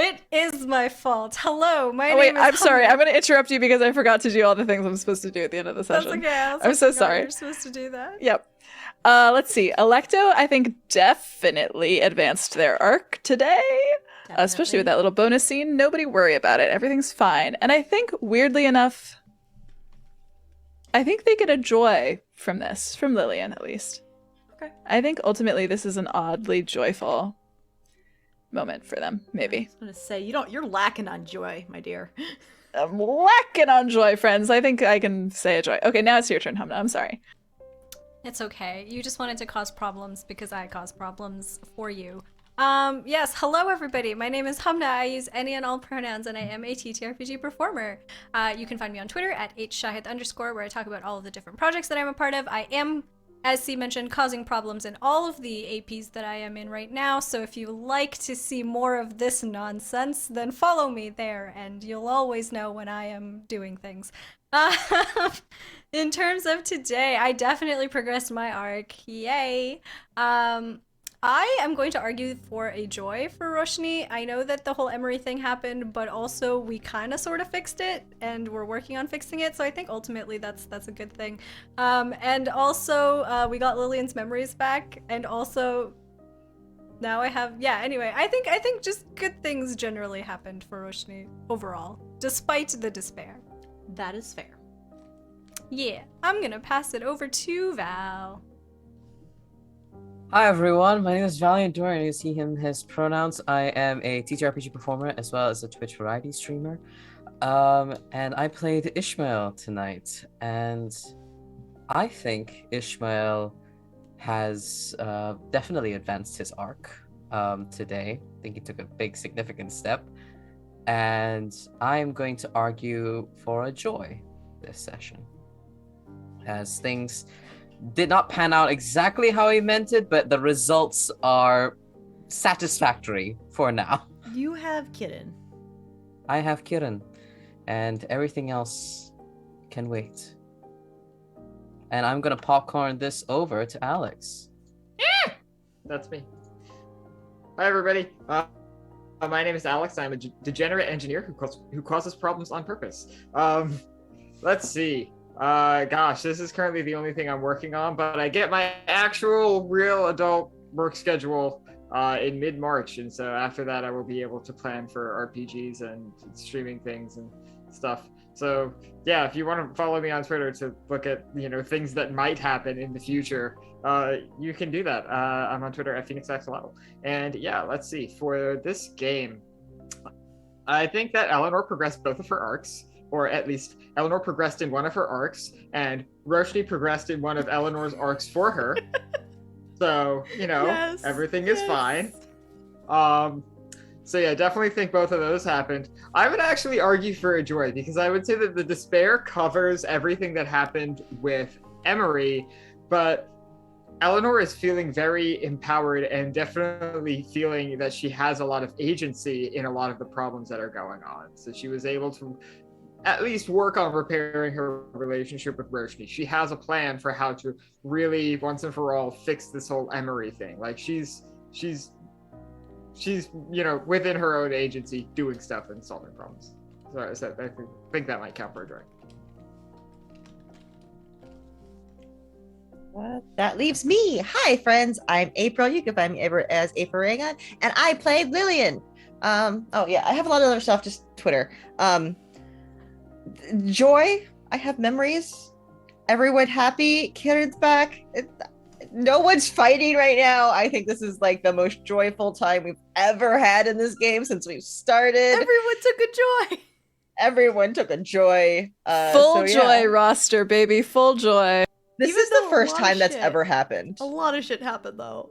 It is my fault. Hello, my name Wait, is I'm sorry. Hamnah. I'm going to interrupt you because I forgot to do all the things I'm supposed to do at the end of the That's session. okay. I also I'm so forgot sorry. You're supposed to do that. Yep. Let's see. Alecto, I think, definitely advanced their arc today. Especially with that little bonus scene. Nobody worry about it. Everything's fine. And I think, weirdly enough, I think they get a joy from this. From Lillian, at least. Okay. I think, ultimately, this is an oddly joyful moment for them, maybe. I was gonna say, you're lacking on joy, my dear. I'm lacking on joy, friends. I think I can say a joy. Okay, now it's your turn, Hamnah. I'm sorry. It's okay. You just wanted to cause problems because I cause problems for you. Yes, hello everybody. My name is Hamnah. I use any and all pronouns and I am a TTRPG performer. You can find me on Twitter at @shahid_, where I talk about all of the different projects that I'm a part of. I am, as C mentioned, causing problems in all of the APs that I am in right now, so if you like to see more of this nonsense, then follow me there, and you'll always know when I am doing things. In terms of today, I definitely progressed my arc. Yay! I am going to argue for a joy for Roshni. I know that the whole Emery thing happened, but also we kind of sort of fixed it, and we're working on fixing it, so I think ultimately that's a good thing. And also, we got Lillian's memories back, and also now I have, anyway, I think just good things generally happened for Roshni overall, despite the despair. That is fair. Yeah, I'm gonna pass it over to Val. Hi everyone, my name is Valiant. You see him, his pronouns. I am a TTRPG performer as well as a Twitch variety streamer. And I played Ishmael tonight. And I think Ishmael has definitely advanced his arc today. I think he took a big significant step. And I'm going to argue for a joy this session. As things did not pan out exactly how he meant it, but the results are satisfactory for now. You have Kirin. I have Kirin, and everything else can wait. and I'm gonna popcorn this over to Alex. That's me. Hi, everybody. My name is Alex. I'm a degenerate engineer who causes problems on purpose. Let's see. Gosh, this is currently the only thing I'm working on, but I get my actual real adult work schedule in mid-March, and so after that I will be able to plan for RPGs and streaming things and stuff. So yeah, if you want to follow me on Twitter to look at things that might happen in the future, you can do that. I'm on Twitter at PhoenixAxolotl. And yeah, let's see. For this game, I think that Eleanor progressed both of her arcs, or at least Eleanor progressed in one of her arcs, and Roshni progressed in one of Eleanor's arcs for her. So, Yes, everything is fine. So yeah, definitely think both of those happened. I would actually argue for a joy, because I would say that the despair covers everything that happened with Emery, but Eleanor is feeling very empowered and definitely feeling that she has a lot of agency in a lot of the problems that are going on. So she was able to at least work on repairing her relationship with Roshni. She has a plan for how to really, once and for all, fix this whole Emery thing. Like she's within her own agency, doing stuff and solving problems. So I think that might count for a joy. That leaves me. Hi, friends. I'm April. You can find me ever as April Reagan, and I play Lillian. Oh yeah, I have a lot of other stuff. Just Twitter. Joy. I have memories. Everyone happy. Karen's back. No one's fighting right now. I think this is like the most joyful time we've ever had in this game since we've started. Everyone took a joy. Everyone took a joy. Full joy roster, baby. Full joy. This Even is the though a first lot of time that's shit- ever happened. A lot of shit happened though.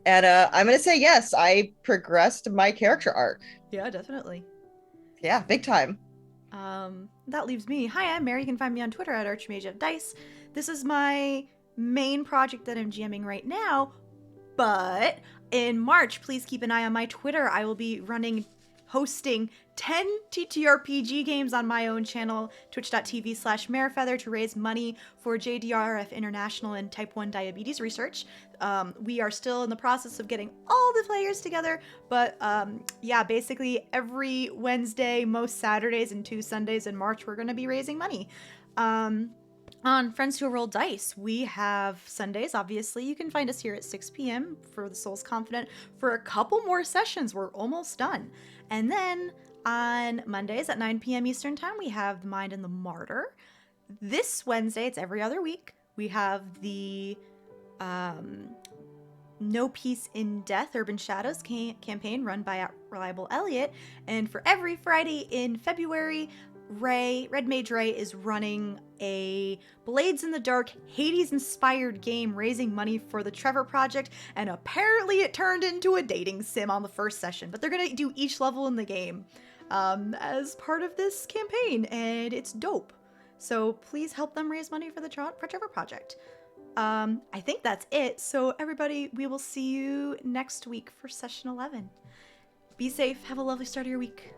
And I'm going to say yes, I progressed my character arc. Yeah, definitely. Yeah, big time. That leaves me. Hi, I'm Mary. You can find me on Twitter at Archmage of Dice. This is my main project that I'm GMing right now, but in March, please keep an eye on my Twitter. I will be hosting 10 TTRPG games on my own channel, twitch.tv/marefeather, to raise money for JDRF International and type 1 diabetes research. We are still in the process of getting all the players together, but yeah, basically every Wednesday, most Saturdays, and 2 Sundays in March, we're going to be raising money. On Friends Who Roll Dice, we have Sundays, obviously. You can find us here at 6 p.m. for the Souls Confidant for a couple more sessions. We're almost done. And then on Mondays at 9 p.m. Eastern Time, we have The Mind and the Martyr. This Wednesday, it's every other week, we have the No Peace in Death Urban Shadows campaign run by Reliable Elliot. And for every Friday in February, Red Mage Ray is running a Blades in the Dark Hades-inspired game raising money for the Trevor Project, and apparently it turned into a dating sim on the first session, but they're gonna do each level in the game as part of this campaign, and it's dope. So please help them raise money for the Trevor Project. I think that's it. So everybody, we will see you next week for session 11. Be safe. Have a lovely start of your week.